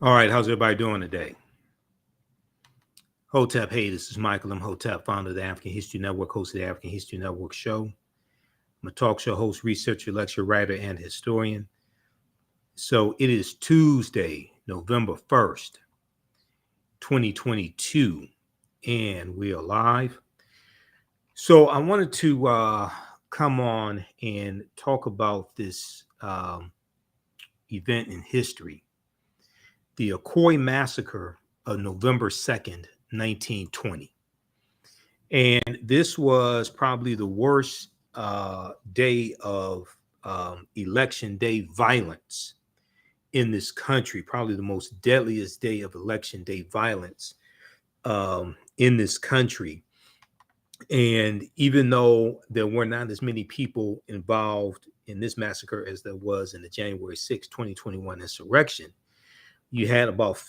All right, how's everybody doing today? Hotep, hey, this is Michael Imhotep, founder of the African History Network, host of the African History Network show. I'm a talk show host, researcher, lecturer, writer, and historian. So it is Tuesday, November 1st, 2022, and we are live. So I wanted to come on and talk about this event in history, the Ocoee Massacre of November 2nd, 1920. And this was probably the worst day of election day violence in this country, probably the most deadliest day of election day violence in this country. And even though there were not as many people involved in this massacre as there was in the January 6, 2021 insurrection, you had about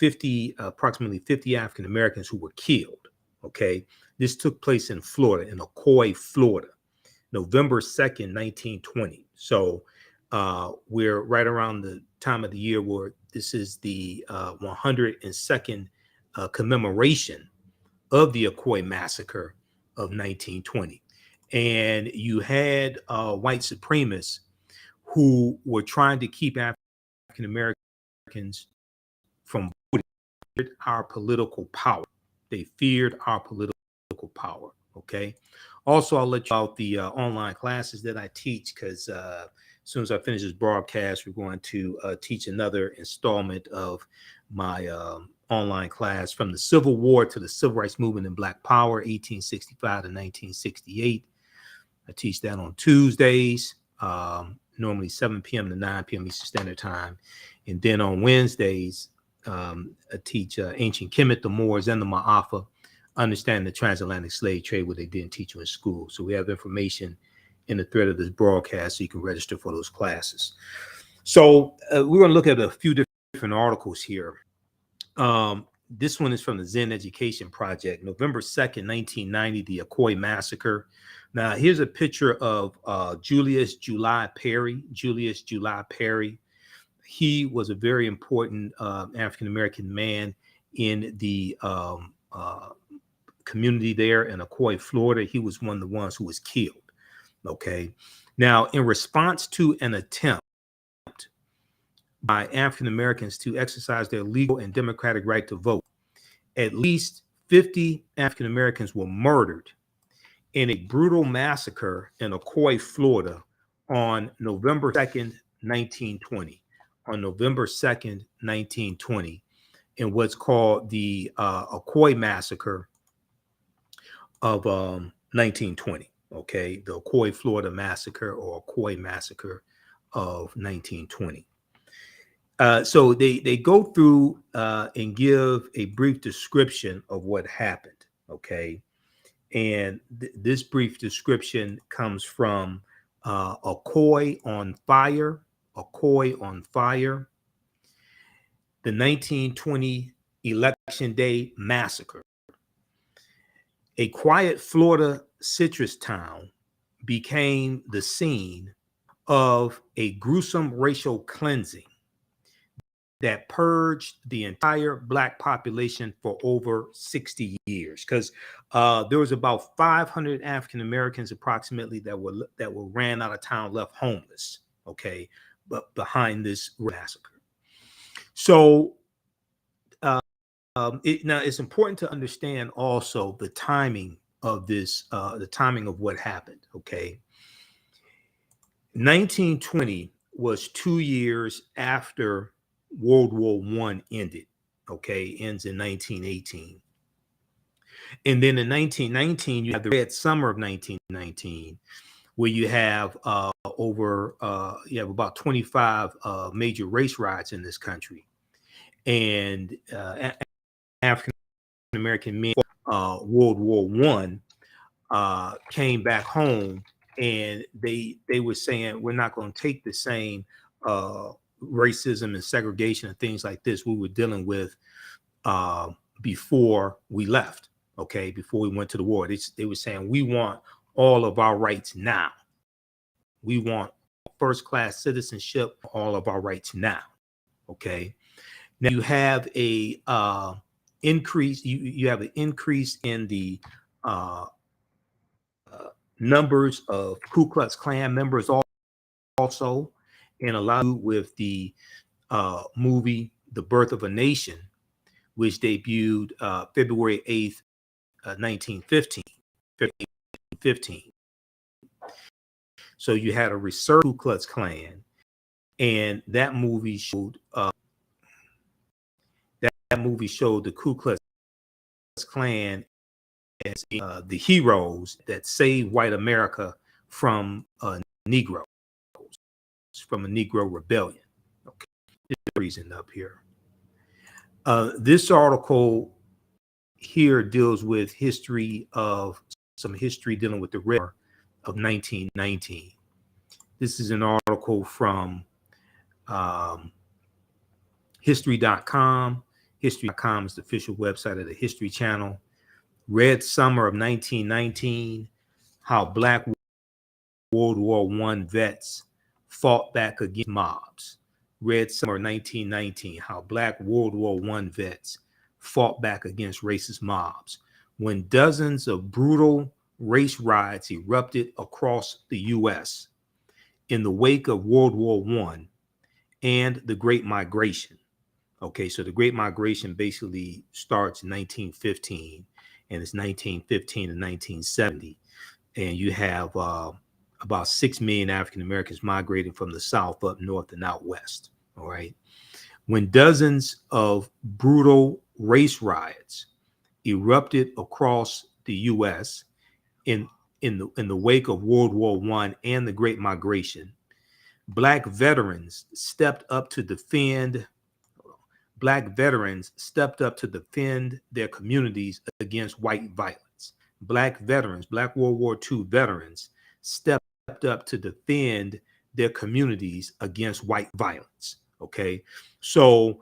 approximately 50 African Americans who were killed. Okay. This took place in Florida, in Ocoee, Florida, November 2nd, 1920. So we're right around the time of the year where this is the 102nd commemoration of the Ocoee Massacre of 1920. And you had white supremacists who were trying to keep African Americans from voting, our political power. They feared our political power. Okay. Also, I'll let you about the online classes that I teach, because as soon as I finish this broadcast, we're going to teach another installment of my online class, From the Civil War to the Civil Rights Movement and Black Power, 1865 to 1968. I teach that on Tuesdays, normally 7 p.m. to 9 p.m. Eastern Standard Time. And then on Wednesdays, I teach Ancient Kemet, the Moors, and the Ma'afa, understanding the transatlantic slave trade, what they didn't teach you in school. So we have information in the thread of this broadcast, so you can register for those classes. So we're going to look at a few different articles here. This one is from the Zen Education Project, November 2nd, 1990, the Ocoee Massacre. Now, here's a picture of Julius July Perry. Julius July Perry. He was a very important African-American man in the community there in Ocoee, Florida. He was one of the ones who was killed. Okay. Now, in response to an attempt by African Americans to exercise their legal and democratic right to vote, at least 50 African Americans were murdered in a brutal massacre in Ocoee, Florida on November 2nd, 1920. On November 2nd, 1920, in what's called the Ocoee Massacre of 1920. Okay, the Ocoee, Florida Massacre, or Ocoee Massacre of 1920. So they go through and give a brief description of what happened. Okay, and this brief description comes from Ocoee on Fire. Ocoee on Fire, the 1920 Election Day Massacre. A quiet Florida citrus town became the scene of a gruesome racial cleansing that purged the entire Black population for over 60 years. Because there was about 500 African Americans approximately that were ran out of town, left homeless. Okay, but behind this massacre. So now it's important to understand also the timing of this, the timing of what happened. Okay, 1920 was 2 years after World War I ended. Okay, ends in 1918. And then in 1919, you have the Red Summer of 1919, where you have you have about 25 major race riots in this country. And African American men, World War I, came back home, and they were saying, we're not going to take the same racism and segregation and things like this we were dealing with before we left. Okay, before we went to the war, they were saying, we want all of our rights now. We want first-class citizenship, all of our rights now. Okay, Now you have a increase. You have an increase in the uh, numbers of Ku Klux Klan members also, and a lot with the movie The Birth of a Nation, which debuted February 8th, 1915. So you had a resurgence of Ku Klux Klan, and that movie showed the Ku Klux Klan as the heroes that saved white America from Negroes, from a Negro rebellion. Okay, this is the reason up here. This article here deals with some history dealing with the War of 1919. This is an article from history.com. History.com is the official website of the History Channel. Red Summer of 1919, how Black World War I vets fought back against mobs. Red Summer 1919, how Black World War I vets fought back against racist mobs. When dozens of brutal race riots erupted across the U.S. in the wake of World War I and the Great Migration. Okay, so the Great Migration basically starts in 1915, and it's 1915 to 1970. And you have about 6 million African Americans migrating from the South up north and out west. All right. When dozens of brutal race riots erupted across the U.S. in the wake of World War I and the Great Migration, Black veterans stepped up to defend their communities against white violence. Black veterans, Black World War II veterans, stepped up to defend their communities against white violence. Okay, so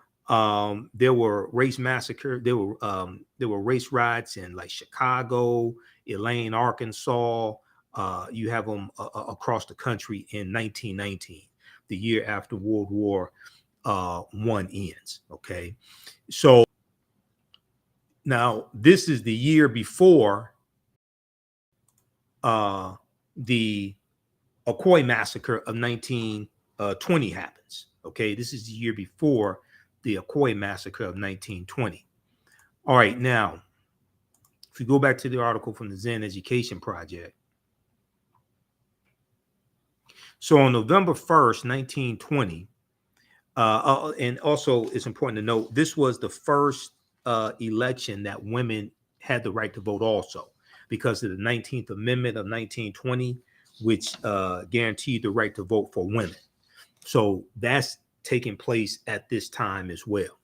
there were race massacre. There were race riots in like Chicago, Elaine, Arkansas. You have them across the country in 1919, the year after World War I ends. Okay, so now this is the year before the Ocoee Massacre of 1920 happens. Okay, this is the year before the Ocoee Massacre of 1920. All right, now, if you go back to the article from the Zen Education Project. So on November 1st, 1920, and also it's important to note, this was the first election that women had the right to vote also, because of the 19th Amendment of 1920, which guaranteed the right to vote for women. So that's taking place at this time as well.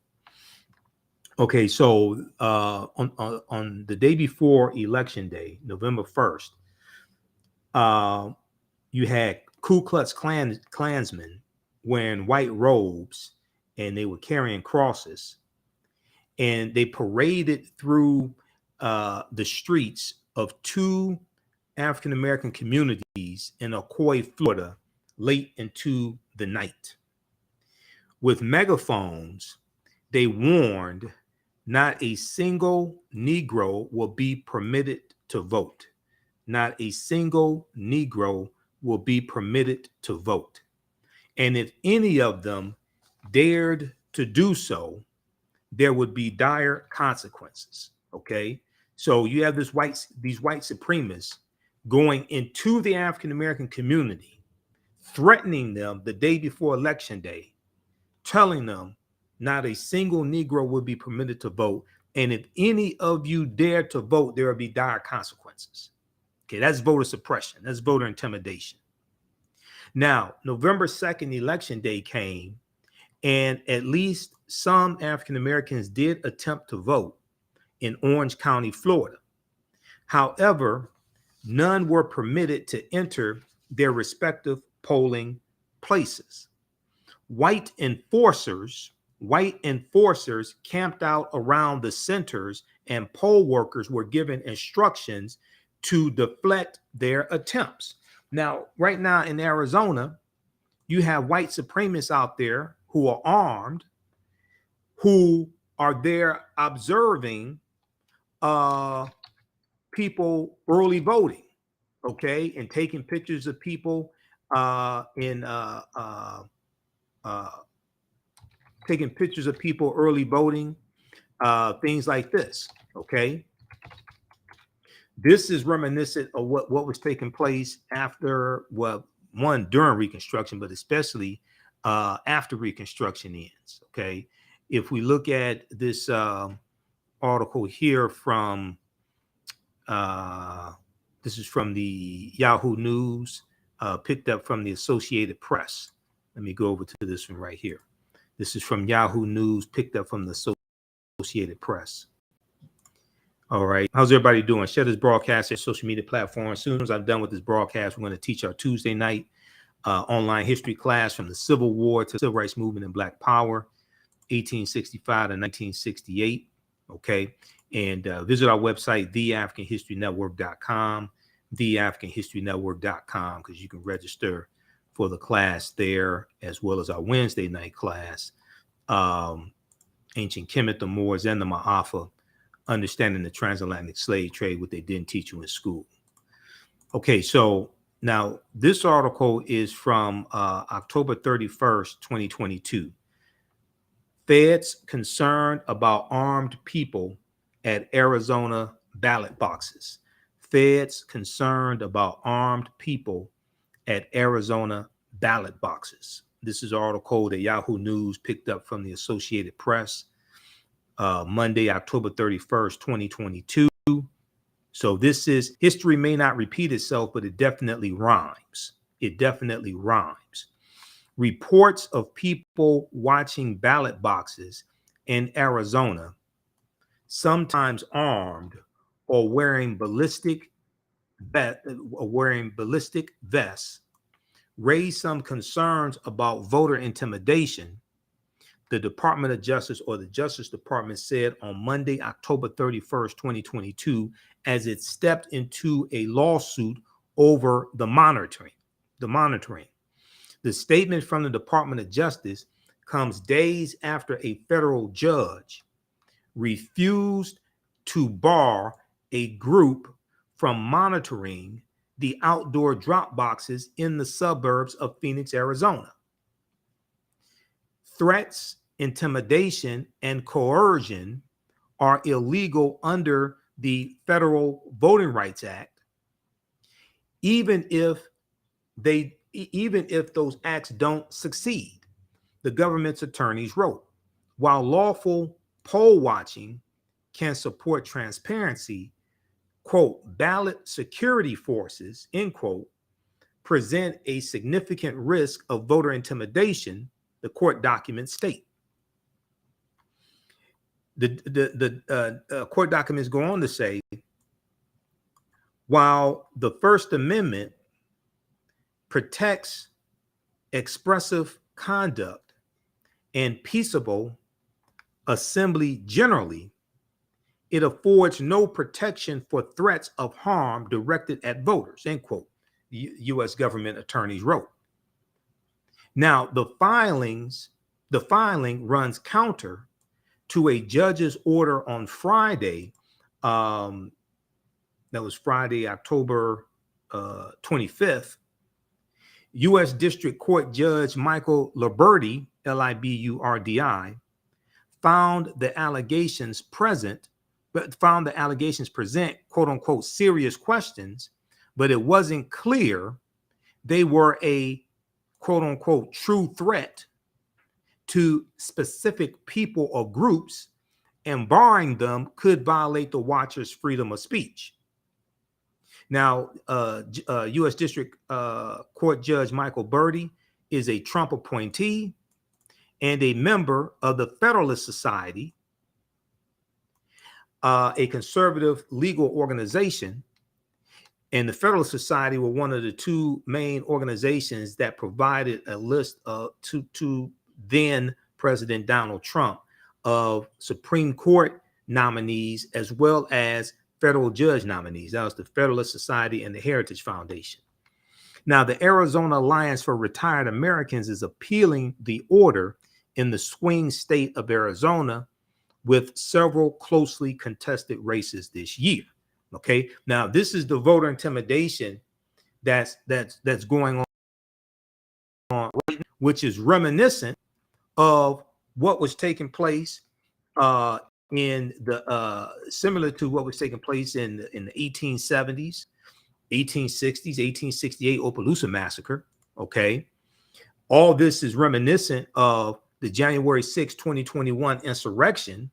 Okay, so on the day before Election Day, November 1st, you had Ku Klux Klansmen wearing white robes, and they were carrying crosses, and they paraded through the streets of two African-American communities in Ocoee, Florida, late into the night. With megaphones, they warned not a single Negro will be permitted to vote. Not a single Negro will be permitted to vote. And if any of them dared to do so, there would be dire consequences. Okay. So you have these white supremacists going into the African American community, threatening them the day before Election Day, telling them not a single Negro will be permitted to vote. And if any of you dare to vote, there will be dire consequences. Okay, that's voter suppression. That's voter intimidation. Now, November 2nd, Election Day came, and at least some African Americans did attempt to vote in Orange County, Florida. However, none were permitted to enter their respective polling places. White enforcers camped out around the centers, and poll workers were given instructions to deflect their attempts. Now, right now in Arizona, you have white supremacists out there who are armed, who are there observing people early voting, okay, and taking pictures of people taking pictures of people early voting, things like this, okay. This is reminiscent of what was taking place after, well, one, during Reconstruction, but especially after Reconstruction ends, okay. If we look at this article here from, this is from the Yahoo News, picked up from the Associated Press. Let me go over to this one right here. This is from Yahoo News, picked up from the Associated Press. All right. How's everybody doing? Share this broadcast at social media platforms. As soon as I'm done with this broadcast, we're going to teach our Tuesday night online history class from the Civil War to the Civil Rights Movement and Black Power, 1865 to 1968. Okay. And visit our website, TheAFricanHistoryNetwork.com, TheAFricanHistoryNetwork.com, because you can register for the class there, as well as our Wednesday night class, Ancient Kemet, the Moors, and the Ma'afa, Understanding the Transatlantic Slave Trade, what they didn't teach you in school. Okay, so now this article is from October 31st, 2022. Feds concerned about armed people at Arizona ballot boxes. Feds concerned about armed people at Arizona ballot boxes. This is an article that Yahoo News picked up from the Associated Press, Monday, October 31st, 2022. So this is, history may not repeat itself, but it definitely rhymes. It definitely rhymes. Reports of people watching ballot boxes in Arizona, sometimes armed or wearing ballistic vests, raised some concerns about voter intimidation. The Department of Justice, or the Justice Department, said on Monday, October 31st, 2022, as it stepped into a lawsuit over the monitoring. The statement from the Department of Justice comes days after a federal judge refused to bar a group from monitoring the outdoor drop boxes in the suburbs of Phoenix, Arizona. Threats, intimidation, and coercion are illegal under the Federal Voting Rights Act, even if those acts don't succeed, the government's attorneys wrote. While lawful poll watching can support transparency, quote, ballot security forces, end quote, present a significant risk of voter intimidation, the court documents state. The court documents go on to say, while the First Amendment protects expressive conduct and peaceable assembly generally, it affords no protection for threats of harm directed at voters, end quote, U.S. government attorneys wrote. Now, the filing runs counter to a judge's order on Friday, that was Friday, October 25th, U.S. District Court Judge Michael Liburdi, Liburdi, found the allegations present, quote unquote, serious questions, but it wasn't clear they were a quote unquote true threat to specific people or groups, and barring them could violate the watcher's freedom of speech. Now, U.S. District Court Judge Michael Liburdi is a Trump appointee and a member of the Federalist Society, a conservative legal organization. And the Federalist Society were one of the two main organizations that provided a list to then President Donald Trump of Supreme Court nominees as well as federal judge nominees. That was the Federalist Society and the Heritage Foundation. Now, the Arizona Alliance for Retired Americans is appealing the order in the swing state of Arizona, with several closely contested races this year. Okay, now this is the voter intimidation that's going on right now, which is reminiscent of what was taking place in the similar to what was taking place in the 1870s, 1860s, 1868 Opelousas Massacre. Okay, all this is reminiscent of the January 6, 2021 insurrection,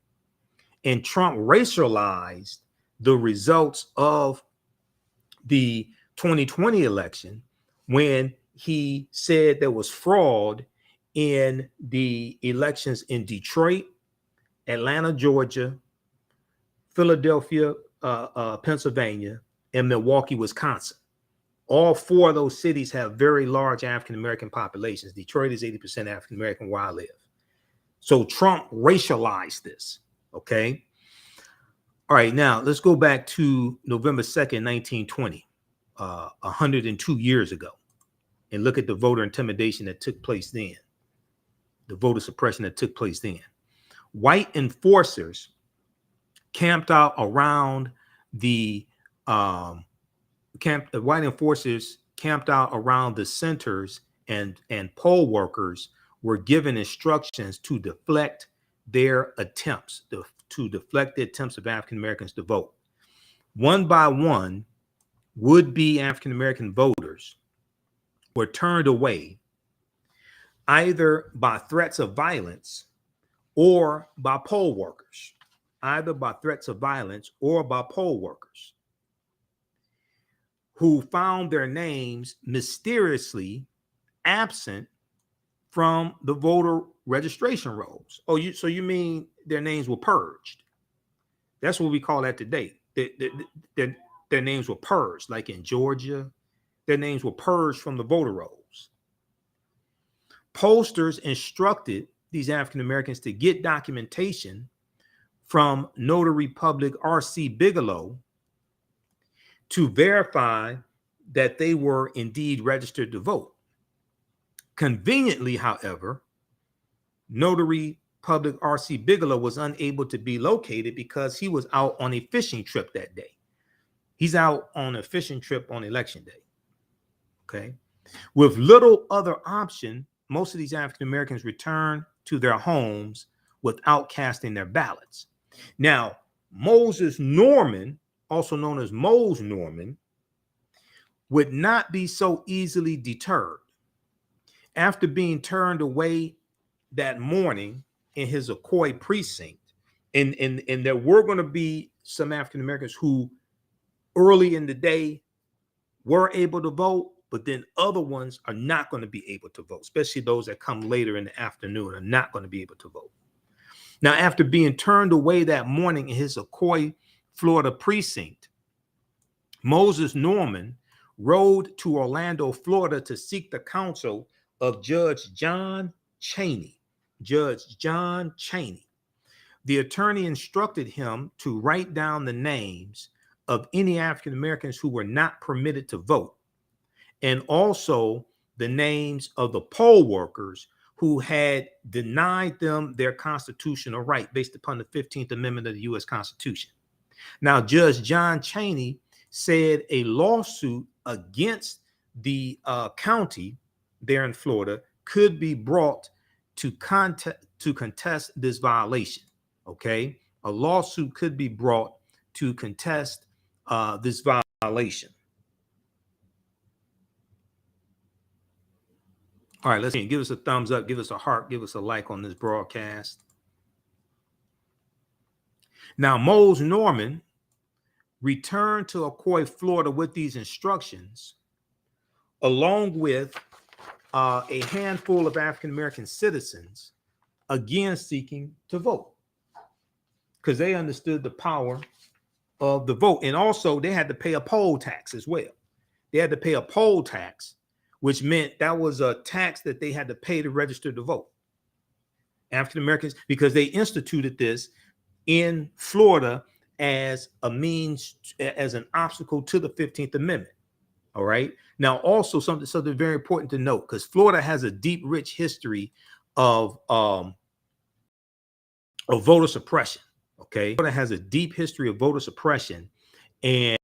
and Trump racialized the results of the 2020 election when he said there was fraud in the elections in Detroit, Atlanta, Georgia, Philadelphia, Pennsylvania, and Milwaukee, Wisconsin. All four of those cities have very large African-American populations. Detroit is 80% African-American where I live. So Trump racialized this, okay? All right, now let's go back to November 2nd, 1920, 102 years ago, and look at the voter intimidation that took place then, the voter suppression that took place then. White enforcers camped out around the white enforcers camped out around the centers, and poll workers were given instructions to deflect their attempts, to deflect the attempts of African Americans to vote. One by one, would-be African American voters were turned away either by threats of violence or by poll workers, either by threats of violence or by poll workers, who found their names mysteriously absent from the voter registration rolls. Oh, so you mean their names were purged? That's what we call that today. Their names were purged, like in Georgia, their names were purged from the voter rolls. Pollsters instructed these African Americans to get documentation from Notary Public R.C. Bigelow to verify that they were indeed registered to vote. Conveniently, however, Notary Public R.C. Bigelow was unable to be located because he was out on a fishing trip that day. He's out on a fishing trip on election day. Okay. With little other option, most of these African Americans returned to their homes without casting their ballots. Now, Moses Norman, also known as Mose Norman, would not be so easily deterred. After being turned away that morning in his Ocoee precinct, and there were going to be some African Americans who early in the day were able to vote, but then other ones are not going to be able to vote, especially those that come later in the afternoon are not going to be able to vote. Now, after being turned away that morning in his Ocoee, Florida precinct, Moses Norman rode to Orlando, Florida to seek the counsel of Judge John Chaney. Judge John Chaney. The attorney instructed him to write down the names of any African Americans who were not permitted to vote, and also the names of the poll workers who had denied them their constitutional right based upon the 15th Amendment of the U.S. Constitution. Now, Judge John Chaney said a lawsuit against the county there in Florida could be brought to contest this violation. Okay, a lawsuit could be brought to contest this violation. All right, let's see. Give us a thumbs up, give us a heart, give us a like on this broadcast. Now, Mose Norman returned to Ocoee, Florida with these instructions, along with a handful of African American citizens, again seeking to vote, because they understood the power of the vote. And also they had to pay a poll tax as well. They had to pay a poll tax, which meant that was a tax that they had to pay to register to vote. African Americans, because they instituted this in Florida as a means, as an obstacle to the 15th Amendment. All right. Now, also something very important to note, because Florida has a deep, rich history of voter suppression. Okay, Florida has a deep history of voter suppression, and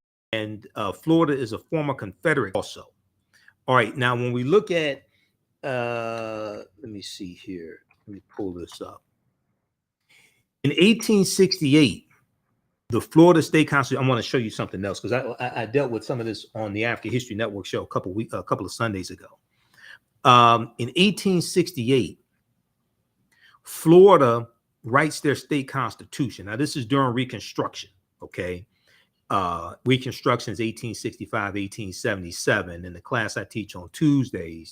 Florida is a former Confederate also. All right, now when we look at, let me see here. Let me pull this up. In 1868, the Florida State Constitution. I want to show you something else because I dealt with some of this on the African History Network show a couple of Sundays ago. In 1868, Florida writes their state constitution. Now, this is during Reconstruction. Okay, Reconstruction is 1865, 1877. In the class I teach on Tuesday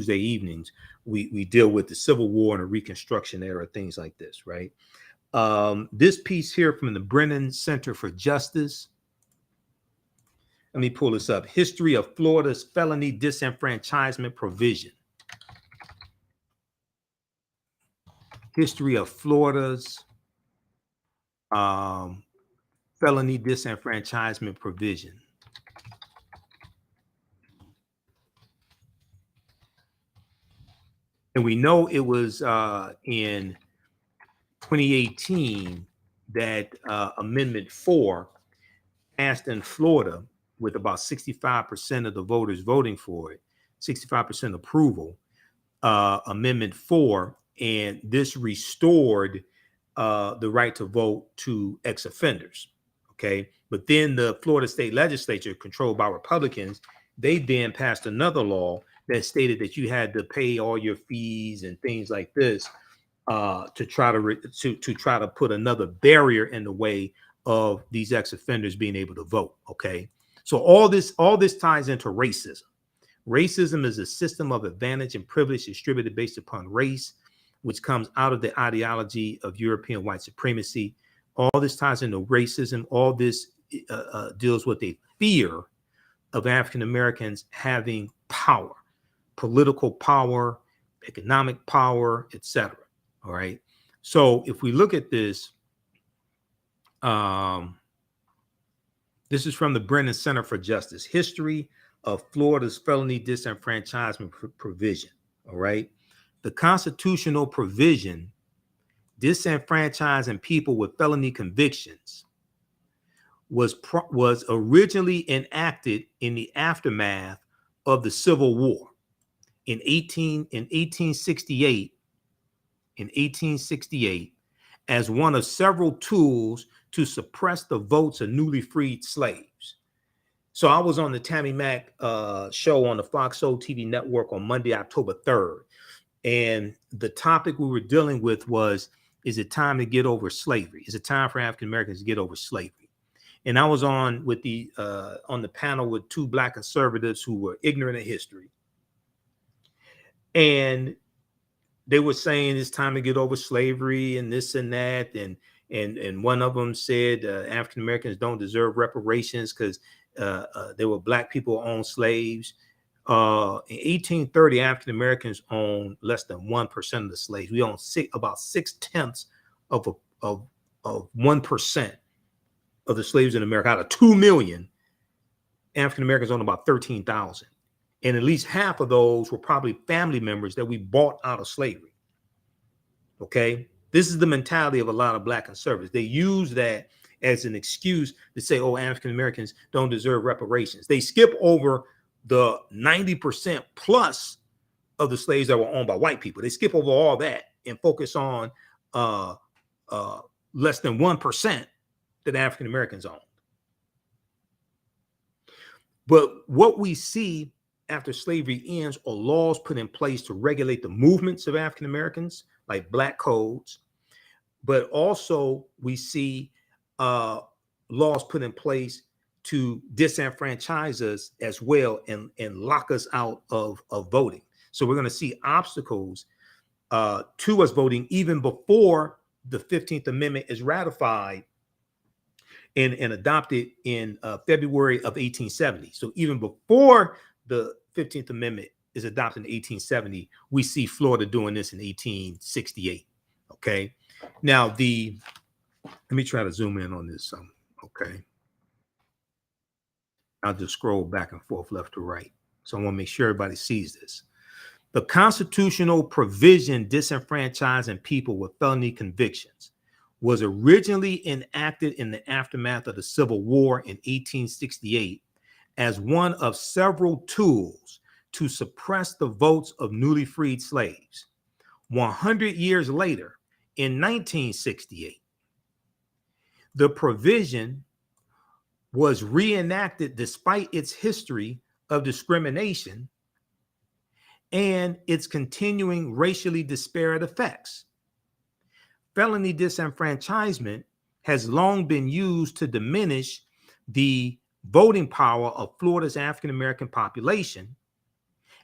evenings, we deal with the Civil War and the Reconstruction era, things like this, right? This piece here from the Brennan Center for Justice. Let me pull this up. History of Florida's felony disenfranchisement provision. History of Florida's felony disenfranchisement provision. And we know it was in 2018 that Amendment 4 passed in Florida with about 65% of the voters voting for it, 65% approval, Amendment 4, and this restored the right to vote to ex-offenders, okay? But then the Florida State Legislature, controlled by Republicans, they then passed another law that stated that you had to pay all your fees and things like this to try to put another barrier in the way of these ex-offenders being able to vote, okay? So all this ties into racism. Racism is a system of advantage and privilege distributed based upon race, which comes out of the ideology of European white supremacy. All this ties into racism. All this deals with a fear of African Americans having power, political power, economic power, etc. All right. So if we look at this, this is from the Brennan Center for Justice, History of Florida's Felony Disenfranchisement Provision. All right. The constitutional provision disenfranchising people with felony convictions was originally enacted in the aftermath of the Civil War in 1868 as one of several tools to suppress the votes of newly freed slaves. So I was on the Tammy Mack show on the Fox Soul TV network on Monday, October 3rd. And the topic we were dealing with was, is it time to get over slavery? Is it time for African Americans to get over slavery? And I was on the panel with two Black conservatives who were ignorant of history. And they were saying it's time to get over slavery and this and that. And one of them said African Americans don't deserve reparations because there were Black people who owned slaves. In 1830, African Americans owned less than 1% of the slaves. We own about 6/10 of 1% of the slaves in America. Out of 2 million, African Americans own about 13,000. And at least half of those were probably family members that we bought out of slavery. Okay. This is the mentality of a lot of Black conservatives. They use that as an excuse to say, oh, African Americans don't deserve reparations. They skip over the 90% plus of the slaves that were owned by white people. They skip over all that and focus on less than 1% that African Americans owned. But what we see after slavery ends are laws put in place to regulate the movements of African Americans, like Black codes. But also we see laws put in place to disenfranchise us as well and lock us out of voting. So we're going to see obstacles to us voting even before the 15th Amendment is ratified and adopted in February of 1870. So even before the 15th Amendment is adopted in 1870, we see Florida doing this in 1868. Okay. Now let me try to zoom in on this. Okay. I'll just scroll back and forth, left to right. So I want to make sure everybody sees this. The constitutional provision disenfranchising people with felony convictions was originally enacted in the aftermath of the Civil War in 1868 as one of several tools to suppress the votes of newly freed slaves. 100 years later, in 1968, the provision was reenacted despite its history of discrimination and its continuing racially disparate effects. Felony disenfranchisement has long been used to diminish the voting power of Florida's African American population,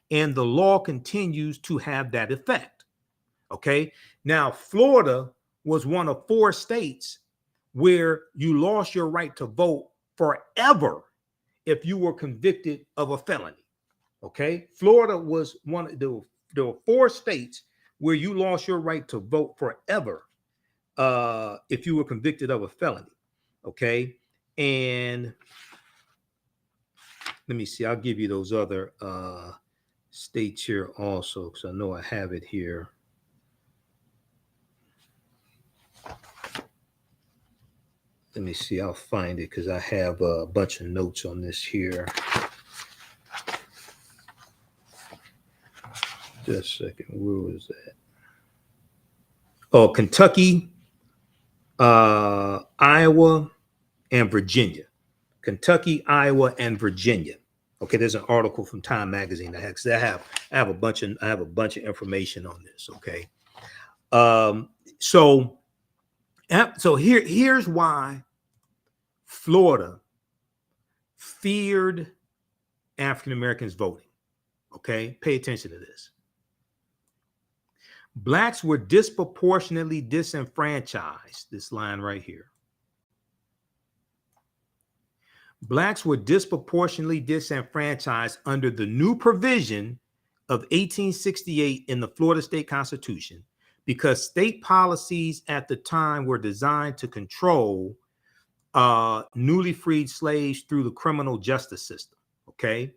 and the law continues to have that effect. Okay, now Florida was one of 4 states where you lost your right to vote forever if you were convicted of a felony. Okay, Florida was one. There were 4 states where you lost your right to vote forever if you were convicted of a felony. Okay, and let me see. I'll give you those other states here also, because I know I have it here. Let me see. I'll find it because I have a bunch of notes on this here. Just a second. Where was that? Oh, Kentucky, Iowa, and Virginia. Kentucky, Iowa, and Virginia. Okay, there's an article from Time Magazine that has. I have a bunch of information on this. Okay, so here's why Florida feared African Americans voting. Okay, pay attention to this. Blacks were disproportionately disenfranchised. This line right here. Blacks were disproportionately disenfranchised under the new provision of 1868 in the Florida State Constitution because state policies at the time were designed to control newly freed slaves through the criminal justice system. Okay.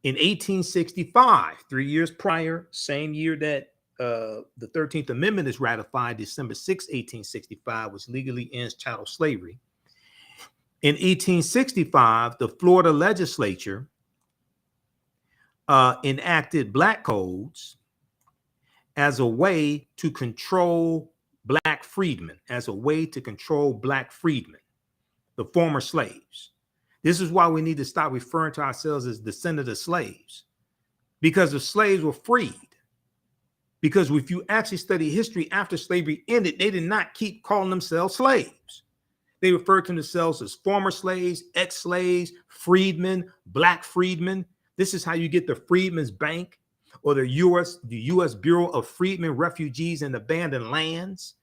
In 1865, 3 years prior, same year that the 13th Amendment is ratified, December 6, 1865, which legally ends chattel slavery. In 1865, the Florida legislature enacted black codes as a way to control black freedmen, the former slaves. This is why we need to stop referring to ourselves as descendants of slaves, because the slaves were freed. Because if you actually study history after slavery ended, they did not keep calling themselves slaves. They referred to themselves as former slaves, ex-slaves, freedmen, black freedmen. This is how you get the Freedmen's Bank or the U.S. Bureau of Freedmen, Refugees, and Abandoned Lands,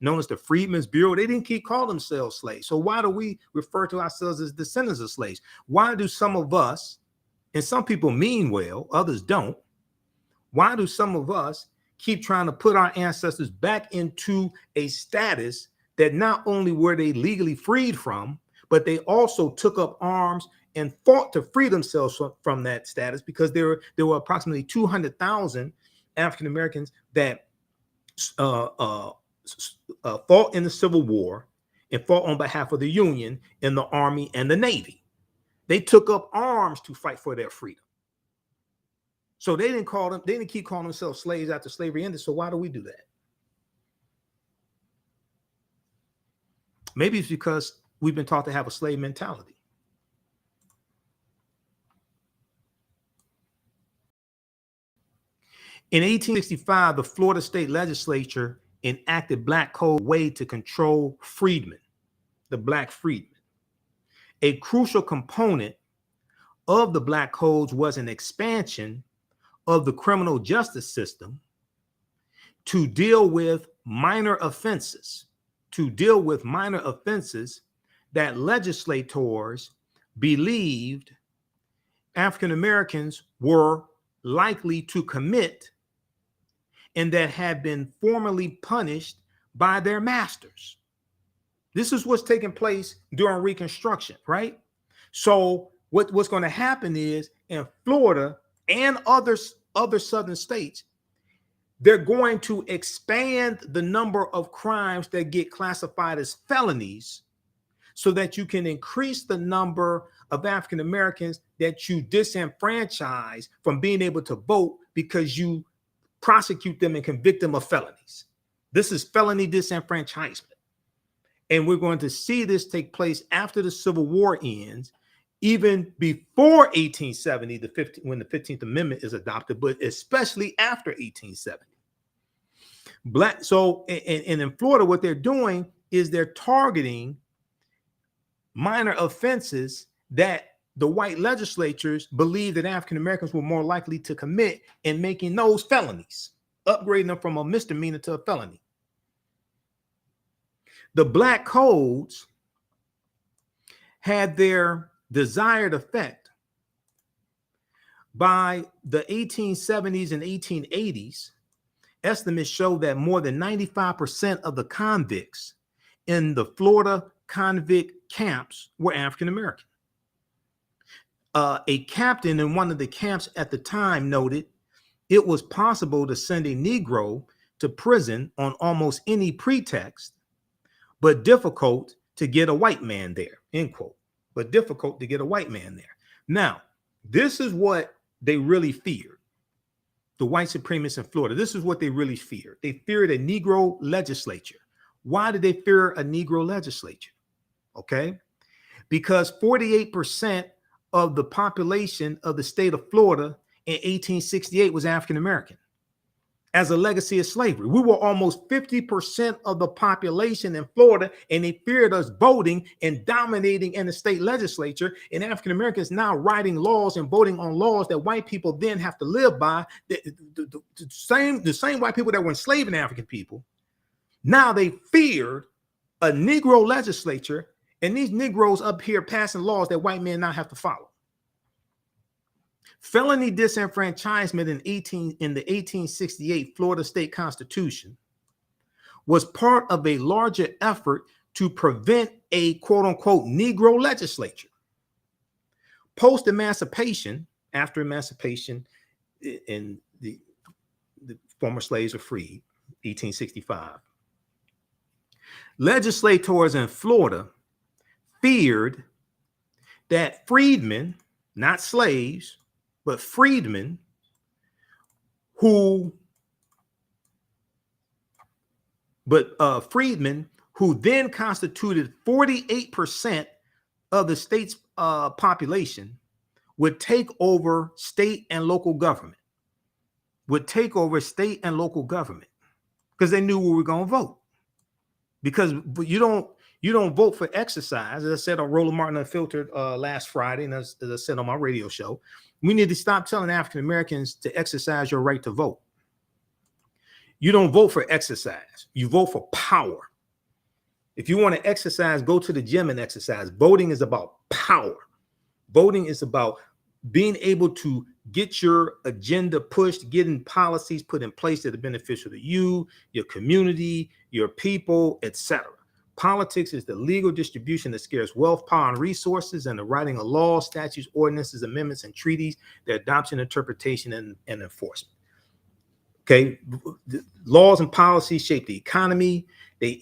known as the Freedmen's Bureau. They didn't keep calling themselves slaves. So why do we refer to ourselves as descendants of slaves? Why do some of us, and some people mean well, others don't, why do some of us keep trying to put our ancestors back into a status that not only were they legally freed from, but they also took up arms and fought to free themselves from that status, because there were approximately 200,000 African Americans that fought in the Civil War and fought on behalf of the Union in the Army and the Navy. They took up arms to fight for their freedom. So they didn't keep calling themselves slaves after slavery ended. So why do we do that? Maybe it's because we've been taught to have a slave mentality. In 1865, the Florida State Legislature enacted Black Code way to control freedmen, the Black freedmen. A crucial component of the Black Codes was an expansion of the criminal justice system to deal with minor offenses, that legislators believed African Americans were likely to commit and that had been formally punished by their masters. This is what's taking place during Reconstruction, right? So what's going to happen is, in Florida and other other southern states, they're going to expand the number of crimes that get classified as felonies so that you can increase the number of African Americans that you disenfranchise from being able to vote because you prosecute them and convict them of felonies. This is felony disenfranchisement. And we're going to see this take place after the Civil War ends, even before 1870, when the 15th Amendment is adopted, but especially after 1870. So in Florida, what they're doing is they're targeting minor offenses that the white legislatures believe that African Americans were more likely to commit, and making those felonies, upgrading them from a misdemeanor to a felony. The black codes had their desired effect by the 1870s and 1880s. Estimates show that more than 95% of the convicts in the Florida convict camps were African American. A captain in one of the camps at the time noted it was possible to send a Negro to prison on almost any pretext, but difficult to get a white man there, end quote. But difficult to get a white man there. Now, this is what they really feared. The white supremacists in Florida, this is what they really feared. They feared a Negro legislature. Why did they fear a Negro legislature? Okay, because 48% of the population of the state of Florida in 1868 was African American. As a legacy of slavery, we were almost 50% of the population in Florida, and they feared us voting and dominating in the state legislature. And African Americans now writing laws and voting on laws that white people then have to live by. The same white people that were enslaving African people. Now they feared a Negro legislature, and these Negroes up here passing laws that white men now have to follow. Felony disenfranchisement in the 1868 Florida State Constitution was part of a larger effort to prevent a quote unquote Negro legislature. Post emancipation, after emancipation, and the former slaves were freed, 1865. Legislators in Florida feared that freedmen, not slaves, but freedmen who then constituted 48% of the state's population would take over state and local government, because they knew we were going to vote. Because you don't vote for exercise. As I said on Roland Martin Unfiltered last Friday, and as I said on my radio show, we need to stop telling African Americans to exercise your right to vote. You don't vote for exercise. You vote for power. If you want to exercise, go to the gym and exercise. Voting is about power. Voting is about being able to get your agenda pushed, getting policies put in place that are beneficial to you, your community, your people, etc. Politics is the legal distribution that scarce wealth, power, and resources, and the writing of laws, statutes, ordinances, amendments, and treaties, their adoption, interpretation, and enforcement. Okay, the laws and policies shape the economy. They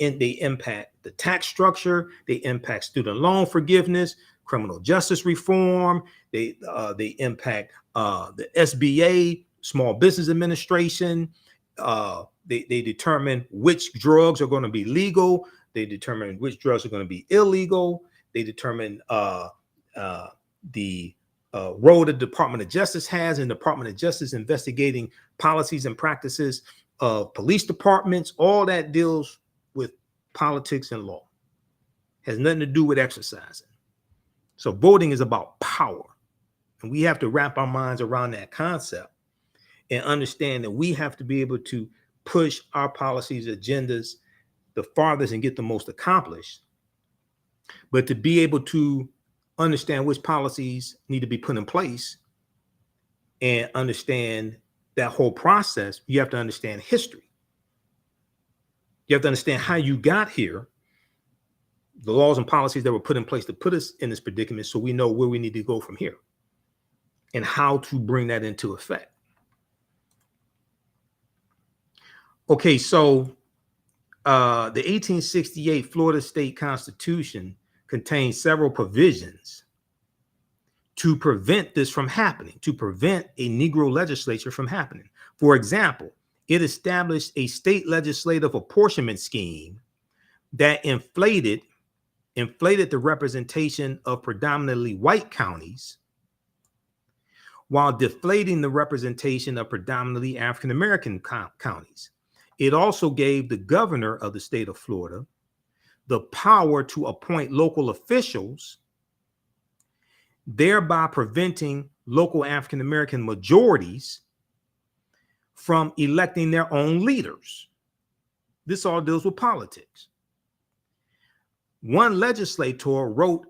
impact the tax structure. They impact student loan forgiveness, criminal justice reform. They impact the SBA, Small Business Administration. They determine which drugs are going to be legal. They determine which drugs are going to be illegal. They determine the role the Department of Justice has, and the Department of Justice investigating policies and practices of police departments. All that deals with politics and law. Has nothing to do with exercising. So voting is about power. And we have to wrap our minds around that concept and understand that we have to be able to push our policies, agendas the farthest and get the most accomplished. But to be able to understand which policies need to be put in place and understand that whole process, you have to understand history. You have to understand how you got here, the laws and policies that were put in place to put us in this predicament, so we know where we need to go from here and how to bring that into effect. Okay, so the 1868 Florida State Constitution contains several provisions to prevent this from happening, to prevent a Negro legislature from happening. For example, it established a state legislative apportionment scheme that inflated the representation of predominantly white counties while deflating the representation of predominantly African American counties. It also gave the governor of the state of Florida the power to appoint local officials, thereby preventing local African American majorities from electing their own leaders. This all deals with politics. One legislator wrote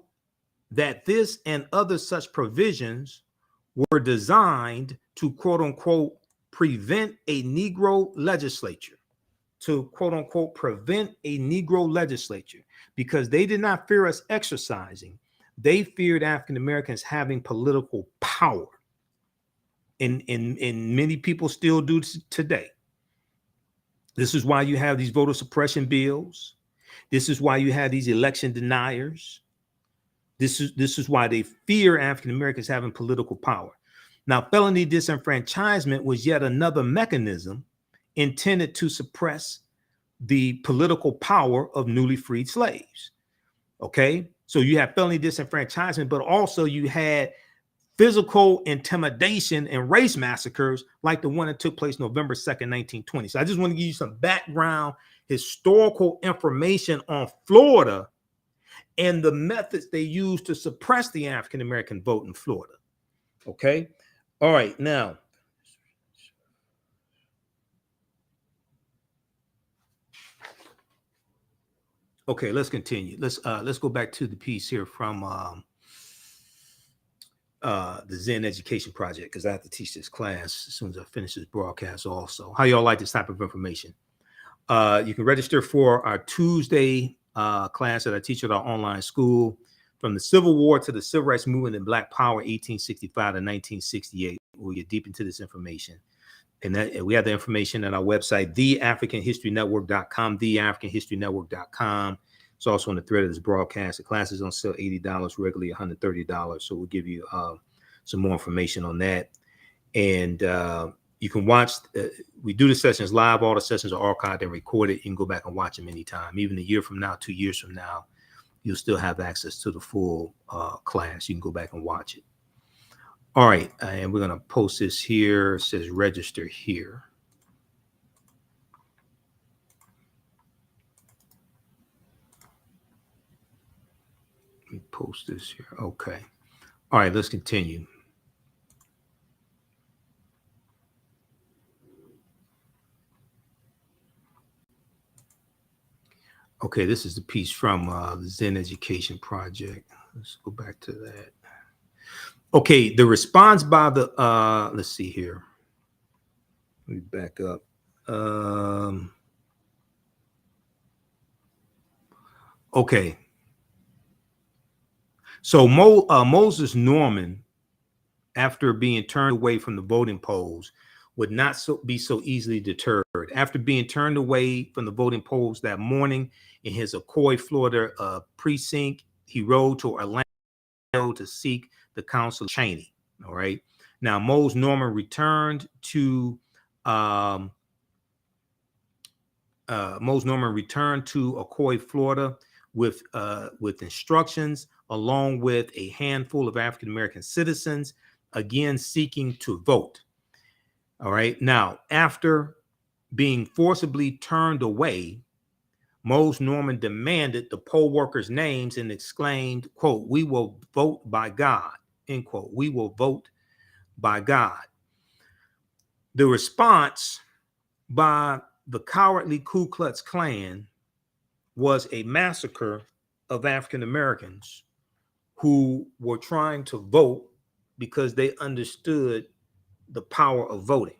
that this and other such provisions were designed to, quote unquote, prevent a Negro legislature, to, quote unquote, prevent a Negro legislature, because they did not fear us exercising. They feared African Americans having political power. And many people still do today. This is why you have these voter suppression bills. This is why you have these election deniers. This is why they fear African Americans having political power. Now, felony disenfranchisement was yet another mechanism intended to suppress the political power of newly freed slaves. Okay, so you have felony disenfranchisement, but also you had physical intimidation and race massacres like the one that took place November 2nd, 1920. So I just want to give you some background historical information on Florida and the methods they used to suppress the African American vote in Florida. Okay. All right. Now, okay, let's continue. Let's go back to the piece here from the Zen Education Project, because I have to teach this class as soon as I finish this broadcast also. How y'all like this type of information? You can register for our Tuesday class that I teach at our online school, from the Civil War to the Civil Rights Movement and Black Power, 1865 to 1968. We'll get deep into this information. And we have the information at our website, TheAfricanHistoryNetwork.com, TheAfricanHistoryNetwork.com. It's also on the thread of this broadcast. The class is on sale $80, regularly $130. So we'll give you some more information on that. And you can watch, we do the sessions live. All the sessions are archived and recorded. You can go back and watch them anytime. Even a year from now, 2 years from now, you'll still have access to the full class. You can go back and watch it. All right, and we're going to post this here. It says register here. Let me post this here. Okay. All right, let's continue. Okay, this is the piece from the Zen Education Project. Let's go back to that. Okay, the response by the, let's see here. Let me back up. Okay. So Moses Norman, after being turned away from the voting polls, would not be so easily deterred. After being turned away from the voting polls that morning in his Ocoee, Florida precinct, he rode to Orlando to seek the counsel of Cheney. All right. Now, Moses Norman returned to Ocoee, Florida, with instructions, along with a handful of African American citizens, again seeking to vote. All right. Now, after being forcibly turned away, Moses Norman demanded the poll workers' names and exclaimed, quote, "We will vote by God," end quote. "We will vote by God." The response by the cowardly Ku Klux Klan was a massacre of African Americans who were trying to vote because they understood the power of voting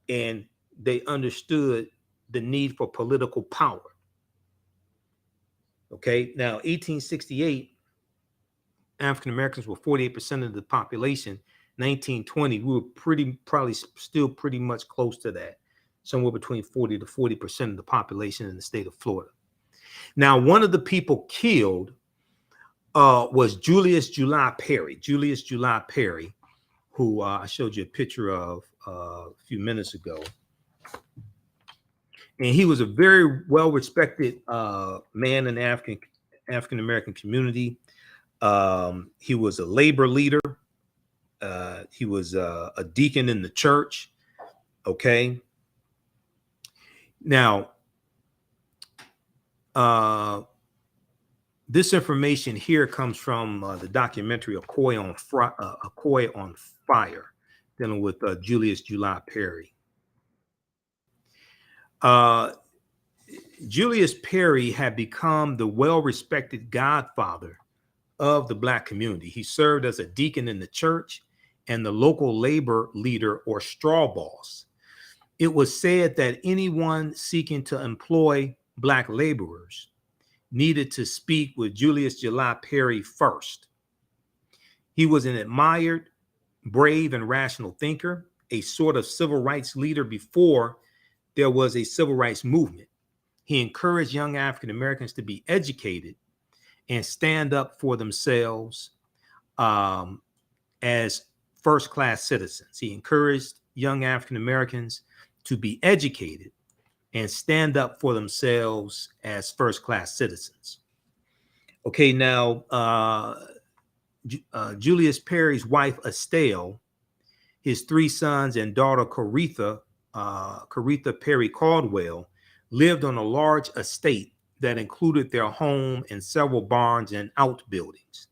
and they understood the need for political power. Okay, now 1868, African Americans were 48% of the population. 1920, we were probably still pretty much close to that. somewhere between 40 to 40% of the population in the state of Florida. Now, one of the people killed was Julius July Perry. Julius July Perry, who I showed you a picture of a few minutes ago. And he was a very well-respected man in the African-American community. He was a labor leader. He was a deacon in the church. Okay. Now, this information here comes from the documentary Ocoee on Fire, dealing with Julius July Perry. Julius Perry had become the well-respected godfather of the Black community. He served as a deacon in the church and the local labor leader or straw boss. It was said that anyone seeking to employ Black laborers needed to speak with Julius July Perry first. He was an admired, brave, and rational thinker, a sort of civil rights leader before there was a civil rights movement. He encouraged young African Americans to be educated and stand up for themselves as first-class citizens. He encouraged young African Americans to be educated and stand up for themselves as first-class citizens. Okay, now, Julius Perry's wife, Estelle, his 3 sons, and daughter, Coretha Perry Caldwell, lived on a large estate that included their home and several barns and outbuildings.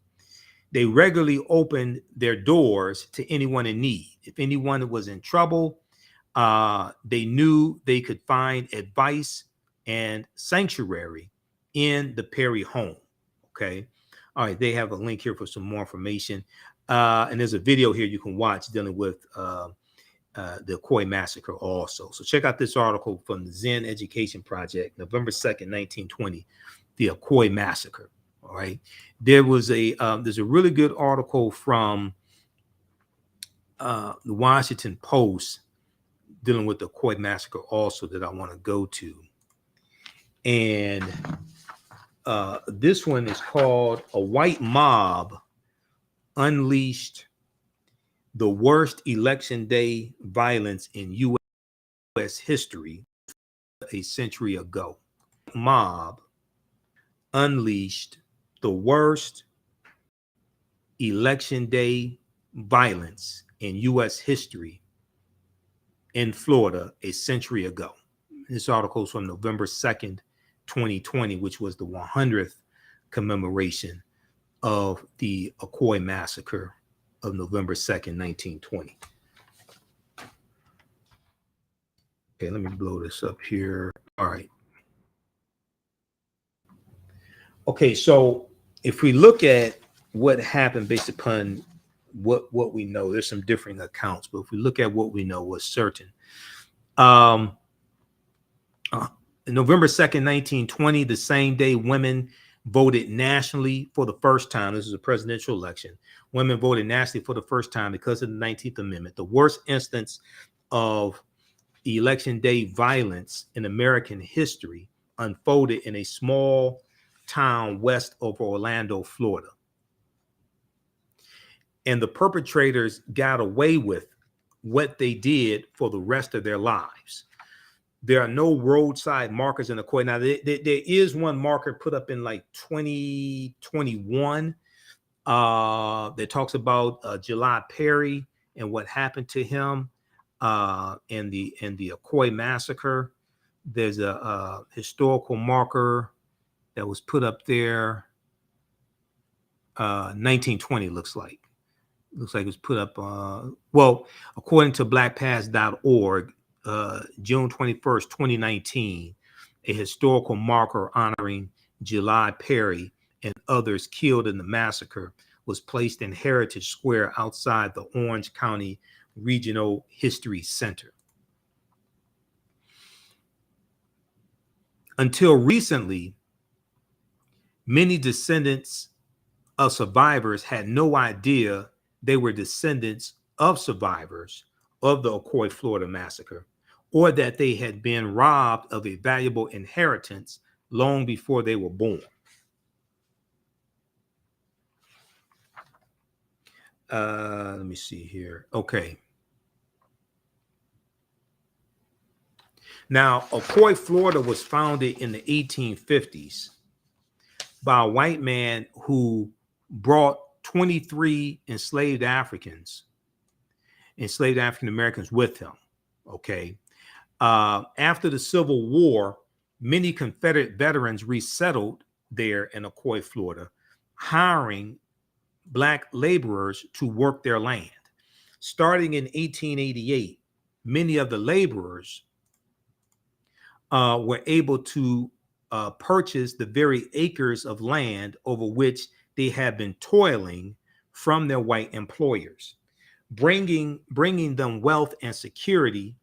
They regularly opened their doors to anyone in need. If anyone was in trouble, they knew they could find advice and sanctuary in the Perry home. Okay. All right. They have a link here for some more information. And there's a video here you can watch dealing with the Ocoee Massacre also. So check out this article from the Zen Education Project, November 2nd, 1920, the Ocoee Massacre. All right. There's a really good article from the Washington Post dealing with the Ocoee Massacre also that I want to go to. And this one is called "A White Mob Unleashed the Worst Election Day Violence in U.S. History a Century Ago." Mob unleashed the worst election day violence in U.S. history in Florida a century ago. This article is from November 2nd, 2020, which was the 100th commemoration of the Ocoee Massacre of November 2nd, 1920. Okay, let me blow this up here. All right. Okay, so if we look at what happened based upon what we know, there's some differing accounts, but if we look at what we know was certain. November 2nd, 1920, the same day women voted nationally for the first time. This is a presidential election. Women voted nationally for the first time because of the 19th Amendment. The worst instance of election day violence in American history unfolded in a small town west of Orlando, Florida. And the perpetrators got away with what they did for the rest of their lives. There are no roadside markers in Ocoee. Now, there is one marker put up in like 2021 that talks about July Perry and what happened to him in the Ocoee Massacre. There's a historical marker that was put up there. 1920 looks like it was put up. Well, according to blackpast.org, June 21st, 2019, a historical marker honoring July Perry and others killed in the massacre was placed in Heritage Square outside the Orange County Regional History Center. Until recently, many descendants of survivors had no idea they were descendants of survivors of the Ocoee, Florida massacre, or that they had been robbed of a valuable inheritance long before they were born. Let me see here. Okay. Now, Ocoee, Florida was founded in the 1850s by a white man who brought 23 enslaved African Americans with him. Okay. After the Civil War, many Confederate veterans resettled there in Ocoee, Florida, hiring Black laborers to work their land. Starting in 1888, many of the laborers were able to purchase the very acres of land over which they had been toiling from their white employers, bringing them wealth and security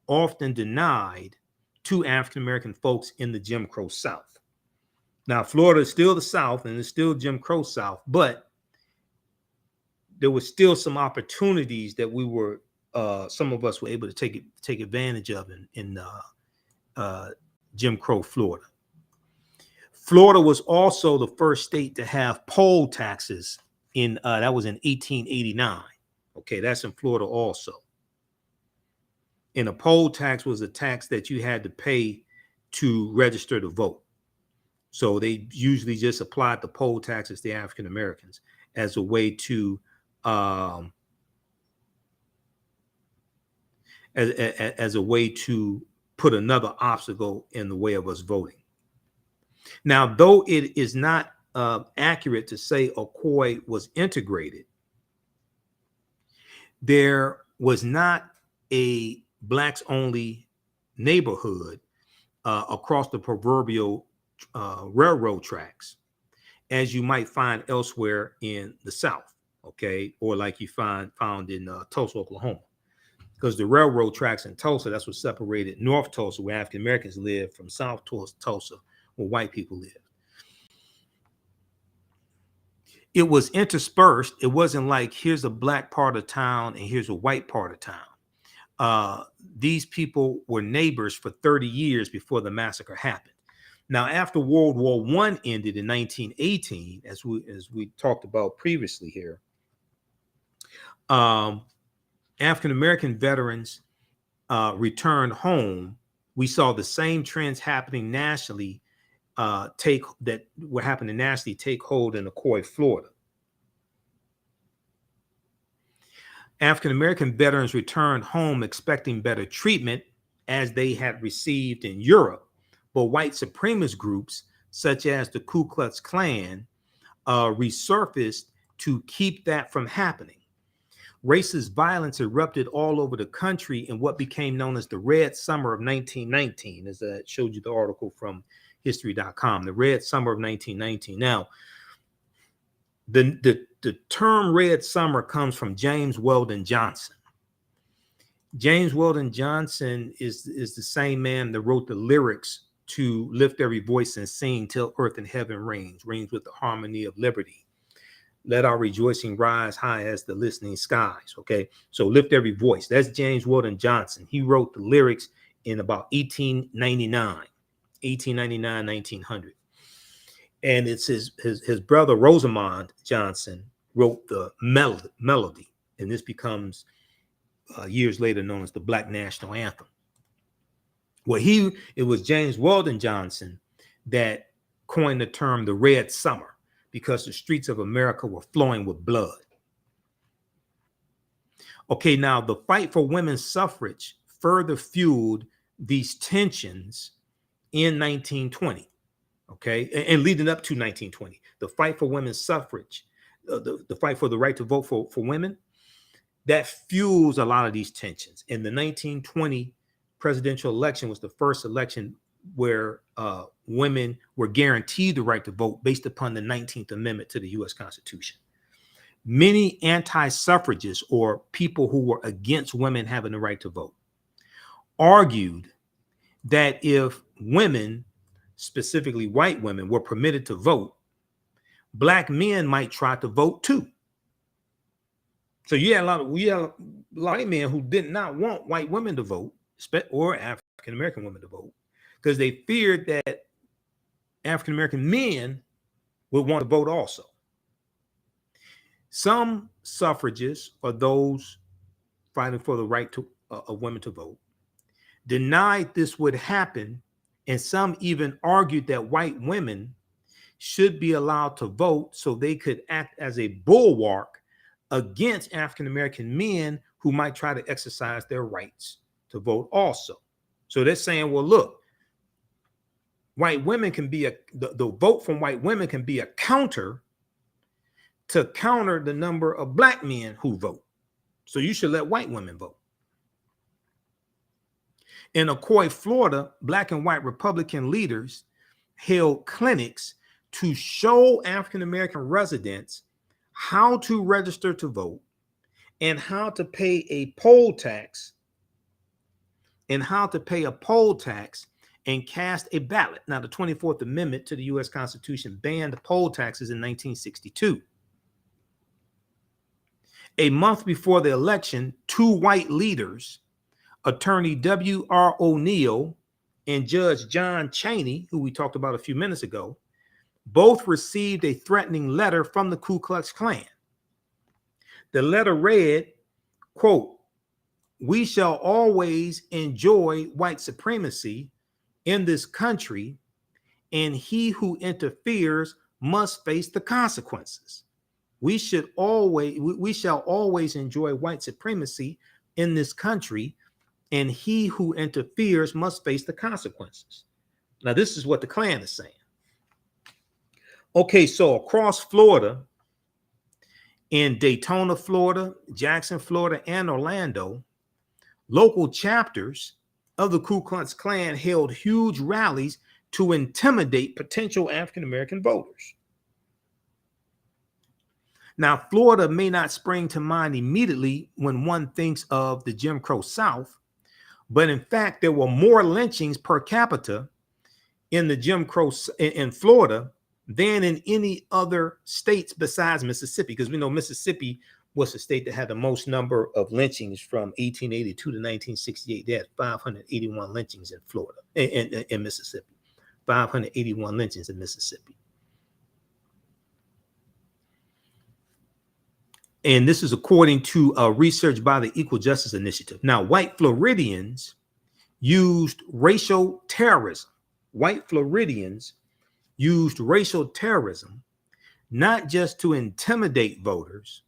often denied to African American folks in the Jim Crow South. Now, Florida is still the South and it's still Jim Crow South, but there was still some opportunities that we were, some of us were able to take advantage of in Jim Crow Florida. Florida was also the first state to have poll taxes that was in 1889. Okay, that's in Florida also. And a poll tax was a tax that you had to pay to register to vote. So they usually just applied the poll taxes to African Americans as a way to as a way to put another obstacle in the way of us voting. Now, though it is not accurate to say Ocoee was integrated, there was not a Blacks only neighborhood across the proverbial railroad tracks, as you might find elsewhere in the South, okay, or like you found in Tulsa, Oklahoma, because the railroad tracks in Tulsa, that's what separated North Tulsa, where African Americans live, from South Tulsa, where white people live. It was interspersed. It wasn't like here's a Black part of town and here's a white part of town. These people were neighbors for 30 years before the massacre happened. Now, after World War I ended in 1918, as we talked about previously here, African American veterans returned home. We saw the same trends happening nationally, take hold in Ocoee, Florida. African American veterans returned home expecting better treatment as they had received in Europe, but white supremacist groups such as the Ku Klux Klan resurfaced to keep that from happening. Racist violence erupted all over the country in what became known as the Red Summer of 1919, as I showed you the article from history.com, the Red Summer of 1919. Now, the term Red Summer comes from James Weldon Johnson. James Weldon Johnson is the same man that wrote the lyrics to Lift Every Voice and Sing Till Earth and Heaven Reigns with the harmony of liberty. Let our rejoicing rise high as the listening skies. Okay, so Lift Every Voice. That's James Weldon Johnson. He wrote the lyrics in about 1899, 1900. And it's his brother Rosamond Johnson wrote the melody. And this becomes years later known as the Black National Anthem. Well, it was James Weldon Johnson that coined the term the Red Summer, because the streets of America were flowing with blood. Okay, now the fight for women's suffrage further fueled these tensions in 1920. Okay, and leading up to 1920, the fight for women's suffrage, the fight for the right to vote for women, that fuels a lot of these tensions. And the 1920 presidential election was the first election where women were guaranteed the right to vote based upon the 19th Amendment to the U.S. Constitution. Many anti-suffragists, or people who were against women having the right to vote, argued that if women, specifically white women, were permitted to vote, Black men might try to vote too. So you had a lot of white men who did not want white women to vote, or African American women to vote, because they feared that African American men would want to vote also. Some suffragists, or those fighting for the right of women to vote, denied this would happen, and some even argued that white women should be allowed to vote so they could act as a bulwark against African American men who might try to exercise their rights to vote also. So they're saying, well, look, white women can be the vote from white women can be a counter to counter the number of black men who vote. So you should let white women vote. In Ocoee, Florida, black and white Republican leaders held clinics to show African American residents how to register to vote and how to pay a poll tax and cast a ballot. Now, the 24th Amendment to the U.S. Constitution banned poll taxes in 1962. A month before the election, two white leaders, Attorney W.R. O'Neill and Judge John Chaney, who we talked about a few minutes ago, both received a threatening letter from the Ku Klux Klan. The letter read, quote, "We shall always enjoy white supremacy in this country, and he who interferes must face the consequences. We shall always enjoy white supremacy in this country, and he who interferes must face the consequences." Now, this is what the Klan is saying. Okay, so across Florida, in Daytona, Florida, Jackson, Florida, and Orlando, local chapters of the Ku Klux Klan held huge rallies to intimidate potential African-American voters. Now, Florida may not spring to mind immediately when one thinks of the Jim Crow South, but in fact, there were more lynchings per capita in the Jim Crow in Florida than in any other states besides Mississippi, because we know Mississippi was the state that had the most number of lynchings from 1882 to 1968. They had 581 lynchings in Florida, in Mississippi. 581 lynchings in Mississippi. And this is according to research by the Equal Justice Initiative. Now, white Floridians used racial terrorism. White Floridians used racial terrorism not just to intimidate voters,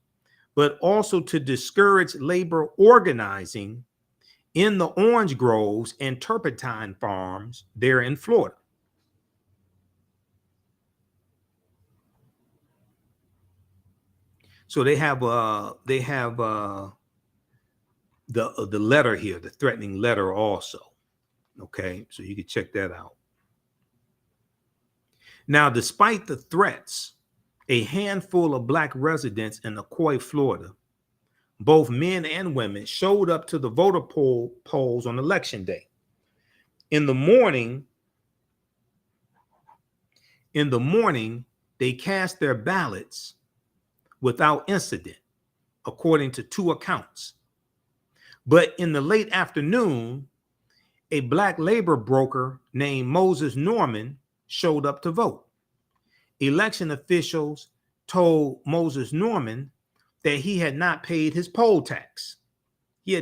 but also to discourage labor organizing in the orange groves and turpentine farms there in Florida. So they have the letter here, the threatening letter also. Okay, so you can check that out. Now, despite the threats, a handful of black residents in Ocoee, Florida, both men and women, showed up to the voter polls on election day. In the morning, they cast their ballots without incident, according to two accounts. But in the late afternoon, a black labor broker named Moses Norman showed up to vote. Election officials told Moses Norman that he had not paid his poll tax. He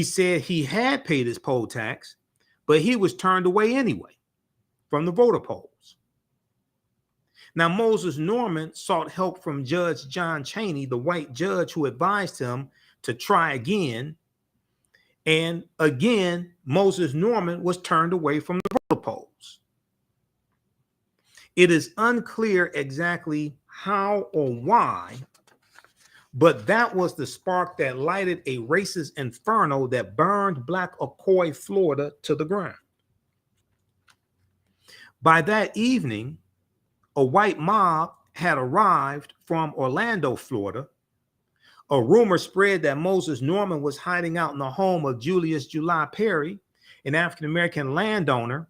said he had paid his poll tax, but he was turned away anyway from the voter polls. Now, Moses Norman sought help from Judge John Chaney, the white judge who advised him to try again. And again, Moses Norman was turned away from the voter polls. It is unclear exactly how or why, but that was the spark that lighted a racist inferno that burned black Ocoee, Florida to the ground. By that evening, a white mob had arrived from Orlando, Florida. A rumor spread that Moses Norman was hiding out in the home of Julius July Perry, an African-American landowner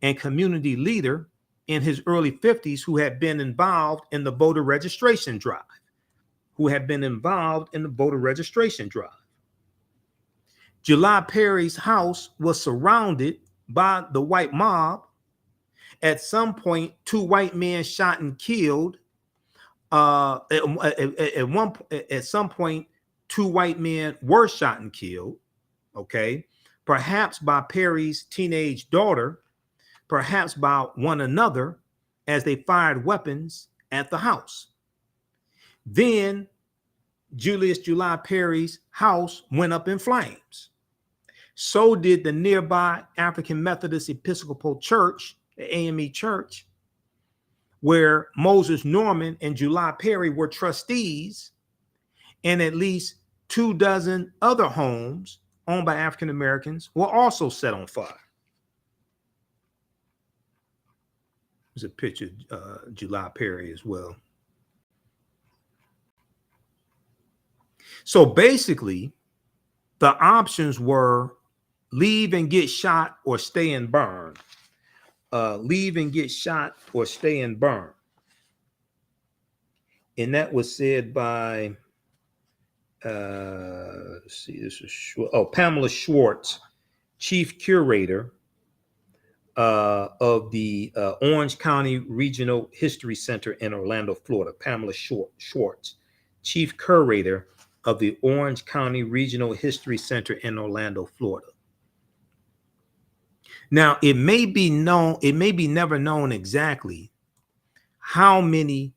and community leader in his early 50s who had been involved in the voter registration drive. July Perry's house was surrounded by the white mob. At some point, two white men shot and killed. At some point, two white men were shot and killed. Okay, perhaps by Perry's teenage daughter, perhaps by one another, as they fired weapons at the house. Then Julius July Perry's house went up in flames. So did the nearby African Methodist Episcopal Church, the AME Church, where Moses Norman and July Perry were trustees, and at least 24 other homes owned by African Americans were also set on fire. There's a picture of July Perry as well. So basically, the options were leave and get shot or stay and burn. Leave and get shot or stay and burn. And that was said by, let's see, this is Pamela Schwartz, chief curator of the Orange County Regional History Center in Orlando, Florida. Pamela Schwartz, chief curator of the Orange County Regional History Center in Orlando, Florida. Now, it may be never known exactly how many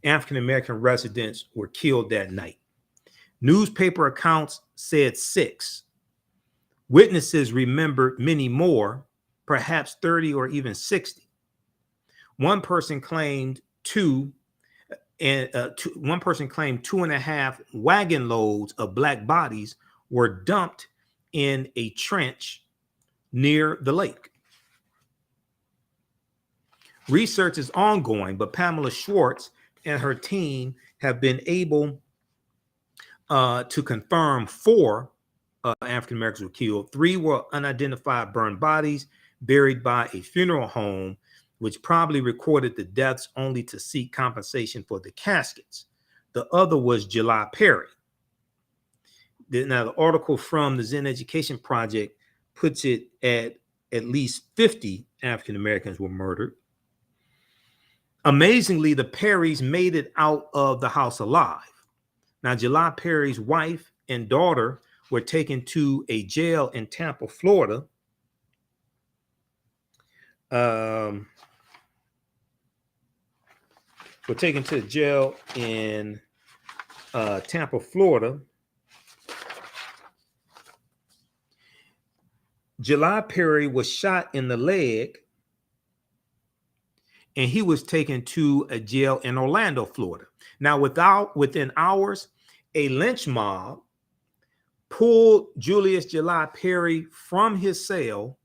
African American residents were killed that night. Newspaper accounts said 6. Witnesses remembered many more, perhaps 30 or even 60. One person claimed 2, and one person claimed 2.5 wagon loads of black bodies were dumped in a trench near the lake. Research is ongoing, but Pamela Schwartz and her team have been able to confirm 4 African Americans were killed. 3 were unidentified burned bodies buried by a funeral home, which probably recorded the deaths only to seek compensation for the caskets. The other was July Perry. Now, the article from the Zen Education Project puts it at least 50 African Americans were murdered. Amazingly, the Perrys made it out of the house alive. Now, July Perry's wife and daughter were taken to a jail in Tampa, Florida. Were taken to the jail in Tampa, Florida. July Perry was shot in the leg, and he was taken to a jail in Orlando, Florida. Now, within hours, a lynch mob pulled Julius July Perry from his cell,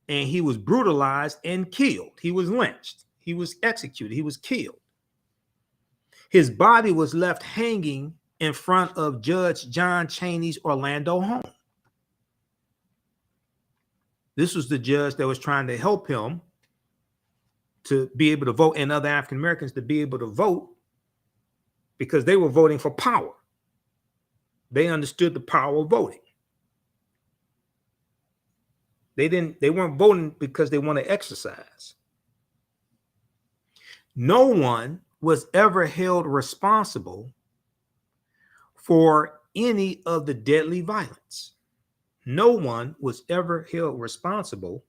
and he was brutalized and killed. He was lynched. He was executed. He was killed. His body was left hanging in front of Judge John Chaney's Orlando home. This was the judge that was trying to help him to be able to vote, and other African Americans to be able to vote, because they were voting for power. They understood the power of voting. They weren't voting because they want to exercise. No one was ever held responsible for any of the deadly violence. No one was ever held responsible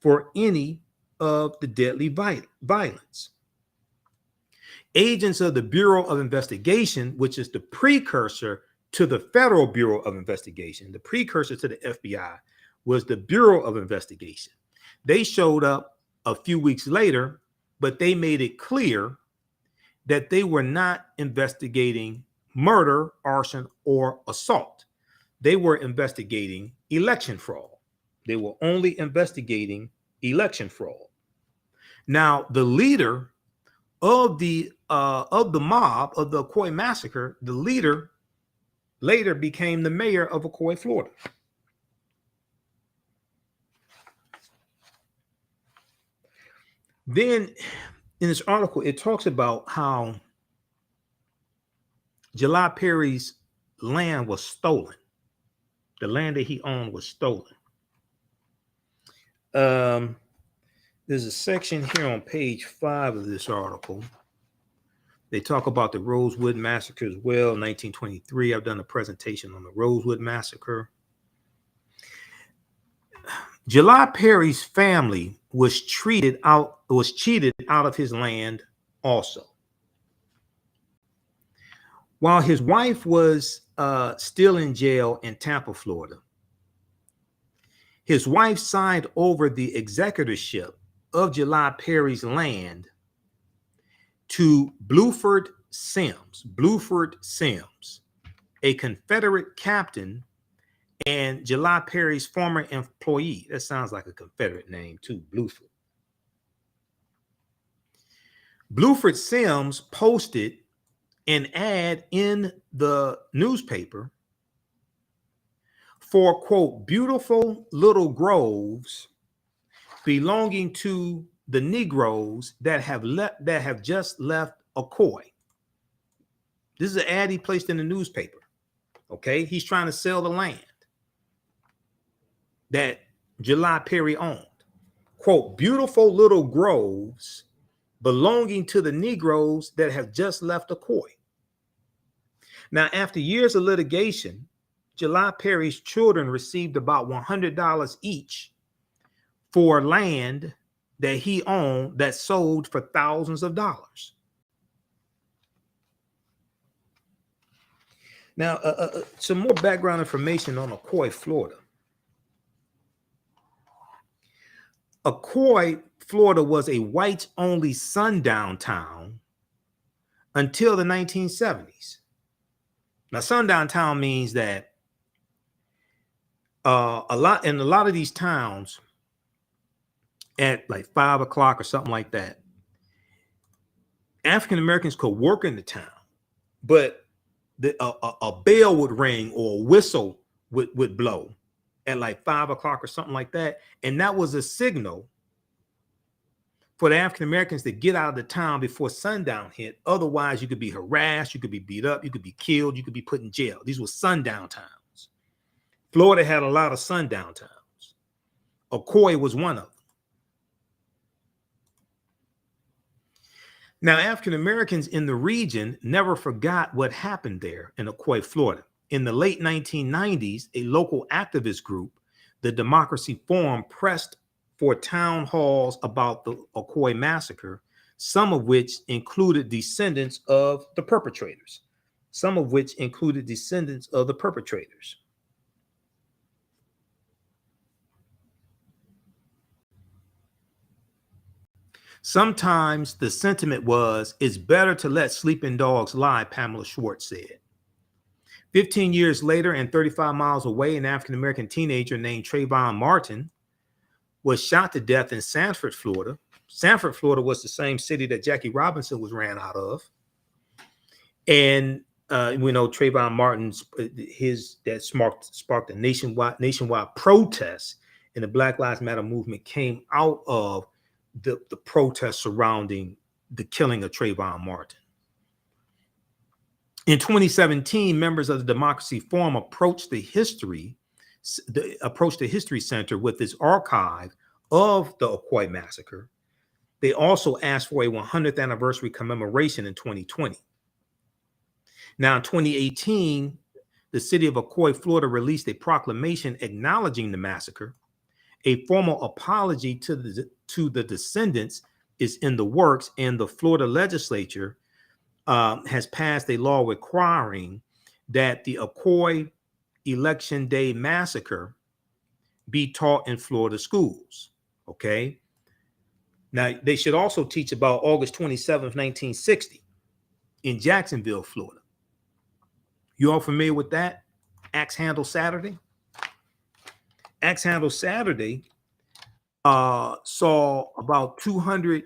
for any of the deadly violence. Agents of the Bureau of Investigation, which is the precursor to the Federal Bureau of Investigation, the precursor to the FBI, was the Bureau of Investigation. They showed up a few weeks later, but they made it clear that they were not investigating murder, arson, or assault. They were investigating election fraud. They were only investigating election fraud. Now, the leader of the mob of the Ocoee Massacre, the leader later became the mayor of Ocoee, Florida. Then in this article, it talks about how July Perry's land was stolen. The land that he owned was stolen. There's a section here on page 5 of this article. They talk about the Rosewood Massacre as well, 1923. I've done a presentation on the Rosewood Massacre. July Perry's family was cheated out of his land also. While his wife was still in jail in Tampa, Florida, his wife signed over the executorship of July Perry's land to Bluford Sims, a Confederate captain and July Perry's former employee. That sounds like a Confederate name too, Bluford. Bluford Sims posted an ad in the newspaper for, quote, beautiful little groves belonging to the Negroes that have just left Ocoee. This is an ad he placed in the newspaper. Okay, he's trying to sell the land that July Perry owned. Quote, beautiful little groves belonging to the Negroes that have just left Ocoee. Now, after years of litigation, July Perry's children received about $100 each for land that he owned that sold for thousands of dollars. Now, some more background information on Ocoee, Florida. Ocoee, Florida was a whites-only sundown town until the 1970s. Now, sundown town means that a lot of these towns at like 5 o'clock or something like that, African Americans could work in the town, but a bell would ring or a whistle would blow at like 5 o'clock or something like that. And that was a signal for the African Americans to get out of the town before sundown hit. Otherwise, you could be harassed, you could be beat up, you could be killed, you could be put in jail. These were sundown towns. Florida had a lot of sundown towns. Ocoee was one of them. Now, African Americans in the region never forgot what happened there in Ocoee, Florida. In the late 1990s, a local activist group, the Democracy Forum, pressed for town halls about the Ocoee massacre, some of which included descendants of the perpetrators. Sometimes the sentiment was, it's better to let sleeping dogs lie, Pamela Schwartz said. 15 years later, and 35 miles away, an African-American teenager named Trayvon Martin was shot to death in Sanford, Florida. Sanford, Florida was the same city that Jackie Robinson was ran out of. And we know Trayvon Martin's, sparked a nationwide protest, and the Black Lives Matter movement came out of the protests surrounding the killing of Trayvon Martin. In 2017, members of the Democracy Forum approached the History Center with its archive of the Ocoee Massacre. They also asked for a 100th anniversary commemoration in 2020. Now, in 2018, the city of Ocoee, Florida, released a proclamation acknowledging the massacre. A formal apology to the descendants is in the works, and the Florida legislature has passed a law requiring that the Ocoee Election Day Massacre be taught in Florida schools. Okay. Now, they should also teach about August 27th, 1960 in Jacksonville, Florida. You all familiar with that? Axe Handle Saturday? Axe Handle Saturday saw about 200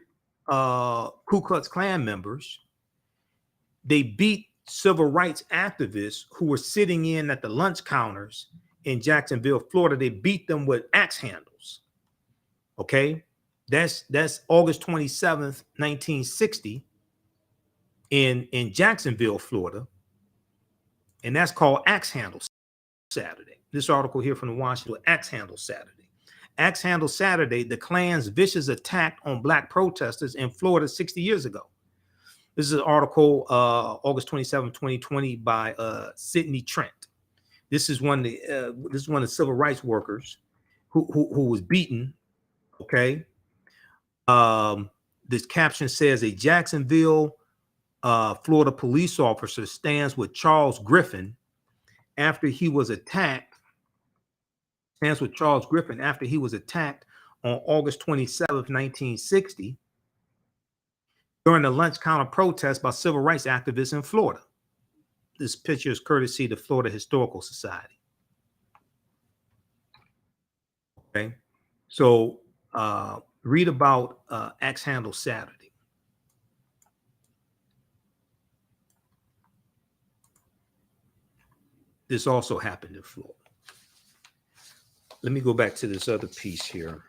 Ku Klux Klan members. They beat civil rights activists who were sitting in at the lunch counters in Jacksonville, Florida. They beat them with axe handles. Okay, that's August 27th, 1960 in Jacksonville, Florida, and that's called Axe Handle Saturday. This article here from the Washington, Axe Handle Saturday. Axe Handle Saturday, the Klan's vicious attack on Black protesters in Florida 60 years ago. This is an article, August 27, 2020, by Sidney Trent. This is one of the civil rights workers who was beaten. Okay. This caption says a Jacksonville, Florida police officer stands with Charles Griffin after he was attacked. Stands with Charles Griffin after he was attacked on August 27th, 1960, during the lunch counter protest by civil rights activists in Florida. This picture is courtesy of the Florida Historical Society. Okay, so read about Axe Handle Saturday. This also happened in Florida. Let me go back to this other piece here.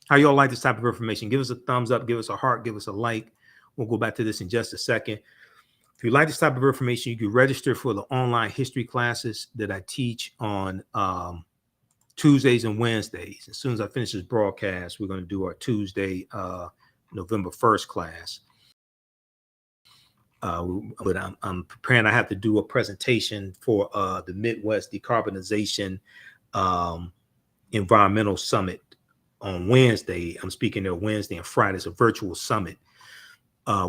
How y'all like this type of information? Give us a thumbs up, give us a heart, give us a like. We'll go back to this in just a second. If you like this type of information, you can register for the online history classes that I teach on Tuesdays and Wednesdays. As soon as I finish this broadcast, we're going to do our Tuesday, November 1st class. But I'm preparing. I have to do a presentation for the Midwest Decarbonization Environmental Summit on Wednesday. I'm speaking there Wednesday and Friday. It's a virtual summit.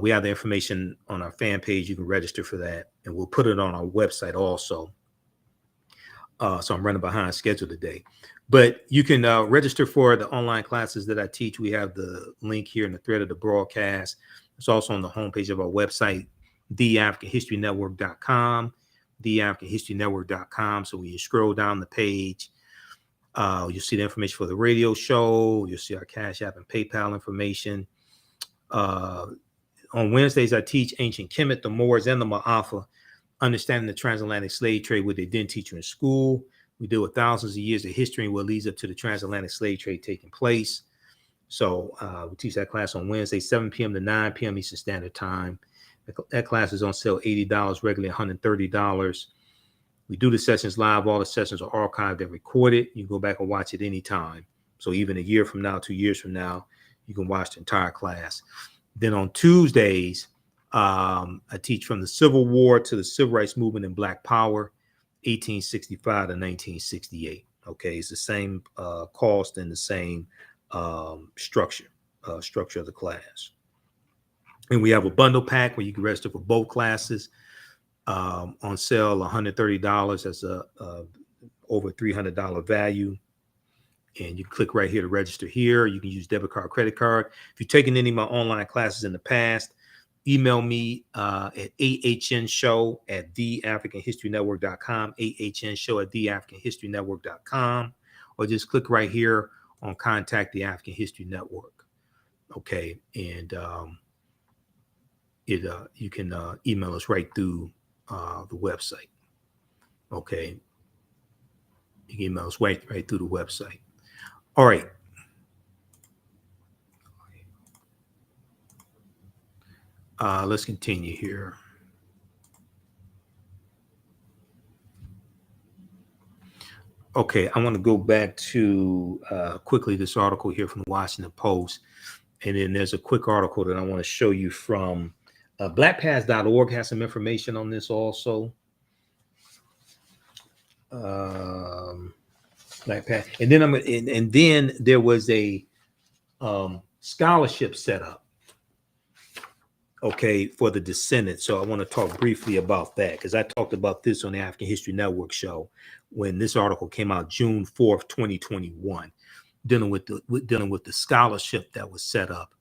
We have the information on our fan page. You can register for that, and we'll put it on our website also. So I'm running behind schedule today, but you can register for the online classes that I teach. We have the link here in the thread of the broadcast. It's also on the homepage of our website, TheAHNShow.com, TheAHNShow.com. So when you scroll down the page, you'll see the information for the radio show. You'll see our Cash App and PayPal information. On Wednesdays, I teach ancient Kemet, the Moors, and the Ma'afa, understanding the transatlantic slave trade, what they didn't teach you in school. We deal with thousands of years of history and what leads up to the transatlantic slave trade taking place. So we teach that class on Wednesday, 7 p.m. to 9 p.m. Eastern Standard Time. That class is on sale $80, regularly $130. We do the sessions live. All the sessions are archived and recorded. You can go back and watch it anytime. So even a year from now, 2 years from now, you can watch the entire class. Then on Tuesdays, I teach from the Civil War to the Civil Rights Movement and Black Power, 1865 to 1968. Okay, it's the same cost and the same structure of the class. And we have a bundle pack where you can register for both classes. On sale, $130. That's a over $300 value. And you click right here to register here. You can use debit card, credit card. If you've taken any of my online classes in the past, email me at AHNshow@TheAfricanHistoryNetwork.com, AHNshow@TheAfricanHistoryNetwork.com, or just click right here on Contact the African History Network. Okay, and you can email us right through the website. Okay, you can email us right through the website. All right. Let's continue here. Okay, I want to go back to quickly this article here from the Washington Post. And then there's a quick article that I want to show you from blackpast.org has some information on this also. Blackpast. And then and then there was a scholarship set up, okay, for the descendants. So I want to talk briefly about that because I talked about this on the African History Network show when this article came out June 4th, 2021, dealing with the scholarship that was set up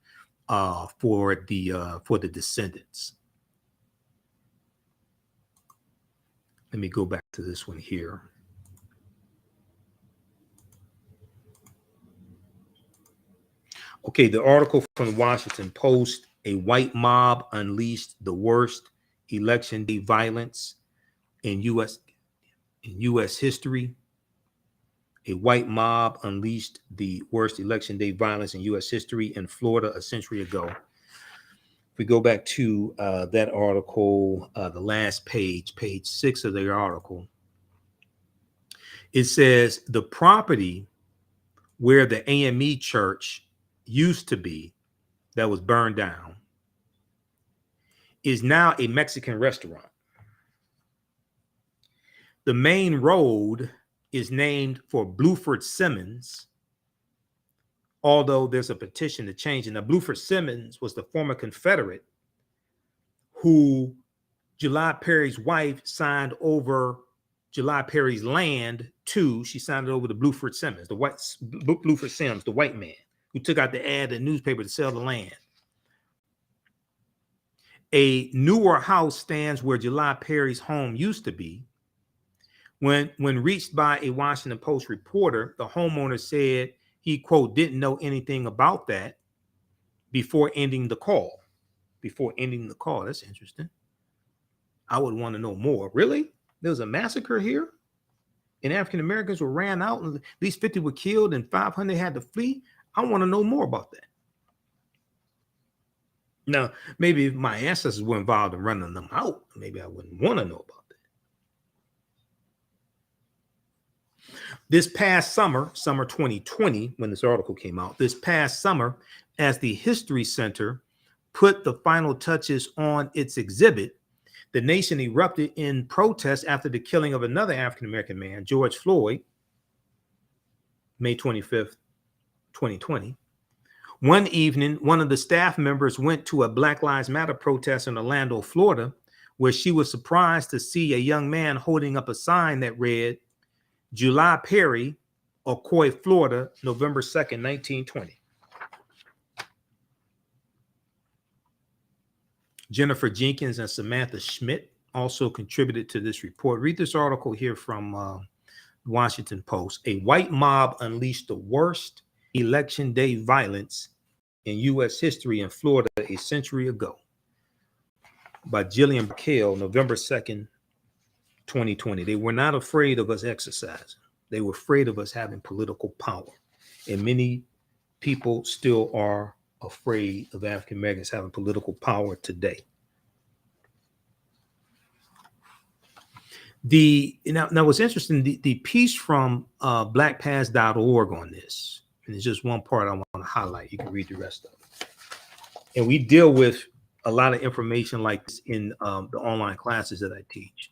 for the descendants. Let me go back to this one here. Okay, the article from the Washington Post, a white mob unleashed the worst election day violence in U.S. history. A white mob unleashed the worst election day violence in U.S. history in Florida a century ago. If we go back to that article, the last page 6 of the article, It says the property where the AME church used to be that was burned down is now a Mexican restaurant. The main road is named for Bluford Simmons, although there's a petition to change it. Now, Bluford Simmons was the former Confederate who July Perry's wife signed over July Perry's land to. She signed it over to Bluford Simmons, Bluford Sims, the white man who took out the ad in the newspaper to sell the land. A newer house stands where July Perry's home used to be. When reached by a Washington Post reporter, the homeowner said he, quote, didn't know anything about that before ending the call. That's interesting. I would want to know more. Really? There was a massacre here? And African Americans were ran out, and at least 50 were killed, and 500 had to flee? I want to know more about that. Now, maybe if my ancestors were involved in running them out, maybe I wouldn't want to know about that. This past summer 2020, when this article came out, this past summer, as the History Center put the final touches on its exhibit, the nation erupted in protest after the killing of another African-American man, George Floyd, May 25th, 2020. One evening, one of the staff members went to a Black Lives Matter protest in Orlando, Florida, where she was surprised to see a young man holding up a sign that read, July Perry, Ocoee, Florida, November 2nd, 1920. Jennifer Jenkins and Samantha Schmidt also contributed to this report. Read this article here from Washington Post. A white mob unleashed the worst election day violence in U.S. history in Florida a century ago, by Jillian Burkell, November 2nd, 2020. They were not afraid of us exercising. They were afraid of us having political power. And many people still are afraid of African Americans having political power today. Now what's interesting, the piece from blackpast.org on this, and it's just one part I want to highlight. You can read the rest of it. And we deal with a lot of information like this in the online classes that I teach.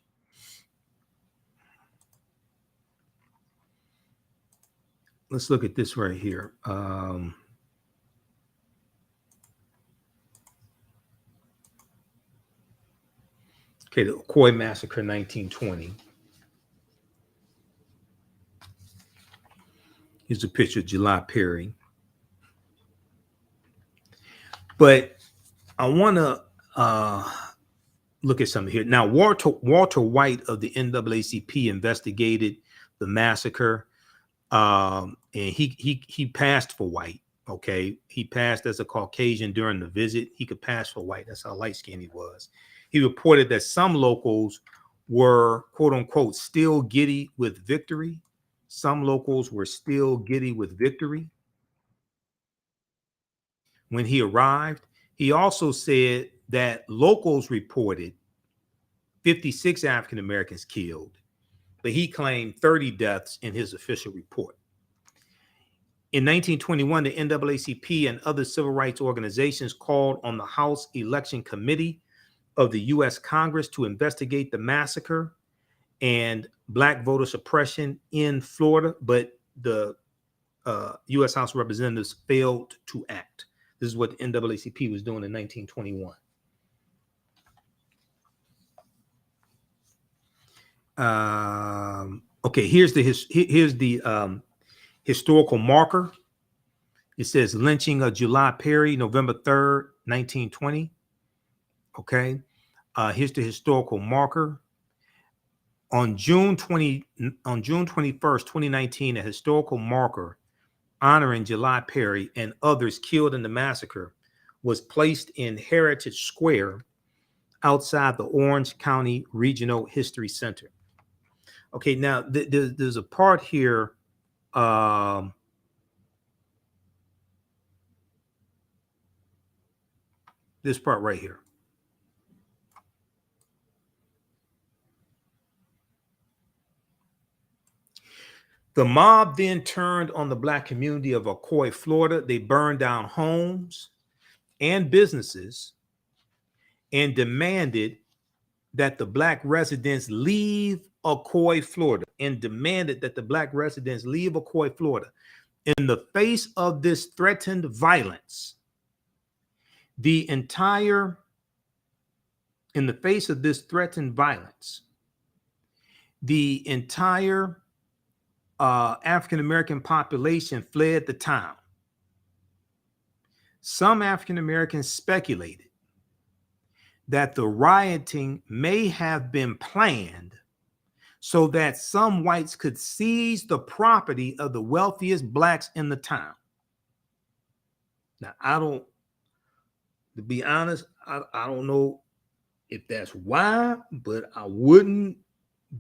Let's look at this right here. Okay, the Ocoee Massacre, 1920. Here's a picture of July Perry. But I want to look at something here. Now, Walter White of the NAACP investigated the massacre, and he passed for white. Okay, he passed as a Caucasian during the visit. He could pass for white. That's how light-skinned he was. He reported that some locals were, quote unquote, still giddy with victory. Some locals were still giddy with victory when he arrived. He also said that locals reported 56 African Americans killed, but he claimed 30 deaths in his official report. In 1921, the NAACP and other civil rights organizations called on the House Election Committee of the U.S. Congress to investigate the massacre and Black voter suppression in Florida, but the U.S. House of Representatives failed to act. This is what the NAACP was doing in 1921. Okay, here's the historical marker. It says lynching of July Perry, November 3rd, 1920. Okay, here's the historical marker. On June 21st, 2019, a historical marker honoring July Perry and others killed in the massacre was placed in Heritage Square outside the Orange County Regional History Center. Okay, now there's a part here. This part right here. The mob then turned on the Black community of Ocoee, Florida. They burned down homes and businesses and demanded that the Black residents leave Ocoee, Florida, In the face of this threatened violence, the entire African-American population fled the town. Some African-Americans speculated that the rioting may have been planned so that some whites could seize the property of the wealthiest Blacks in the town. Now, to be honest, I don't know if that's why, but I wouldn't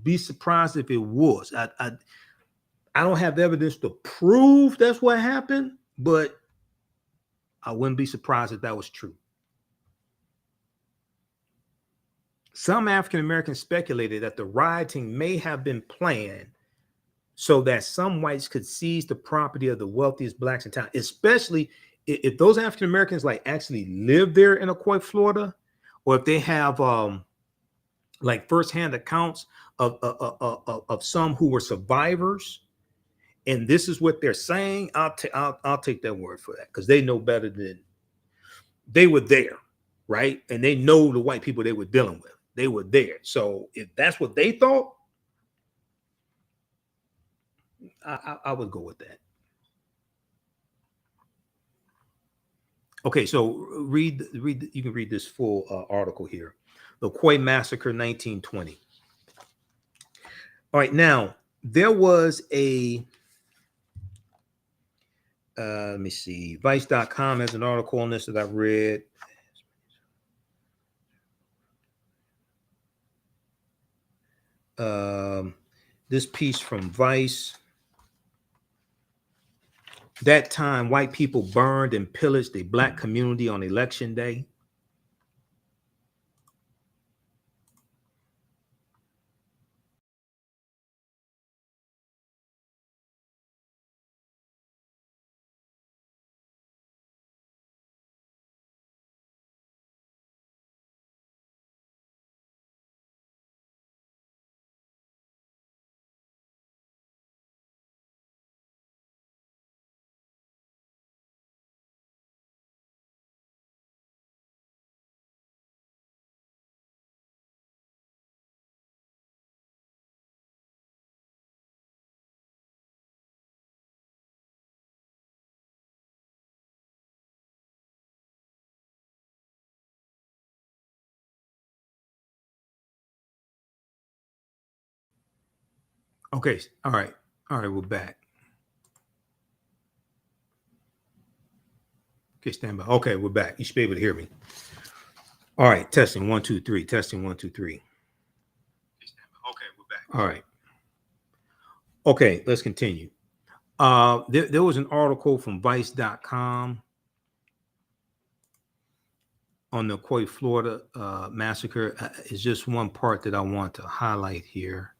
be surprised if it was. I don't have evidence to prove that's what happened, but I wouldn't be surprised if that was true. Some African Americans speculated that the rioting may have been planned so that some whites could seize the property of the wealthiest Blacks in town, especially if those African Americans like actually live there in Ocoee, Florida, or if they have like firsthand accounts of some who were survivors, and this is what they're saying. I'll take that word for that, because they know better than they were there, right? And they know the white people they were dealing with. They were there. So if that's what they thought, I would go with that. Okay, so you can read this full article here. The Ocoee Massacre, 1920. All right, now there was a let me see, Vice.com has an article on this that I read. This piece from Vice. That time, white people burned and pillaged a Black community on Election Day. Okay, all right, we're back. Okay, stand by. Okay, we're back. You should be able to hear me. All right, testing 1 2 3. Testing 1 2 3. Okay, we're back. All right. Okay, let's continue. There was an article from Vice.com on the Ocoee, Florida massacre. It's just one part that I want to highlight here.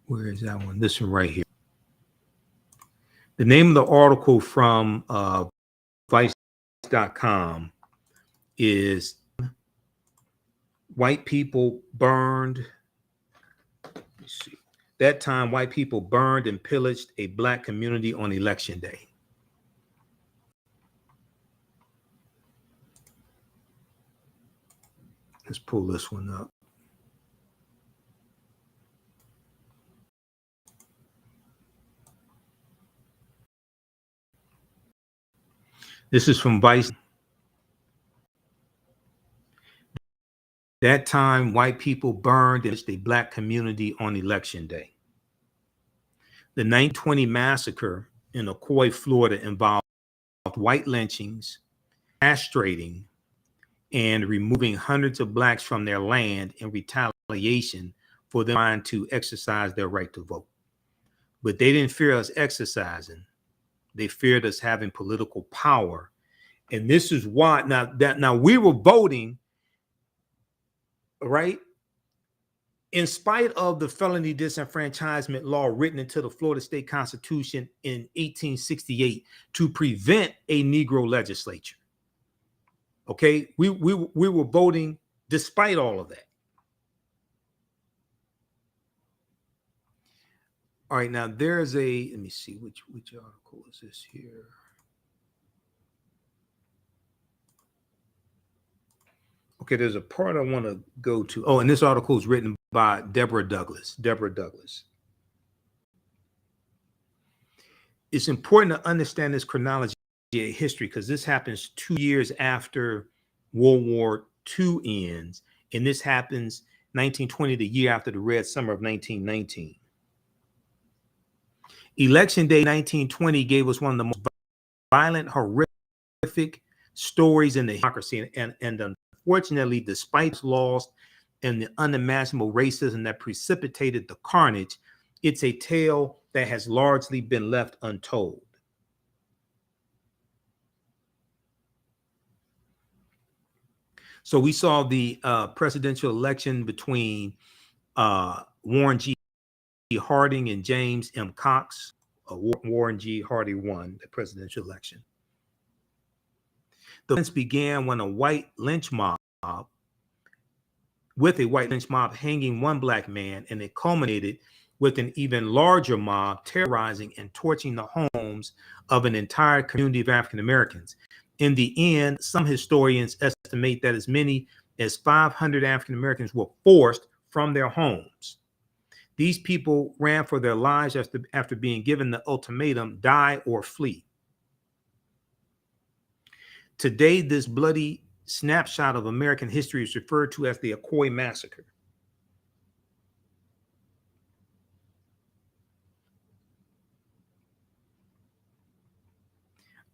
Where is that one? This one right here. The name of the article from Vice.com is White People Burned. Let me see. That time, white people burned and pillaged a Black community on Election Day. Let's pull this one up. This is from Vice. That time, white people burned and pillaged a Black community on Election Day. The 1920 massacre in Ocoee, Florida involved white lynchings, castrating, and removing hundreds of Blacks from their land in retaliation for them trying to exercise their right to vote. But they didn't fear us exercising. They feared us having political power. And this is why now we were voting, right? In spite of the felony disenfranchisement law written into the Florida State Constitution in 1868 to prevent a Negro legislature. Okay, we were voting despite all of that. All right, now there's a, let me see, which article is this here? Okay, there's a part I want to go to. Oh, and this article is written by Deborah Douglas. It's important to understand this chronology of history because this happens 2 years after World War II ends, and this happens 1920, the year after the Red Summer of 1919. Election Day 1920 gave us one of the most violent, horrific stories in the democracy, and unfortunately, despite loss and the unimaginable racism that precipitated the carnage, it's a tale that has largely been left untold. So we saw the presidential election between Warren G. Harding and James M. Cox. Warren G. Harding won the presidential election. The events began when a white lynch mob hanging one black man, and it culminated with an even larger mob terrorizing and torching the homes of an entire community of African Americans. In the end, some historians estimate that as many as 500 African Americans were forced from their homes. These people ran for their lives after being given the ultimatum, die or flee. Today, this bloody snapshot of American history is referred to as the Ocoee Massacre.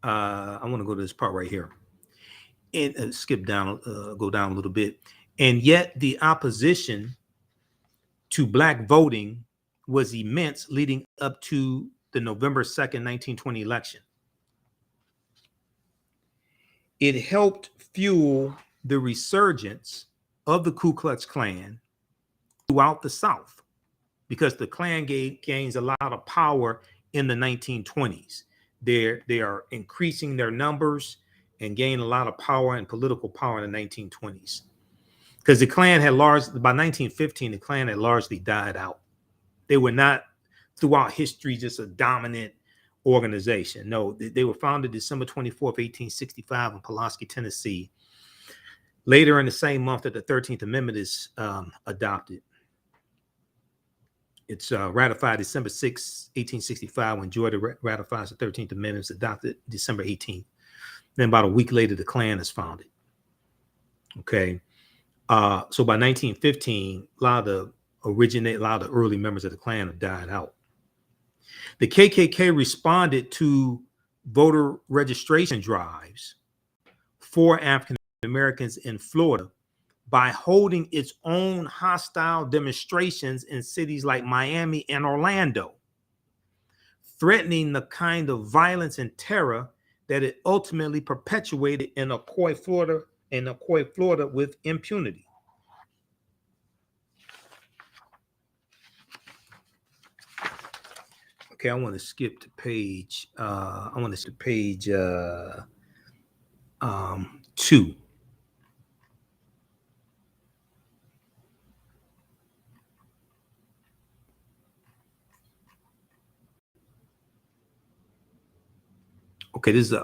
I want to go to this part right here and go down a little bit. And yet the opposition to black voting was immense leading up to the November 2nd, 1920 election. It helped fuel the resurgence of the Ku Klux Klan throughout the South because the Klan gains a lot of power in the 1920s. They are increasing their numbers and gain a lot of power and political power in the 1920s. Because the Klan had by 1915, the Klan had largely died out. They were not throughout history just a dominant organization. No, they were founded December 24th, 1865 in Pulaski, Tennessee. Later in the same month that the 13th Amendment is adopted. It's ratified December 6, 1865, when Georgia ratifies the 13th Amendment. It's adopted December 18th. Then about a week later, the Klan is founded. Okay. So by 1915, a lot of the early members of the Klan have died out. The KKK responded to voter registration drives for African Americans in Florida by holding its own hostile demonstrations in cities like Miami and Orlando, threatening the kind of violence and terror that it ultimately perpetuated in Ocoee, Florida, with impunity. Okay, I want to skip to page. Page 2. Okay, this is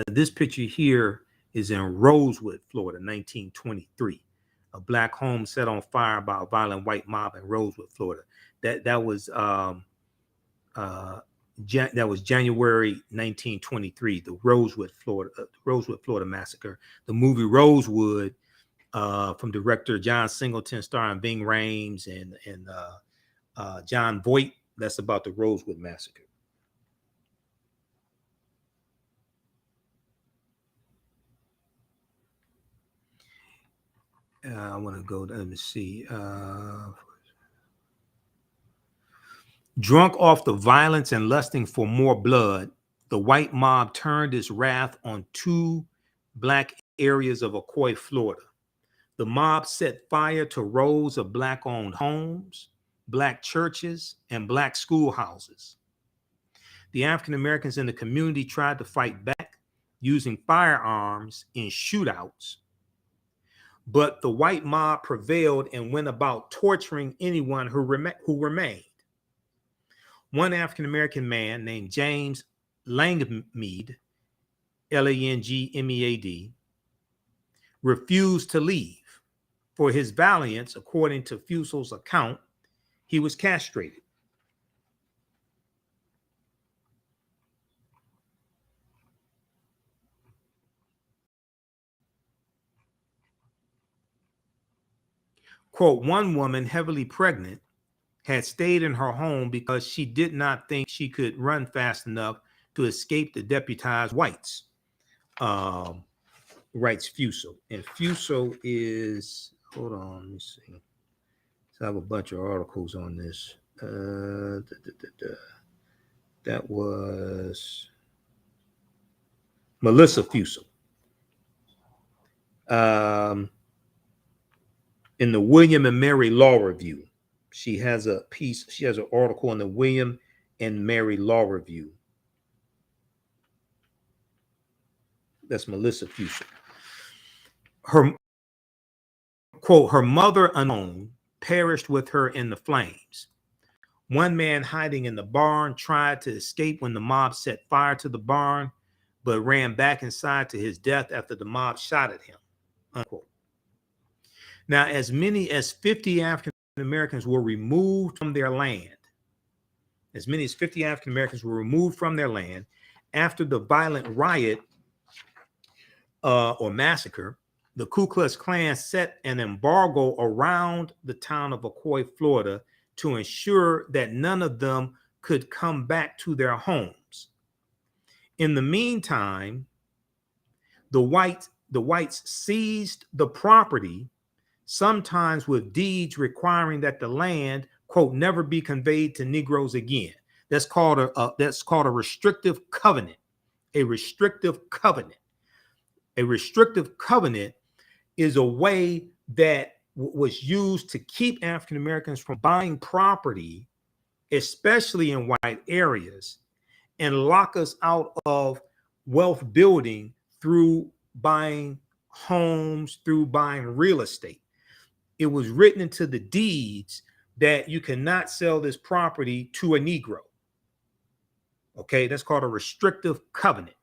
this picture here is in Rosewood, Florida, 1923. A black home set on fire by a violent white mob in Rosewood, Florida. That was January 1923. The Rosewood, Florida massacre. The movie Rosewood, from director John Singleton, starring Ving Rhames and John Voight. That's about the Rosewood massacre. I want to go, let me see. Drunk off the violence and lusting for more blood, the white mob turned its wrath on 2 black areas of Ocoee, Florida. The mob set fire to rows of Black-owned homes, Black churches, and Black schoolhouses. The African Americans in the community tried to fight back using firearms in shootouts, but the white mob prevailed and went about torturing anyone who remained. One African American man named James Langmead, Langmead, refused to leave. For his valiance, according to Fusel's account, he was castrated. Quote, one woman, heavily pregnant, had stayed in her home because she did not think she could run fast enough to escape the deputized whites, writes Fusel. And Fusel is, hold on, let me see. So I have a bunch of articles on this. That was Melissa Fusel. In the William and Mary Law Review. She has a piece, she has an article in the William and Mary Law Review. That's Melissa Fusel. Her, quote, her mother unknown perished with her in the flames. One man hiding in the barn tried to escape when the mob set fire to the barn, but ran back inside to his death after the mob shot at him, unquote. Now, as many as 50 African Americans were removed from their land. As many as 50 African Americans were removed from their land after the violent riot or massacre. The Ku Klux Klan set an embargo around the town of Ocoee, Florida, to ensure that none of them could come back to their homes. In the meantime, the whites seized the property, sometimes with deeds requiring that the land, quote, never be conveyed to Negroes again. That's called a restrictive covenant. A restrictive covenant. A restrictive covenant is a way that was used to keep African Americans from buying property, especially in white areas, and lock us out of wealth building through buying homes, through buying real estate. It was written into the deeds that you cannot sell this property to a Negro. Okay, that's called a restrictive covenant.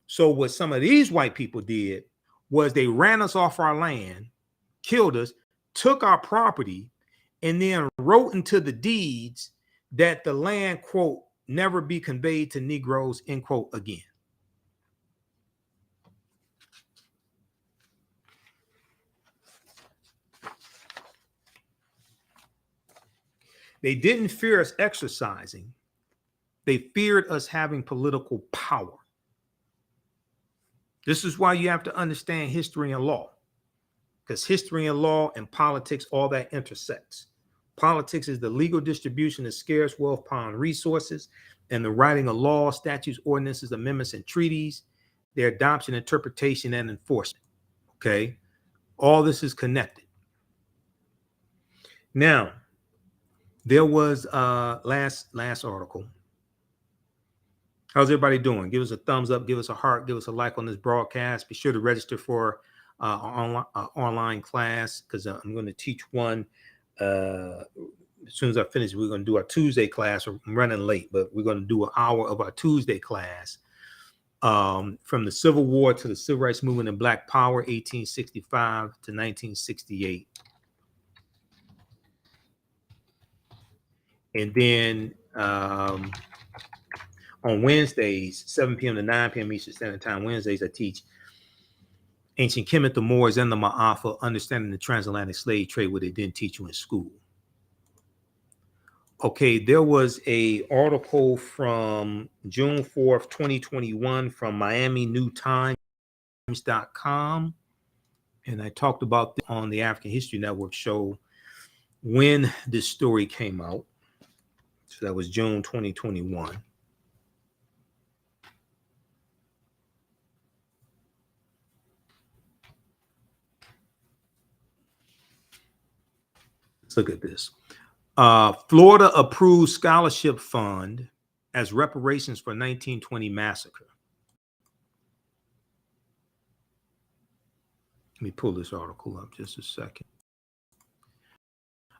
So what some of these white people did was they ran us off our land, killed us, took our property, and then wrote into the deeds that the land, quote, never be conveyed to Negroes, end quote, again. They didn't fear us exercising. They feared us having political power. This is why you have to understand history and law, because history and law and politics, all that intersects. Politics is the legal distribution of scarce wealth, power, and resources, and the writing of laws, statutes, ordinances, amendments, and treaties, their adoption, interpretation, and enforcement. Okay, all this is connected. Now, there was last article. How's everybody doing? Give us a thumbs up, give us a heart, give us a like on this broadcast. Be sure to register for our online class, because I'm going to teach one. As soon as I finish, we're going to do our Tuesday class. I'm running late, but we're going to do an hour of our Tuesday class from the Civil War to the Civil Rights Movement and Black Power, 1865 to 1968. And then on Wednesdays, 7 p.m. to 9 p.m. Eastern Standard Time, Wednesdays, I teach Ancient Kemet, the Moors, and the Ma'afa, understanding the transatlantic slave trade, what they didn't teach you in school. Okay, there was a article from June 4th, 2021 from MiamiNewTimes.com, and I talked about this on the African History Network show when this story came out. So that was June 2021. Let's look at this. Florida approved scholarship fund as reparations for 1920 massacre. Let me pull this article up just a second.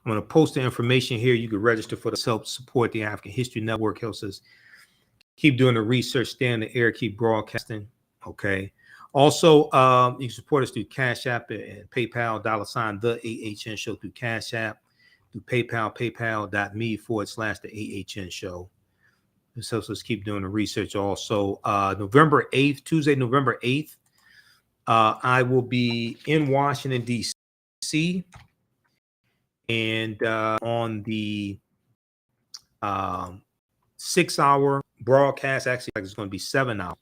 I'm going to post the information here. You can register for the help support the African History Network. Helps us keep doing the research, stay in the air, keep broadcasting. Okay. Also, you can support us through Cash App and PayPal, $ the AHN show through Cash App, through PayPal, paypal.me/the AHN show. This helps us keep doing the research. Also, November 8th, Tuesday, November 8th, I will be in Washington, D.C. and on the 6-hour broadcast, actually, it's going to be 7 hours.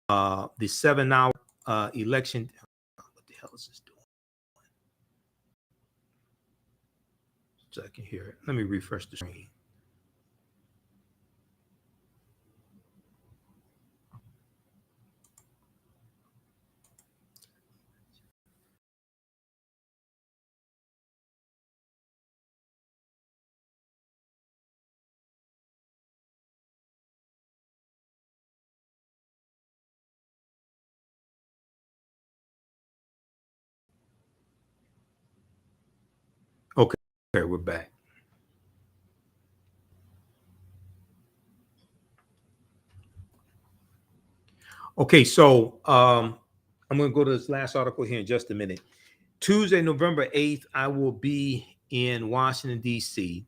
The 7-hour election. What the hell is this doing? So I can hear it. Let me refresh the screen. Okay, we're back. Okay, so I'm going to go to this last article here in just a minute. Tuesday, November 8th, I will be in Washington, D.C.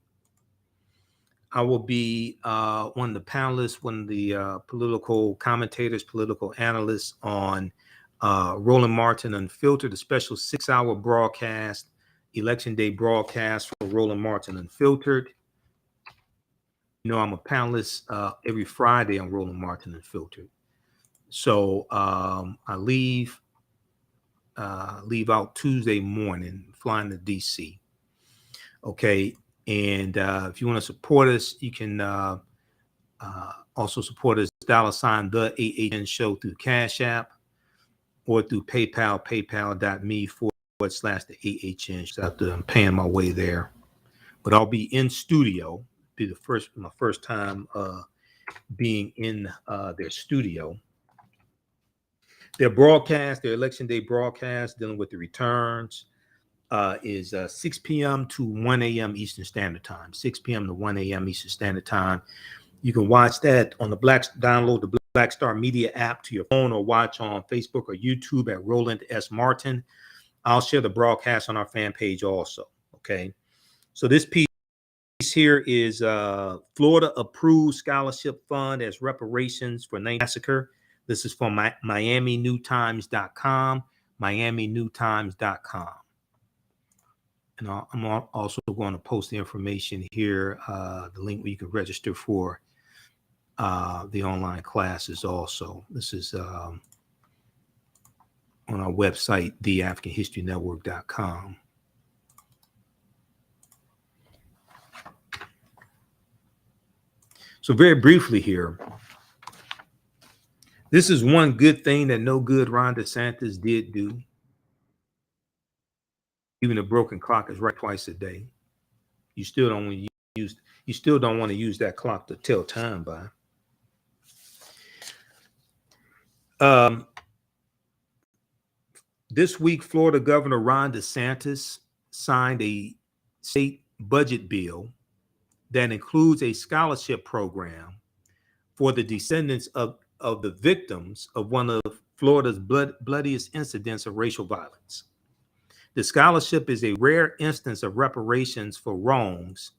I will be one of the panelists, one of the political commentators, political analysts on Roland Martin Unfiltered, a special 6-hour broadcast, Election Day broadcast for Roland Martin Unfiltered. You know, I'm a panelist every Friday on Roland Martin Unfiltered. So I leave out Tuesday morning, flying to DC. Okay, and if you want to support us, you can also support us $ the AHN show through Cash App or through PayPal, paypal.me/the AHN. After I'm paying my way there, but I'll be in studio. Be my first time being in their studio. Their broadcast, their election day broadcast, dealing with the returns, is 6 p.m. to 1 a.m. Eastern Standard Time. 6 p.m. to 1 a.m. Eastern Standard Time. You can watch that on download the Black Star Media app to your phone, or watch on Facebook or YouTube at Roland S. Martin. I'll share the broadcast on our fan page also. Okay. So this piece here is Florida approved scholarship fund as reparations for Massacre. This is from MiamiNewTimes.com, MiamiNewTimes.com. And I'm also going to post the information here, the link where you can register for the online classes also. This is on our website, TheAHNShow.com. So very briefly here, this is one good thing that no good Ron DeSantis did do. Even a broken clock is right twice a day. You still don't want to use that clock to tell time by. This week, Florida Governor Ron DeSantis signed a state budget bill that includes a scholarship program for the descendants of the victims of one of Florida's bloodiest incidents of racial violence. The scholarship is a rare instance of reparations for wrongs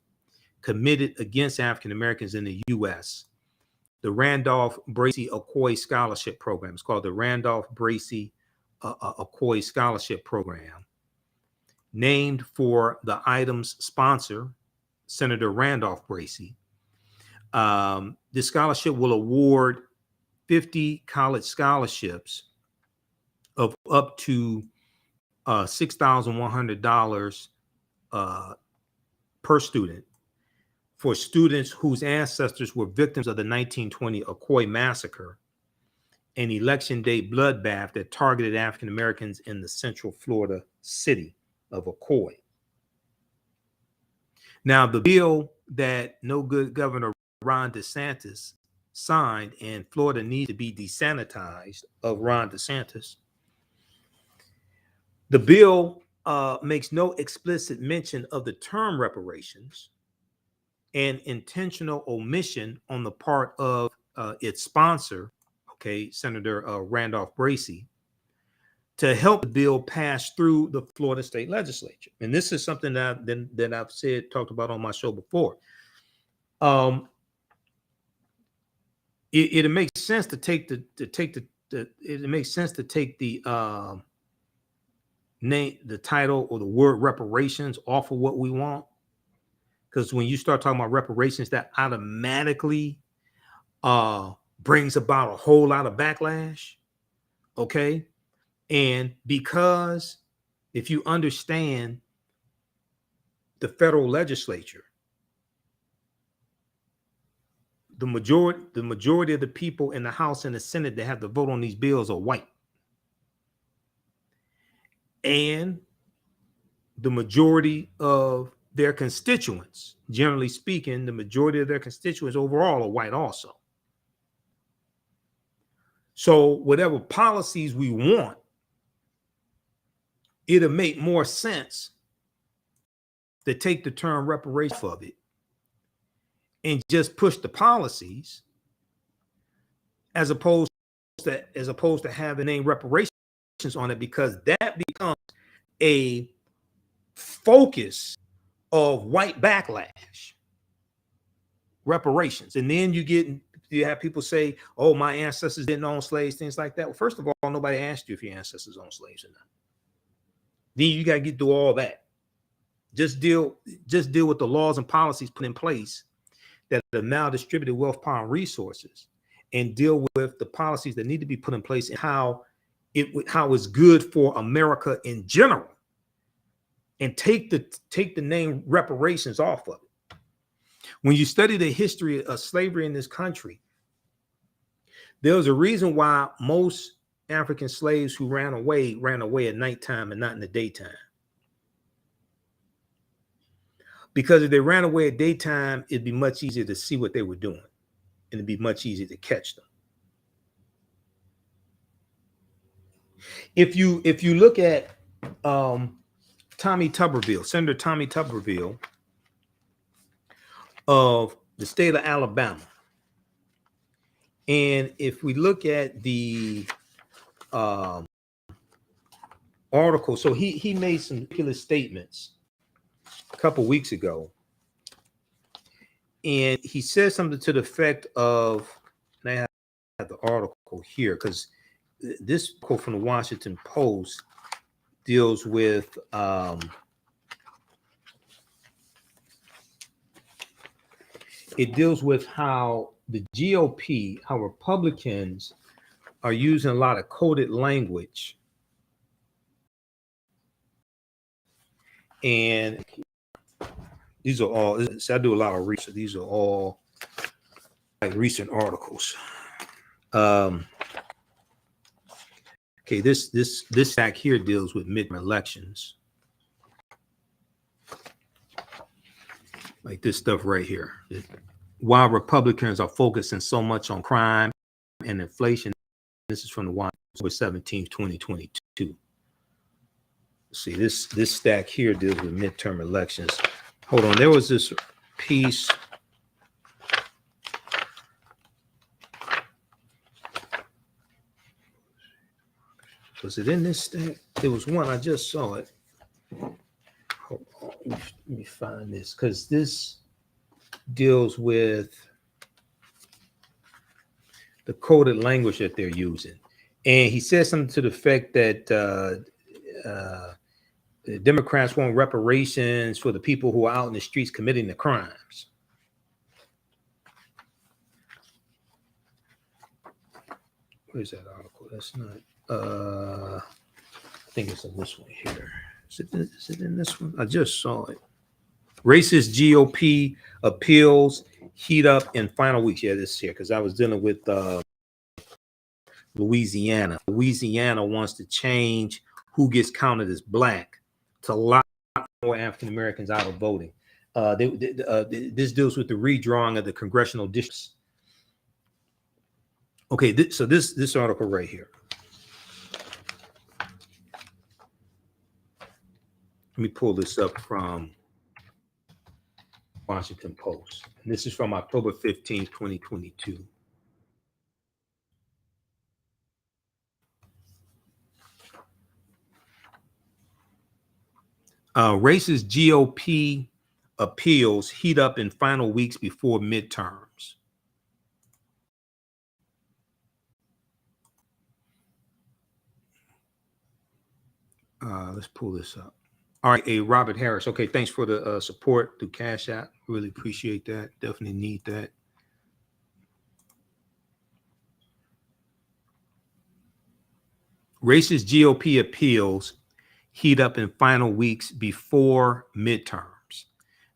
committed against African Americans in the U.S. The Randolph Bracy Ocoee Scholarship Program. It's called the Randolph Bracy Ocoee Scholarship Program, named for the item's sponsor, Senator Randolph Bracy. This scholarship will award 50 college scholarships of up to $6,100 per student for students whose ancestors were victims of the 1920 Ocoee Massacre, an election day bloodbath that targeted African Americans in the central Florida city of Ocoee. Now, the bill that no good Governor Ron DeSantis signed, and Florida needs to be desanitized of Ron DeSantis. The bill makes no explicit mention of the term reparations, and intentional omission on the part of its sponsor, okay, Senator Randolph Bracey, to help the bill pass through the Florida state legislature. And this is something that I've talked about on my show before. It makes sense to take the name, the title, or the word reparations off of what we want, because when you start talking about reparations, that automatically brings about a whole lot of backlash. Okay. And because if you understand the federal legislature, the majority of the people in the House and the Senate that have to vote on these bills are white. And the majority of their constituents, generally speaking, the majority of their constituents overall are white also. So whatever policies we want, it'll make more sense to take the term reparations of it and just push the policies, as opposed to having the name reparations on it, because that becomes a focus of white backlash. Reparations. And then you have people say, oh, my ancestors didn't own slaves, things like that. Well, first of all, nobody asked you if your ancestors owned slaves or not. Then you got to get through all that. Just deal with the laws and policies put in place that have now distributed wealth, power, and resources, and deal with the policies that need to be put in place and how it's good for America in general, and take the name reparations off of it. When you study the history of slavery in this country, there was a reason why most African slaves who ran away at nighttime and not in the daytime. Because if they ran away at daytime, it'd be much easier to see what they were doing, and it'd be much easier to catch them. If you look at Tommy Tuberville, Senator Tommy Tuberville of the state of Alabama, and if we look at the article, so he made some ridiculous statements a couple weeks ago, and he said something to the effect of, and I have the article here because this quote from the Washington Post deals with it deals with how the GOP, how Republicans are using a lot of coded language, and these are all, I do a lot of research. These are all like recent articles. Okay, this act here deals with midterm elections. Like this stuff right here. While Republicans are focusing so much on crime and inflation, this is from the October 17th, 2022. See, this stack here deals with midterm elections. Hold on, there was this piece. Was it in this stack? There was one, I just saw it. Hold on, let me find this, because this deals with the coded language that they're using. And he says something to the effect that the Democrats want reparations for the people who are out in the streets committing the crimes. Where's that article? That's not, I think it's in this one here. Is it in this one? I just saw it. Racist GOP appeals heat up in final weeks. Yeah, this here, because I was dealing with Louisiana. Louisiana wants to change who gets counted as black to lock more African Americans out of voting. This deals with the redrawing of the congressional districts. Okay, so this article right here. Let me pull this up from Washington Post. And this is from October 15th, 2022. Racist GOP appeals heat up in final weeks before midterms. Let's pull this up. All right, Robert Harris. Okay, thanks for the support through Cash App. Really appreciate that. Definitely need that. Racist GOP appeals heat up in final weeks before midterms.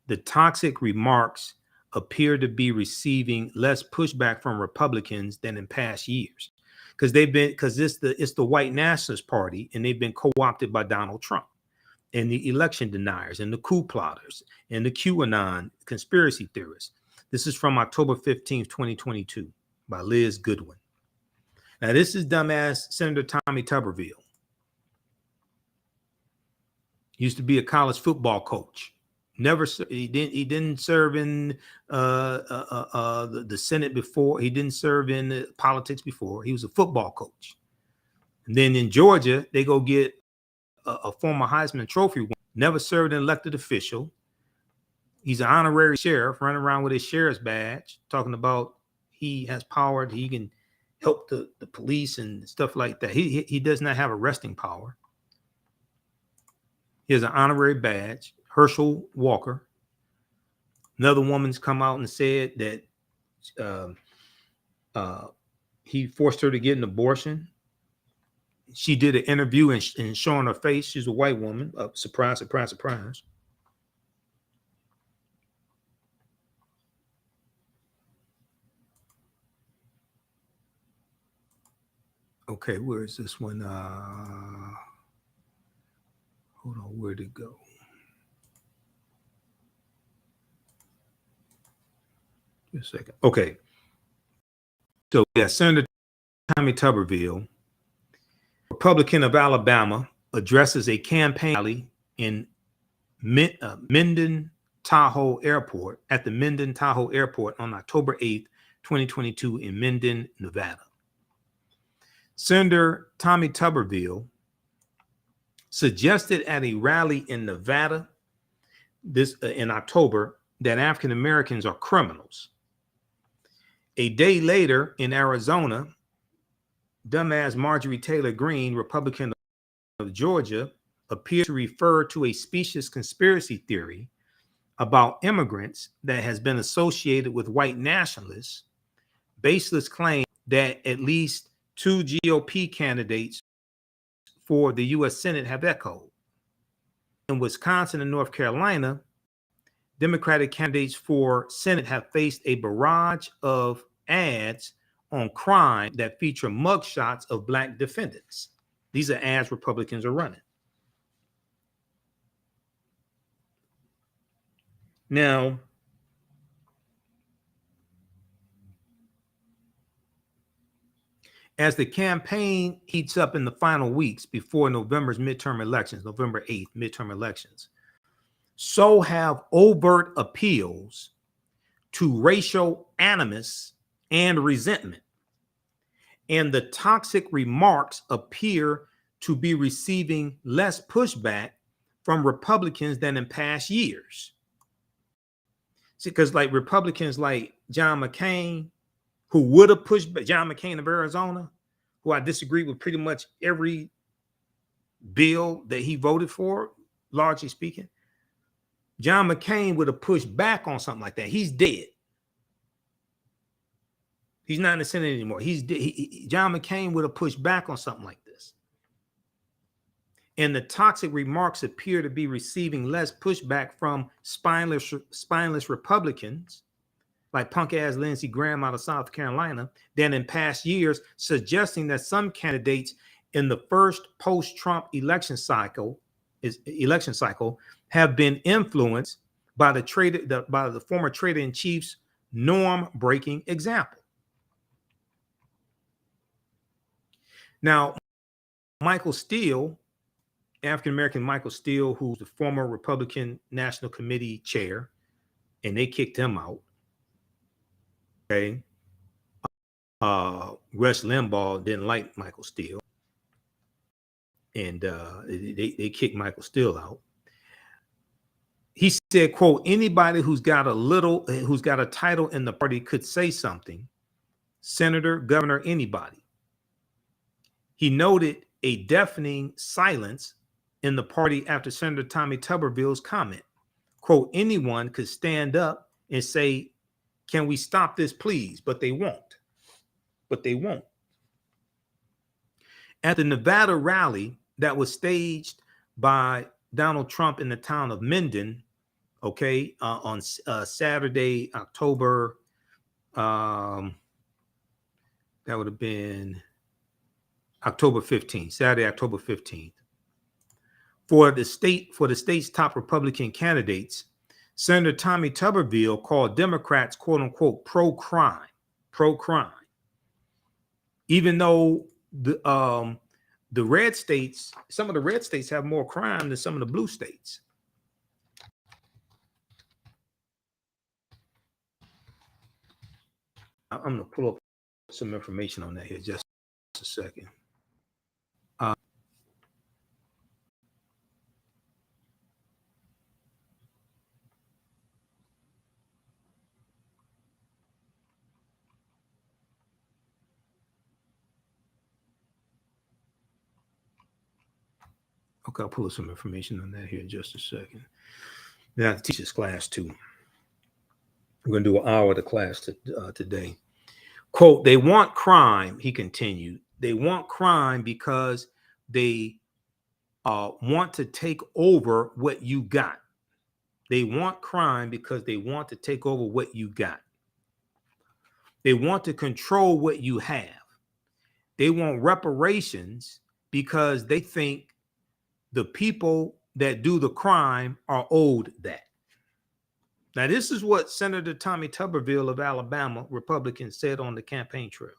The toxic remarks appear to be receiving less pushback from Republicans than in past years, because it's the white nationalist party, and they've been co-opted by Donald Trump and the election deniers and the coup plotters and the QAnon conspiracy theorists. This is from October 15th, 2022 by Liz Goodwin. Now, this is dumbass Senator Tommy Tuberville. Used to be a college football coach. He didn't serve in the Senate before. He didn't serve in politics before. He was a football coach. And then in Georgia, they go get a former Heisman Trophy winner, never served an elected official. He's an honorary sheriff running around with his sheriff's badge, talking about he has power, he can help the police and stuff like that. He does not have arresting power. He has an honorary badge. Herschel Walker. Another woman's come out and said that he forced her to get an abortion. She did an interview and showing her face. She's a white woman. Surprise, surprise, surprise. Okay, where is this one? Hold on, where'd it go? Just a second. Okay. So, yeah, Senator Tommy Tuberville, Republican of Alabama, addresses a campaign rally in Minden Tahoe Airport, at the Minden Tahoe Airport on October 8th, 2022 in Minden, Nevada. Senator Tommy Tuberville suggested at a rally in Nevada in October that African Americans are criminals. A day later in Arizona, dumbass Marjorie Taylor Greene, Republican of Georgia, appeared to refer to a specious conspiracy theory about immigrants that has been associated with white nationalists, baseless claim that at least 2 GOP candidates for the U.S. Senate have echoed. In Wisconsin and North Carolina, Democratic candidates for Senate have faced a barrage of ads on crime that feature mugshots of Black defendants. These are ads Republicans are running. Now, as the campaign heats up in the final weeks before November's midterm elections, November 8th, midterm elections, so have overt appeals to racial animus and resentment. And the toxic remarks appear to be receiving less pushback from Republicans than in past years. See, because like Republicans like John McCain, who would have pushed back, John McCain of Arizona, who I disagree with pretty much every bill that he voted for, largely speaking. John McCain would have pushed back on something like that. He's dead. He's not in the Senate anymore. He's dead. John McCain would have pushed back on something like this. And the toxic remarks appear to be receiving less pushback from spineless Republicans like punk-ass Lindsey Graham out of South Carolina than in past years, suggesting that some candidates in the first post-Trump election cycle have been influenced by the former traitor-in-chief's norm-breaking example. Now, Michael Steele, African-American Michael Steele, who's the former Republican National Committee chair, and they kicked him out. Okay. Rush Limbaugh didn't like Michael Steele, and they kicked Michael Steele out. He said, quote, anybody who's got a title in the party could say something. Senator, governor, anybody. He noted a deafening silence in the party after Senator Tommy Tuberville's comment. Quote, anyone could stand up and say, can we stop this, please? But they won't. At the Nevada rally that was staged by Donald Trump in the town of Minden, okay, on Saturday, October, that would have been October 15th, Saturday, October 15th. For the state's top Republican candidates, Senator Tommy Tuberville called Democrats, quote unquote, pro-crime, even though the red states, some of the red states have more crime than some of the blue states. I'm going to pull up some information on that here just a second. Okay, I'll pull up some information on that here in just a second. Then I have to teach this class too. I'm going to do an hour of the class today. Quote, they want crime, he continued. They want crime because they want to take over what you got. They want crime because they want to take over what you got. They want to control what you have. They want reparations because they think the people that do the crime are owed that. Now, this is what Senator Tommy Tuberville of Alabama, Republican, said on the campaign trail.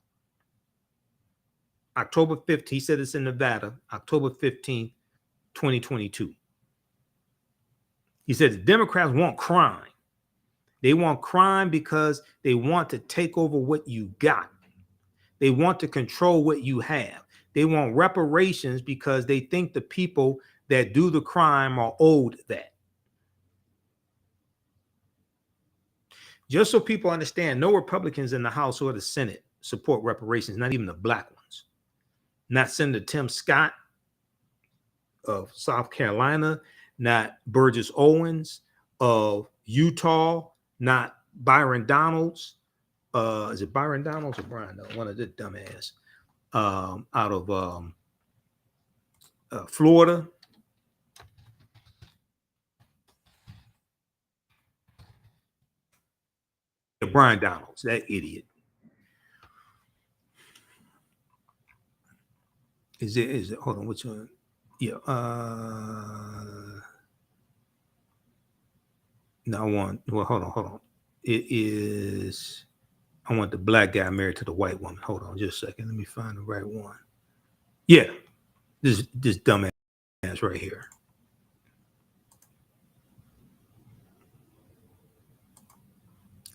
October 15th, he said it's in Nevada, October 15th, 2022. He said the Democrats want crime. They want crime because they want to take over what you got. They want to control what you have. They want reparations because they think the people that do the crime are owed that. Just so people understand, no Republicans in the House or the Senate support reparations, not even the black ones. Not Senator Tim Scott of South Carolina, not Burgess Owens of Utah, not Byron Donalds. Is it Byron Donalds or Brian? No, one of the dumbass out of Florida. Brian Donalds, that idiot. Is it hold on, which one? Yeah. No, hold on. It is, I want the black guy married to the white woman. Hold on just a second. Let me find the right one. Yeah. This dumbass right here.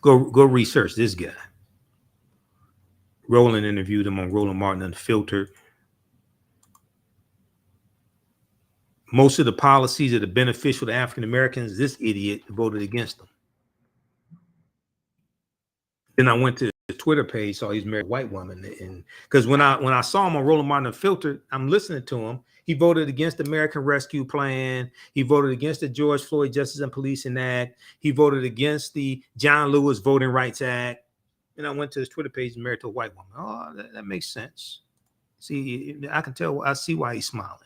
Go research this guy. Roland interviewed him on Roland Martin Unfiltered. Most of the policies that are beneficial to African Americans, this idiot voted against them. Then I went to his Twitter page, saw he's married a white woman, and because when I saw him on Roland Martin Unfiltered, I'm listening to him. He voted against the American Rescue Plan. He voted against the George Floyd Justice and Policing Act. He voted against the John Lewis Voting Rights Act. And I went to his Twitter page, married to a white woman. Oh, that makes sense. See, I can tell. I see why he's smiling.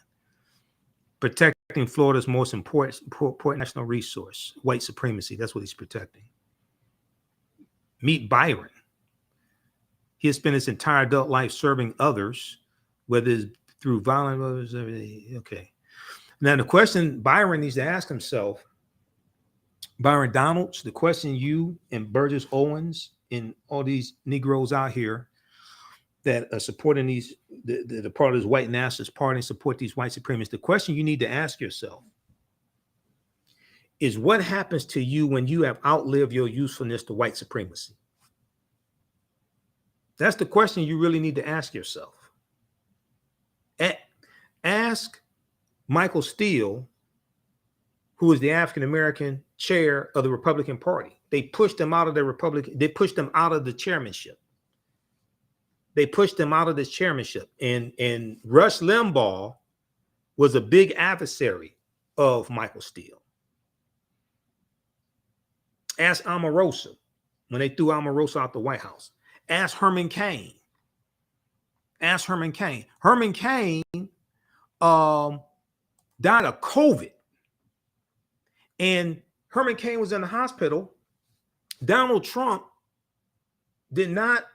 Protecting Florida's most important national resource, white supremacy. That's what he's protecting. Meet Byron. He has spent his entire adult life serving others, whether it's through violence. Okay. Now the question Byron needs to ask himself Byron Donalds, the question you and Burgess Owens and all these Negroes out here that are supporting these, the part of this white nationalist party and support these white supremacists, the question you need to ask yourself is what happens to you when you have outlived your usefulness to white supremacy? That's the question you really need to ask yourself. Ask Michael Steele, who is the African-American chair of the Republican Party. They pushed him out of the Republican, they pushed him out of the chairmanship. They pushed him out of this chairmanship. And Rush Limbaugh was a big adversary of Michael Steele. Ask Omarosa when they threw Omarosa out the White House. Ask Herman Cain. Ask Herman Cain. Herman Cain died of COVID. And Herman Cain was in the hospital. Donald Trump did not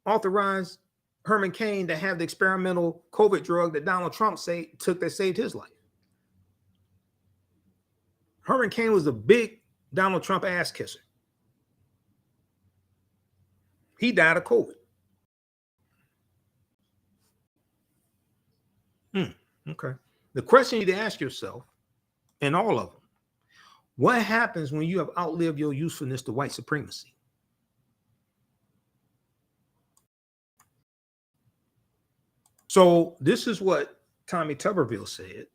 authorize Herman Cain to have the experimental COVID drug that Donald Trump took that saved his life. Herman Cain was a big Donald Trump ass kisser. He died of COVID. Okay. The question you need to ask yourself, and all of them, what happens when you have outlived your usefulness to white supremacy? So this is what Tommy Tuberville said,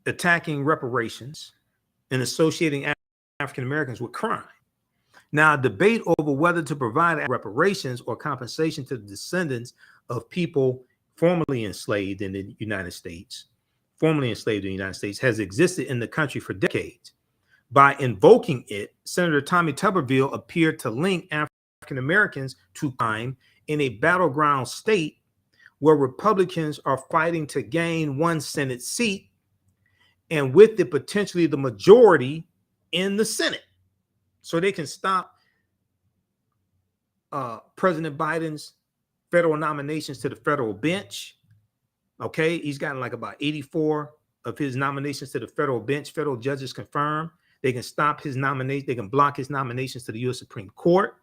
attacking reparations and associating African Americans with crime. Now, a debate over whether to provide reparations or compensation to the descendants of people formerly enslaved in the United States, has existed in the country for decades. By invoking it, Senator Tommy Tuberville appeared to link African Americans to crime in a battleground state where Republicans are fighting to gain one Senate seat, and with it potentially the majority in the Senate, so they can stop President Biden's federal nominations to the federal bench. Okay, he's gotten like about 84 of his nominations to the federal bench. Federal judges confirm. They can stop his nomination. They can block his nominations to the U.S. Supreme Court.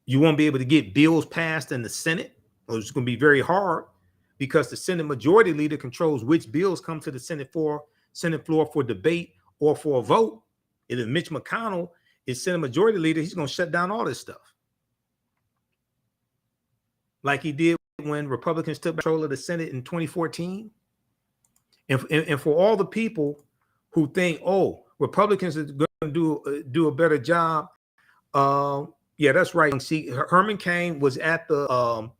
You won't be able to get bills passed in the Senate. It's going to be very hard because the Senate majority leader controls which bills come to the Senate floor for debate or for a vote. And if Mitch McConnell is Senate majority leader, he's going to shut down all this stuff, like he did when Republicans took control of the Senate in 2014. And for all the people who think, oh, Republicans are going to do a better job, yeah, that's right. See, Herman Cain was at the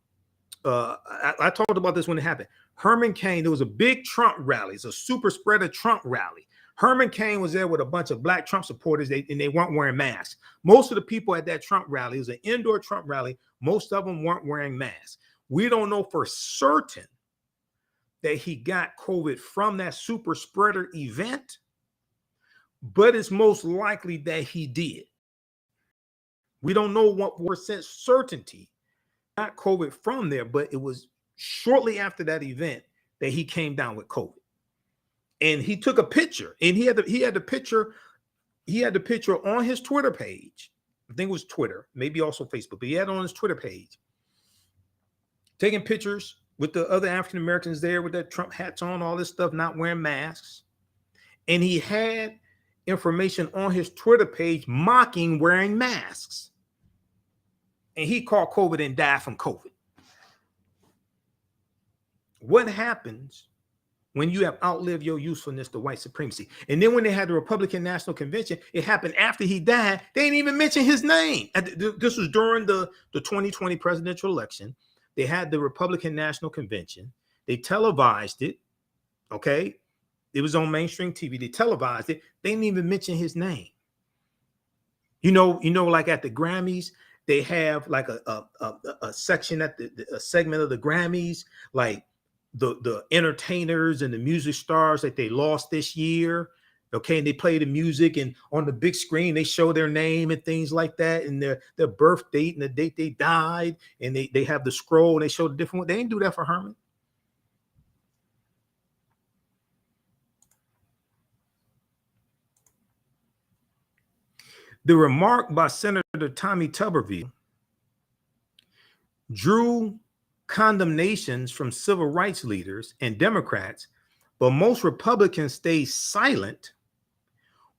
I talked about this when it happened. Herman Cain, there was a big Trump rally. It's a super spreader Trump rally. Herman Cain was there with a bunch of black Trump supporters, and they weren't wearing masks. Most of the people at that Trump rally, it was an indoor Trump rally, most of them weren't wearing masks. We don't know for certain that he got COVID from that super spreader event, but it's most likely that he did. We don't know what percent certainty got COVID from there, but it was shortly after that event that he came down with COVID. And he took a picture, and he had the picture on his Twitter page. I think it was Twitter, maybe also Facebook, but he had it on his Twitter page, taking pictures with the other African Americans there with their Trump hats on, all this stuff, not wearing masks. And he had information on his Twitter page mocking wearing masks. And he caught COVID and died from COVID. What happens when you have outlived your usefulness to white supremacy? And then when they had the Republican National Convention, it happened after he died. They didn't even mention his name. This was during the 2020 presidential election. They had the Republican National Convention. They televised it. Okay. It was on mainstream TV. They televised it. They didn't even mention his name. You know, like at the Grammys, they have like a section at a segment of the Grammys, like the entertainers and the music stars that they lost this year. Okay, and they play the music, and on the big screen they show their name and things like that, and their birth date and the date they died, and they have the scroll and they show the different one. They didn't do that for Herman. The remark by Senator Tommy Tuberville drew condemnations from civil rights leaders and Democrats, but most Republicans stayed silent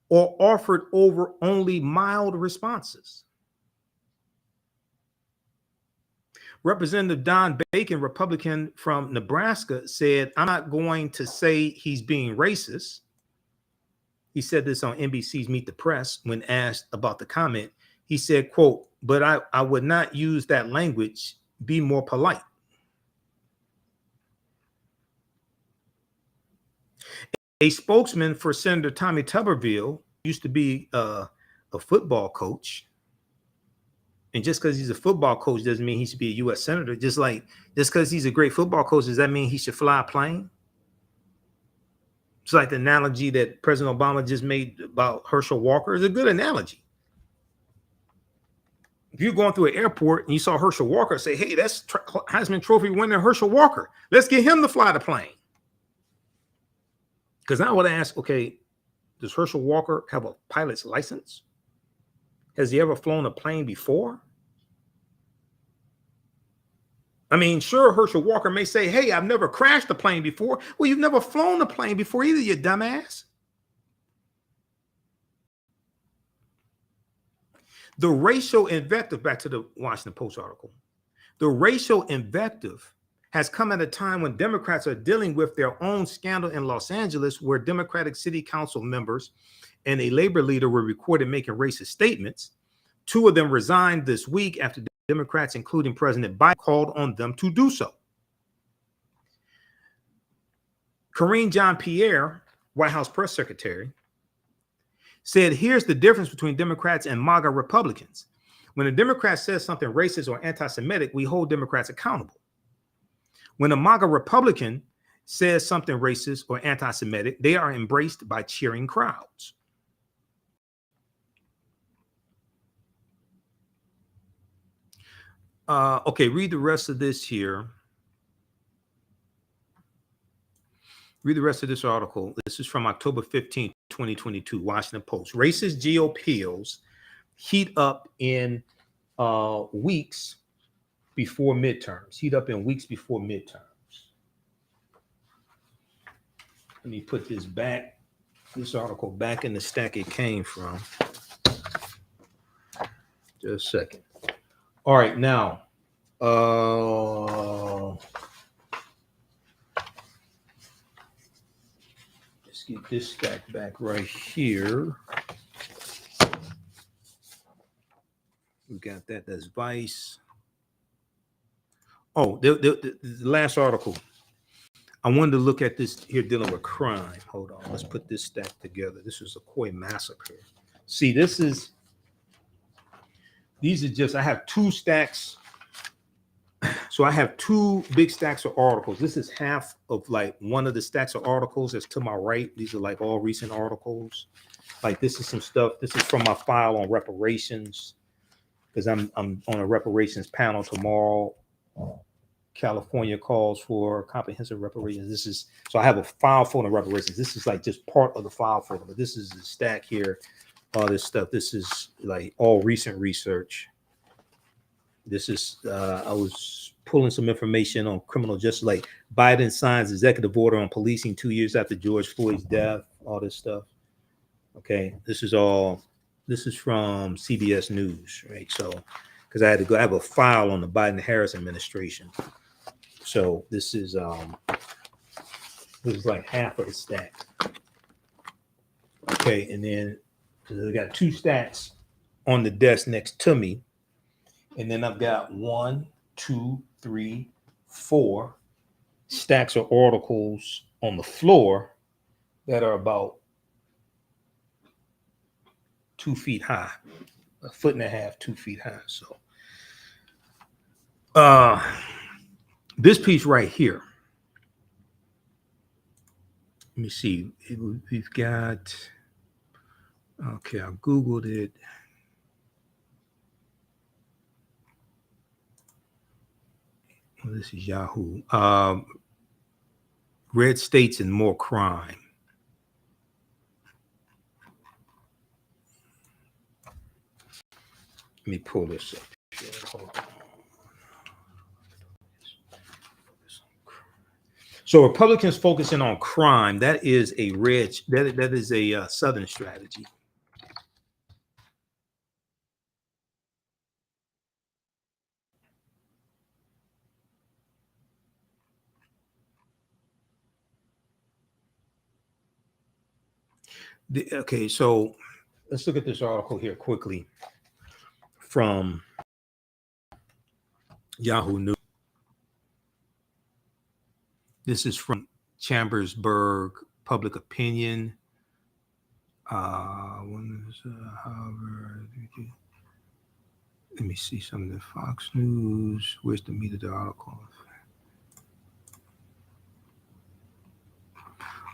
or offered over only mild responses. Representative Don Bacon, Republican from Nebraska, said, "I'm not going to say he's being racist." He said this on NBC's Meet the Press when asked about the comment. He said, quote, "But I would not use that language. Be more polite." A spokesman for Senator Tommy Tuberville used to be a football coach. And just because he's a football coach doesn't mean he should be a U.S. senator. Just because he's a great football coach, does that mean he should fly a plane? It's like the analogy that President Obama just made about Herschel Walker is a good analogy. If you're going through an airport and you saw Herschel Walker, say, "Hey, that's Heisman Trophy winner Herschel Walker. Let's get him to fly the plane." Because I would ask, okay, does Herschel Walker have a pilot's license? Has he ever flown a plane before? I mean, sure, Herschel Walker may say, "Hey, I've never crashed a plane before." Well, you've never flown a plane before either, you dumbass. The racial invective, back to the Washington Post article, the racial invective has come at a time when Democrats are dealing with their own scandal in Los Angeles, where Democratic city council members and a labor leader were recorded making racist statements. Two of them resigned this week after Democrats, including President Biden, called on them to do so. Karine Jean-Pierre, White House press secretary, said, "Here's the difference between Democrats and MAGA Republicans. When a Democrat says something racist or anti-Semitic, we hold Democrats accountable. When a MAGA Republican says something racist or anti-Semitic, they are embraced by cheering crowds." Okay, read the rest of this here. Read the rest of this article. This is from October 15th, 2022, Washington Post. Racist GOPs heat up in weeks before midterms. Heat up in weeks before midterms. Let me put this article back in the stack it came from. Just a second. All right, now, let's get this stack back right here. We got that. That's Vice. Oh, the last article. I wanted to look at this here dealing with crime. Hold on. Let's put this stack together. This is Ocoee Massacre. See, these are just, I have two stacks. So I have two big stacks of articles. This is half of like one of the stacks of articles that's to my right. These are like all recent articles. Like this is some stuff. This is from my file on reparations, because I'm on a reparations panel tomorrow. California calls for comprehensive reparations. So I have a file folder on reparations. This is like just part of the file folder, but this is the stack here. All this stuff. This is like all recent research. This is, I was pulling some information on criminal justice, like Biden signs executive order on policing 2 years after George Floyd's death, all this stuff. Okay, this is from CBS News, right? So, because I have a file on the Biden-Harris administration. So this is like half of the stack. Okay, and then I got two stacks on the desk next to me. And then I've got 1, 2, 3, 4 stacks of articles on the floor that are about 2 feet high, 1.5 feet, 2 feet high. So this piece right here, let me see. We've got, okay, I Googled it. This is Yahoo. Red states and more crime. Let me pull this up. Hold on. So Republicans focusing on crime, that is a Southern strategy. Okay, so let's look at this article here quickly from Yahoo News. This is from Chambersburg Public Opinion. Harvard. Let me see some of the Fox News. Where's the meat of the article?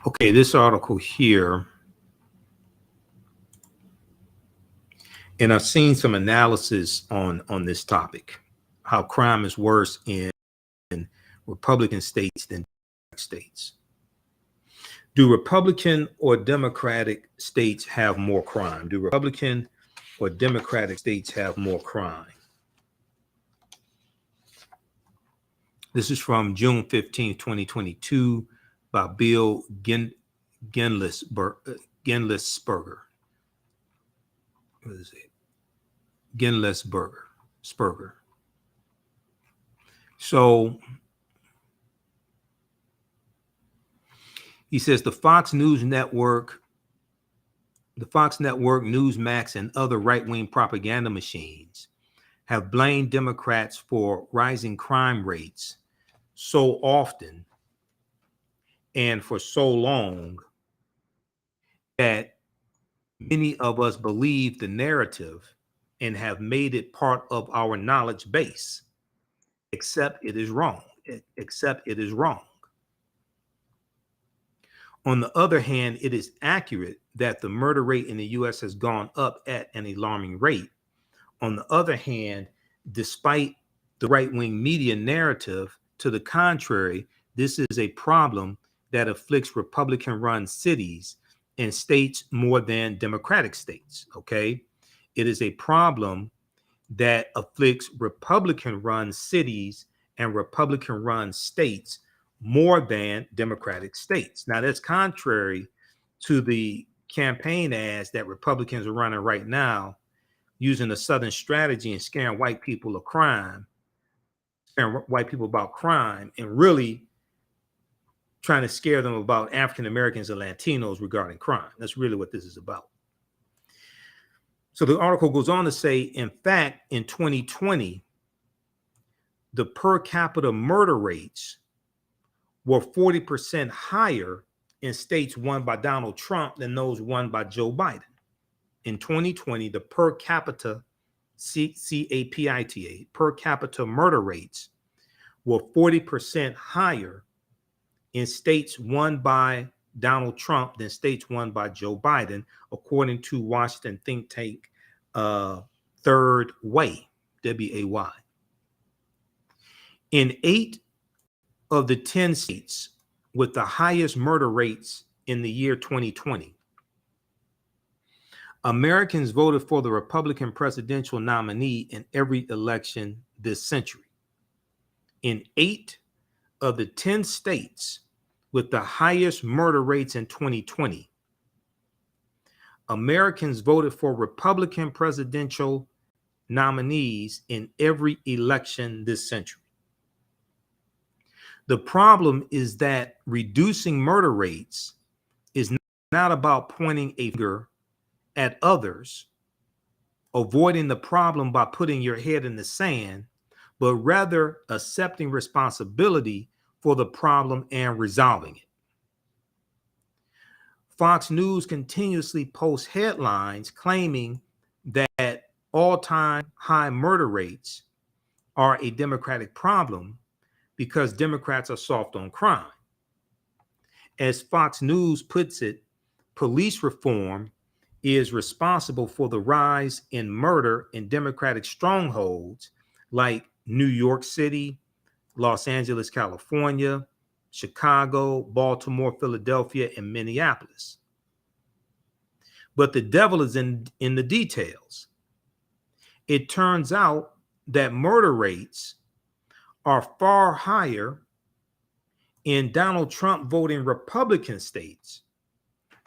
Okay, this article here. And I've seen some analysis on this topic, how crime is worse in Republican states than Democratic states. Do Republican or Democratic states have more crime? Do Republican or Democratic states have more crime? This is from June 15, 2022 by Bill Genlisberger. What is it? Genlisberger. So he says the Fox Network, Newsmax, and other right-wing propaganda machines have blamed Democrats for rising crime rates so often and for so long that many of us believe the narrative and have made it part of our knowledge base, except it is wrong. On the other hand, it is accurate that the murder rate in the U.S. has gone up at an alarming rate. On the other hand, despite the right-wing media narrative to the contrary, this is a problem that afflicts Republican-run cities and states more than Democratic states, okay? It is a problem that afflicts Republican-run cities and Republican-run states more than Democratic states. Now, that's contrary to the campaign ads that Republicans are running right now, using a Southern strategy and scaring white people of crime, scaring white people about crime, and really trying to scare them about African Americans and Latinos regarding crime. That's really what this is about. So the article goes on to say, in fact, in 2020, the per capita murder rates were 40% higher in states won by Donald Trump than those won by Joe Biden. In 2020, the per capita, CAPITA, per capita murder rates were 40% higher in states won by Donald Trump than states won by Joe Biden, according to Washington think tank Third Way, WAY. In 8 of the 10 states with the highest murder rates in the year 2020, Americans voted for the Republican presidential nominee in every election this century. In 8 of the 10 states with the highest murder rates in 2020, Americans voted for Republican presidential nominees in every election this century. The problem is that reducing murder rates is not about pointing a finger at others, avoiding the problem by putting your head in the sand, but rather accepting responsibility for the problem and resolving it. Fox News continuously posts headlines claiming that all-time high murder rates are a Democratic problem because Democrats are soft on crime. As Fox News puts it, police reform is responsible for the rise in murder in Democratic strongholds like New York City, Los Angeles, California, Chicago, Baltimore, Philadelphia, and Minneapolis. But the devil is in the details. it turns out that murder rates are far higher in Donald Trump voting Republican states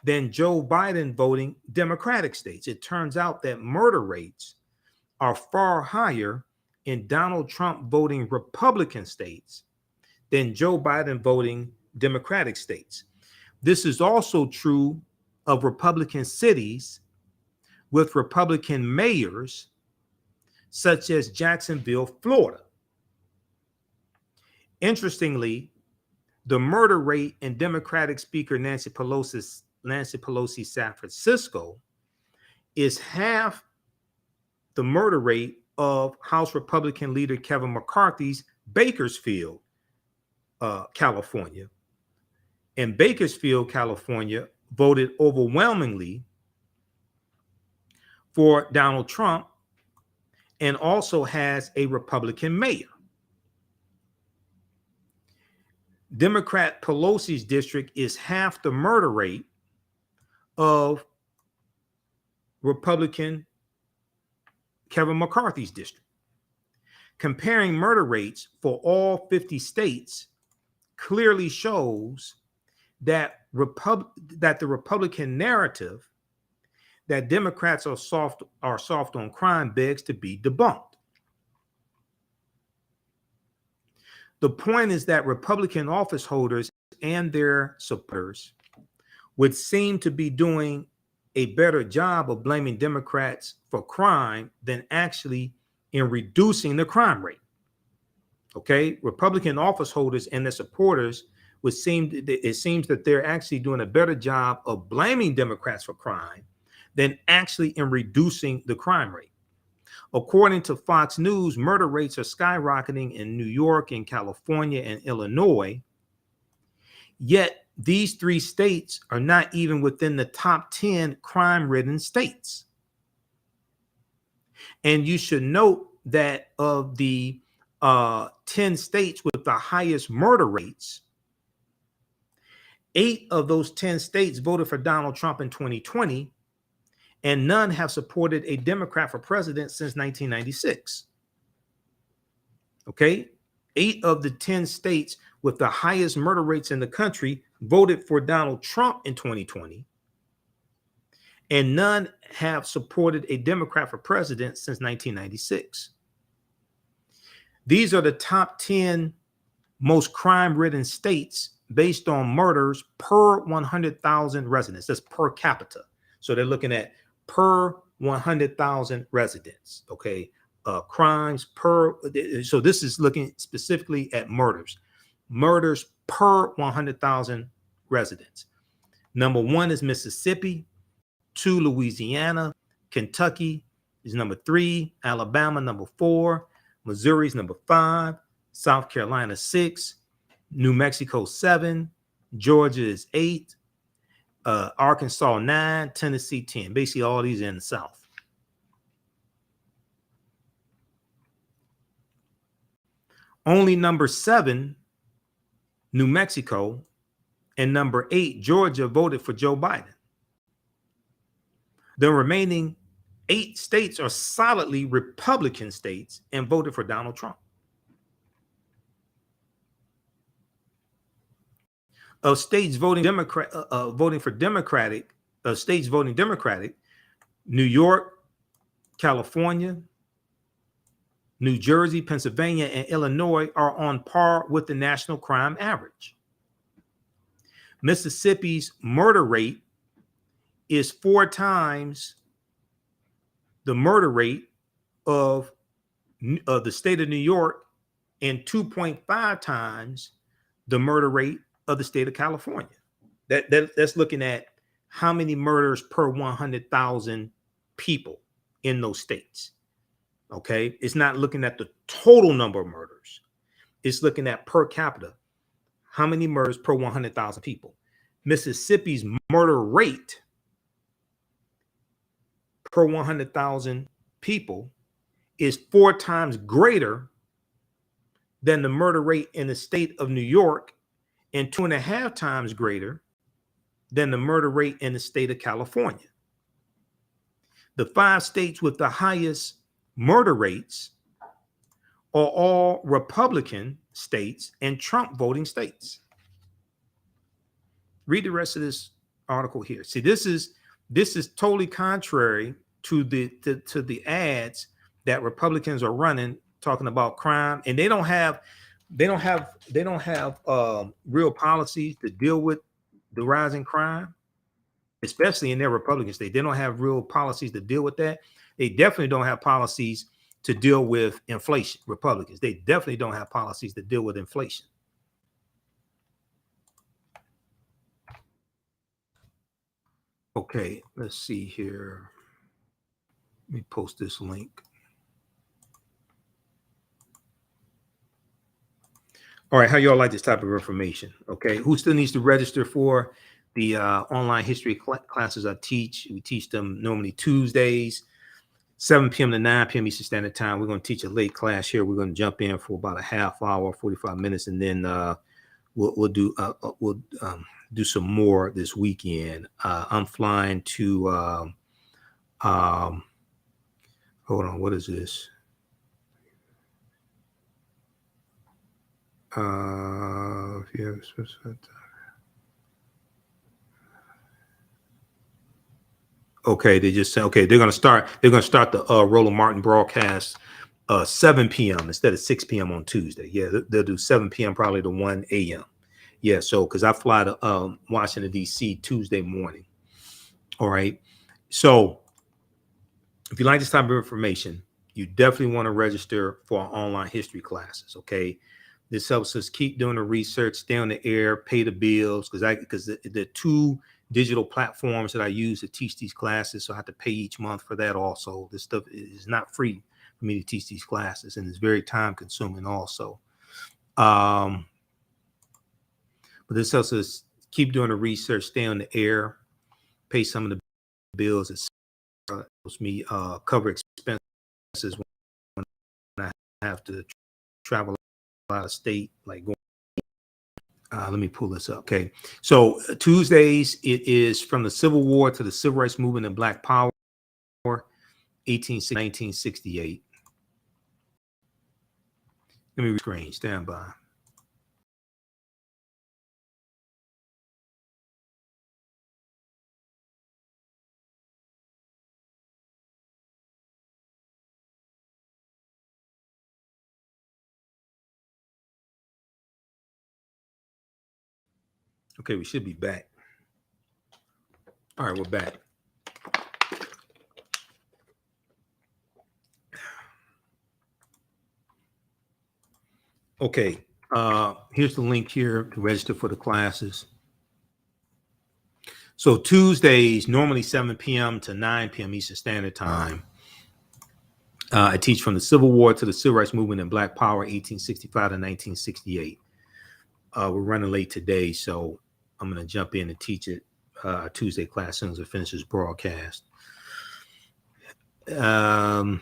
than Joe Biden voting Democratic states. It turns out that murder rates are far higher in Donald Trump voting Republican states than Joe Biden voting Democratic states. This is also true of Republican cities with Republican mayors, such as Jacksonville, Florida. Interestingly, the murder rate in Democratic Speaker Nancy Pelosi's San Francisco is half the murder rate of House Republican leader Kevin McCarthy's Bakersfield, California. And Bakersfield, California voted overwhelmingly for Donald Trump and also has a Republican mayor. Democrat Pelosi's district is half the murder rate of Republican Kevin McCarthy's district. Comparing murder rates for all 50 states clearly shows that the Republican narrative that Democrats are soft on crime begs to be debunked. The point is that Republican office holders and their supporters would seem to be doing a better job of blaming Democrats for crime than actually in reducing the crime rate. Okay, Republican office holders and their supporters it seems that they're actually doing a better job of blaming Democrats for crime than actually in reducing the crime rate. According to Fox News, murder rates are skyrocketing in New York and California and Illinois. Yet these three states are not even within the top 10 crime-ridden states. And you should note that of the 10 states with the highest murder rates, 8 of those 10 states voted for Donald Trump in 2020, and none have supported a Democrat for president since 1996. Okay? 8 of the 10 states with the highest murder rates in the country voted for Donald Trump in 2020, and none have supported a Democrat for president since 1996. These are the top 10 most crime-ridden states based on murders per 100,000 residents. That's per capita. So they're looking at per 100,000 residents. Okay, crimes per. So this is looking specifically at murders per 100,000 residents. Number 1 is Mississippi, 2 Louisiana, Kentucky is number 3, Alabama number 4, Missouri's number 5, South Carolina 6, New Mexico 7, Georgia is 8, Arkansas 9, Tennessee 10. Basically, all these are in the South. Only number 7, New Mexico, and number 8, Georgia, voted for Joe Biden. The remaining 8 states are solidly Republican states and voted for Donald Trump. Of states voting Democratic, New York, California, New Jersey, Pennsylvania, and Illinois are on par with the national crime average. Mississippi's murder rate is 4 times the murder rate of the state of New York and 2.5 times the murder rate of the state of California. That's looking at how many murders per 100,000 people in those states. Okay, it's not looking at the total number of murders. It's looking at per capita, how many murders per 100,000 people. Mississippi's murder rate per 100,000 people is 4 times greater than the murder rate in the state of New York and 2.5 times greater than the murder rate in the state of California. The 5 states with the highest murder rates are all Republican states and Trump voting states. Read the rest of this article here. See, this is totally contrary to the ads that Republicans are running, talking about crime, and they don't have real policies to deal with the rising crime, especially in their Republican state. They don't have real policies to deal with that. They definitely don't have policies to deal with inflation. Republicans, they definitely don't have policies to deal with inflation. Okay, let's see here. Let me post this link. All right, how y'all like this type of information? Okay, who still needs to register for the online history classes I teach? We teach them normally Tuesdays, 7 p.m. to 9 p.m. Eastern Standard Time. We're going to teach a late class here. We're going to jump in for about a half hour, 45 minutes, and then we'll do some more this weekend. I'm flying to hold on, what is this? Okay, they just said, okay, they're gonna start the Roland Martin broadcast 7 p.m. instead of 6 p.m. on Tuesday. Yeah, they'll do 7 p.m. probably to 1 a.m. Yeah, so because I fly to Washington, D.C. Tuesday morning. All right. So if you like this type of information, you definitely want to register for our online history classes. Okay. This helps us keep doing the research, stay on the air, pay the bills, because the two digital platforms that I use to teach these classes, so I have to pay each month for that also. This stuff is not free for me to teach these classes, and it's very time consuming also. But this helps us keep doing the research, stay on the air, pay some of the bills. It helps me cover expenses when I have to travel out of state, like going. Let me pull this up. Okay. So Tuesdays, it is from the Civil War to the Civil Rights Movement and Black Power, 1968. Let me screen, stand by. Okay, we should be back. All right, we're back. Okay, here's the link here to register for the classes. So Tuesdays, normally 7 p.m. to 9 p.m. Eastern Standard Time. I teach from the Civil War to the Civil Rights Movement and Black Power, 1865 to 1968. We're running late today, so I'm going to jump in and teach it Tuesday class as soon as I finish this broadcast. So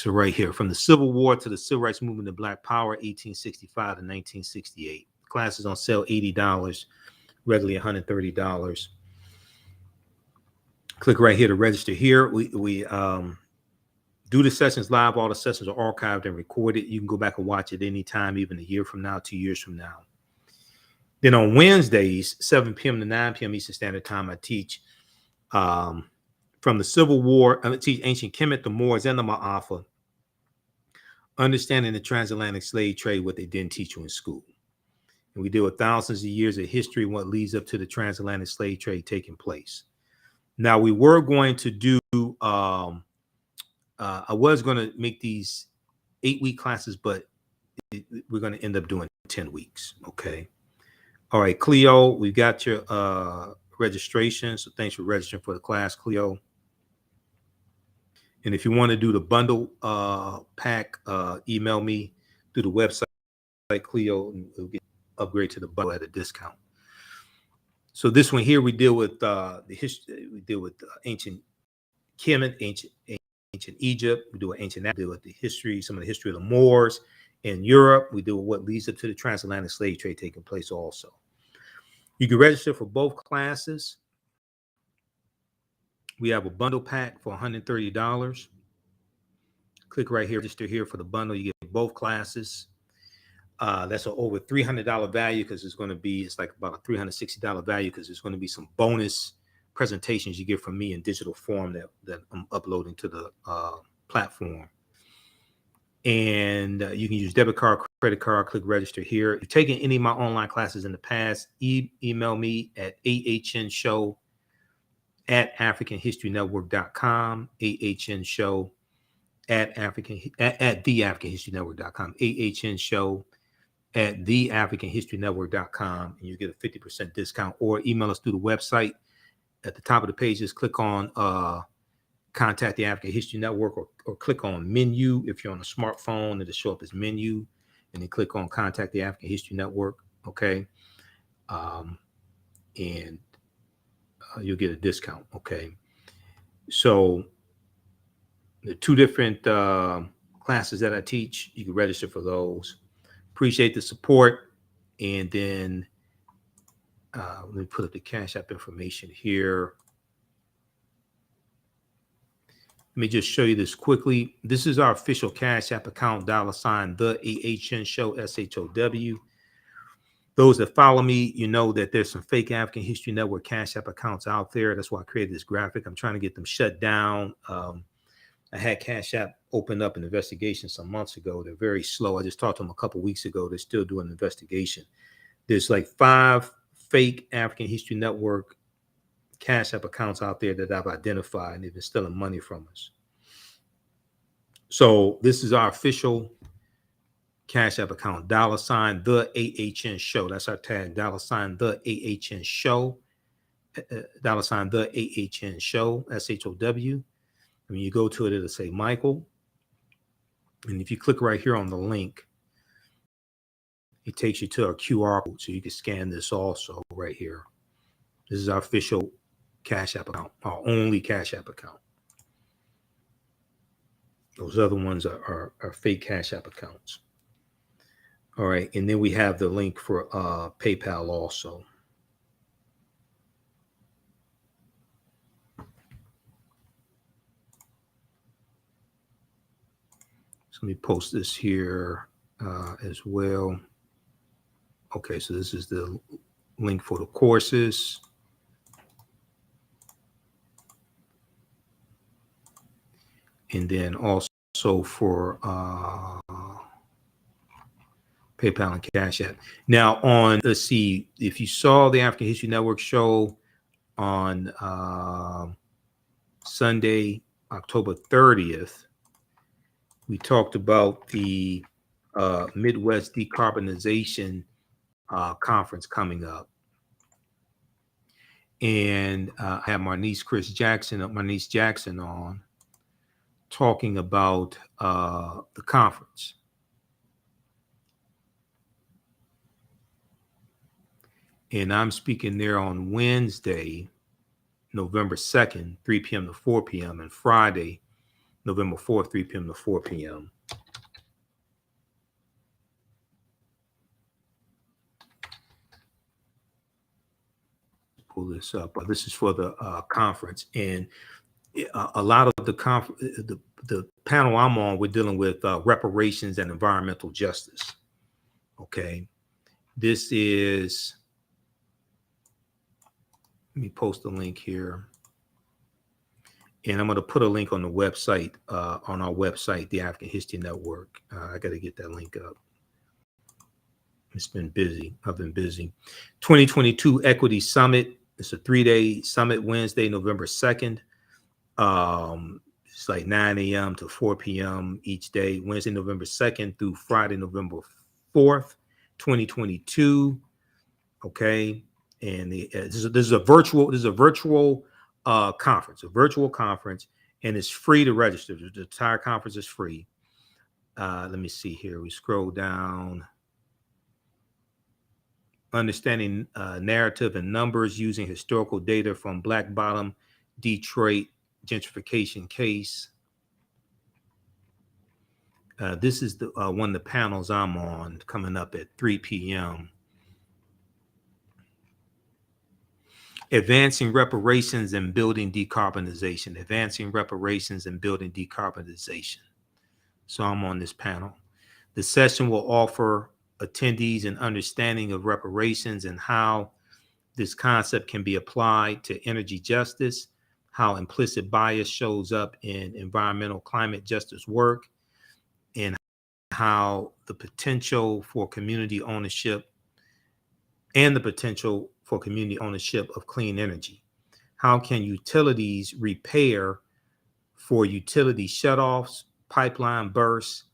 right here, from the Civil War to the Civil Rights Movement and Black Power, 1865 to 1968. Class is on sale, $80, regularly $130. Click right here to register here. We do the sessions live. All the sessions are archived and recorded. You can go back and watch it anytime, even a year from now, 2 years from now. Then on Wednesdays, 7 p.m. to 9 p.m. Eastern Standard Time, I teach from the Civil War. I teach ancient Kemet, the Moors, and the Ma'afa, understanding the transatlantic slave trade, what they didn't teach you in school. And we deal with thousands of years of history and what leads up to the transatlantic slave trade taking place. Now, we were going to do, I was going to make these 8-week classes, but we're going to end up doing 10 weeks. Okay. All right, Cleo, we got your registration. So thanks for registering for the class, Cleo. And if you want to do the bundle pack, email me through the website, Cleo, and we'll get upgrade to the bundle at a discount. So this one here, we deal with the history. We deal with ancient Kemet, ancient Egypt. We do ancient. Deal with the history, some of the history of the Moors in Europe. We deal with what leads up to the transatlantic slave trade taking place. Also, you can register for both classes. We have a bundle pack for $130. Click right here, register here for the bundle. You get both classes. That's an over $300 value because it's like about a $360 value because there's going to be some bonus presentations you get from me in digital form that I'm uploading to the platform. And you can use debit card, credit card, click register here. If you've taken any of my online classes in the past, email me at AHNshow at AfricanHistoryNetwork.com, AHNshow at TheAHNHistoryNetwork.com, AHNshow at TheAHNHistoryNetwork.com, and you get a 50% discount. Or email us through the website. At the top of the page, just click on Contact the African History Network, or click on Menu. If you're on a smartphone, it'll show up as Menu, and then click on Contact the African History Network, okay? And you'll get a discount, okay? So the two different classes that I teach, you can register for those. Appreciate the support. And then let me put up the Cash App information here. Let me just show you this quickly. This is our official Cash App account, $ TheAHNShow, SHOW. Those that follow me, you know that there's some fake African History Network Cash App accounts out there. That's why I created this graphic. I'm trying to get them shut down. I had Cash App open up an investigation some months ago. They're very slow. I just talked to them a couple of weeks ago. They're still doing an investigation. There's like 5 fake African History Network Cash App accounts out there that I've identified, and they've been stealing money from us. So this is our official Cash App account, $TheAHNShow. That's our tag, $TheAHNShow, $TheAHNShow, SHOW. When you go to it, it'll say Michael. And if you click right here on the link, it takes you to a QR code, so you can scan this also right here. This is our official Cash App account, our only Cash App account. Those other ones are fake Cash App accounts. All right, and then we have the link for PayPal also. So let me post this here as well. Okay, so this is the link for the courses. And then also for PayPal and Cash App. Now let's see, if you saw the African History Network show on Sunday, October 30th, we talked about the Midwest Decarbonization Conference coming up. And I had Marnice Jackson on talking about the conference. And I'm speaking there on Wednesday, November 2nd, 3 p.m. to 4 p.m. and Friday, November 4th, 3 p.m. to 4 p.m. Pull this up. This is for the conference. And a lot of the panel I'm on, we're dealing with reparations and environmental justice. Okay. This is, let me post the link here. And I'm going to put a link on the website, on our website, the African History Network. I got to get that link up. It's been busy. I've been busy. 2022 Equity Summit. It's a 3-day summit, Wednesday, November 2nd. It's like 9 a.m. to 4 p.m. each day, Wednesday, November 2nd through Friday, November 4th, 2022. Okay. And this is a virtual conference, and it's free to register. The entire conference is free. Let me see here. We scroll down. Understanding narrative and numbers using historical data from Black Bottom Detroit gentrification case. This is the one of the panels I'm on, coming up at 3 p.m. Advancing reparations and building decarbonization. Advancing reparations and building decarbonization. So I'm on this panel. The session will offer attendees an understanding of reparations and how this concept can be applied to energy justice, how implicit bias shows up in environmental climate justice work, and how the potential for community ownership of clean energy. How can utilities repair for utility shutoffs, pipeline bursts,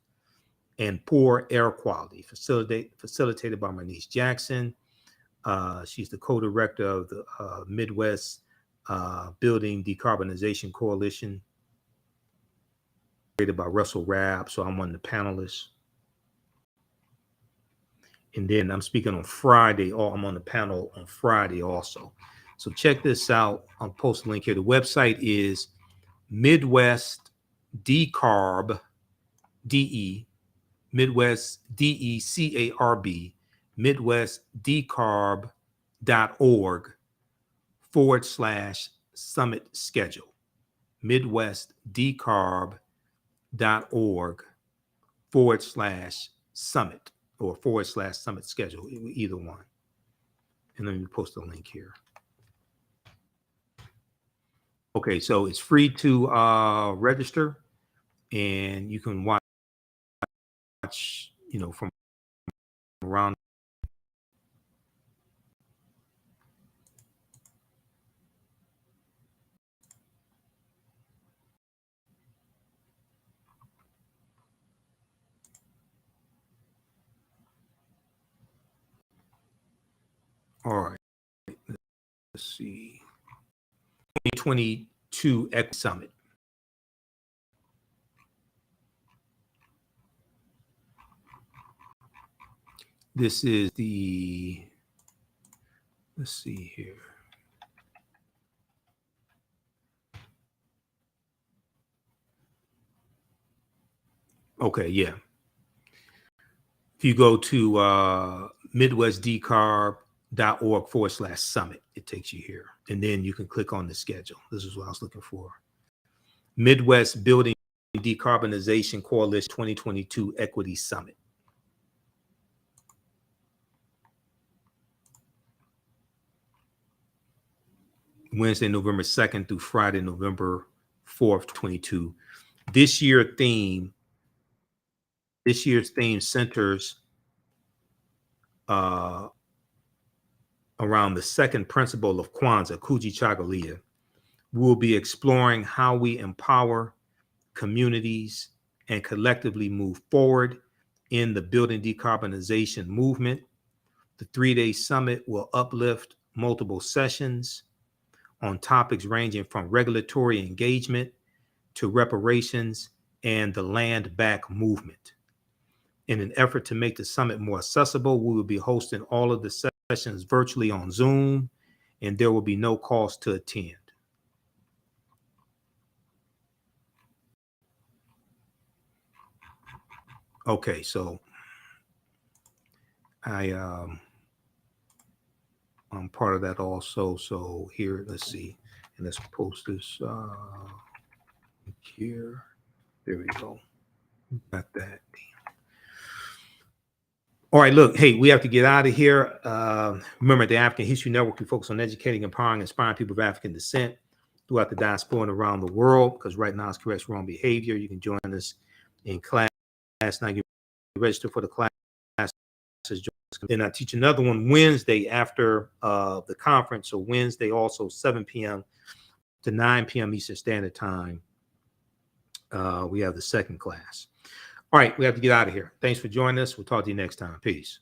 and poor air quality, facilitated by my niece Jackson. She's the co-director of the Midwest Building Decarbonization Coalition, created by Russell Rabb. So I'm one of the panelists. And then I'm speaking on Friday, or I'm on the panel on Friday also. So check this out. I'll post a link here. The website is Midwest Decarb, DE, Midwest DECARB, midwestdecarb.org/summit schedule. midwestdecarb.org/summit or /summit schedule, either one. And let me post a link here. Okay, so it's free to register, and you can watch, from around. All right, let's see. 2022 Equity Summit. This is the, let's see here. Okay, yeah. If you go to midwestdecarb.org/summit, it takes you here. And then you can click on the schedule. This is what I was looking for. Midwest Building Decarbonization Coalition 2022 Equity Summit. Wednesday, November 2nd through Friday, November 4th, 22. This year's theme centers around the second principle of Kwanzaa, Kujichagulia. We'll be exploring how we empower communities and collectively move forward in the building decarbonization movement. The 3-day summit will uplift multiple sessions on topics ranging from regulatory engagement to reparations and the land back movement. In an effort to make the summit more accessible, we will be hosting all of the sessions virtually on Zoom, and there will be no cost to attend. Okay, so I'm part of that also. So here, let's see, and let's post this here. There we go. Got that. All right, look, hey, we have to get out of here. Remember, the African History Network, we focus on educating, empowering, inspiring people of African descent throughout the diaspora and around the world, because right now it's corrects wrong behavior. You can join us in class. Now you register for the class. Then I teach another one Wednesday after the conference. So Wednesday also 7 p.m. to 9 p.m. Eastern Standard Time. We have the second class. All right, we have to get out of here. Thanks for joining us. We'll talk to you next time. Peace.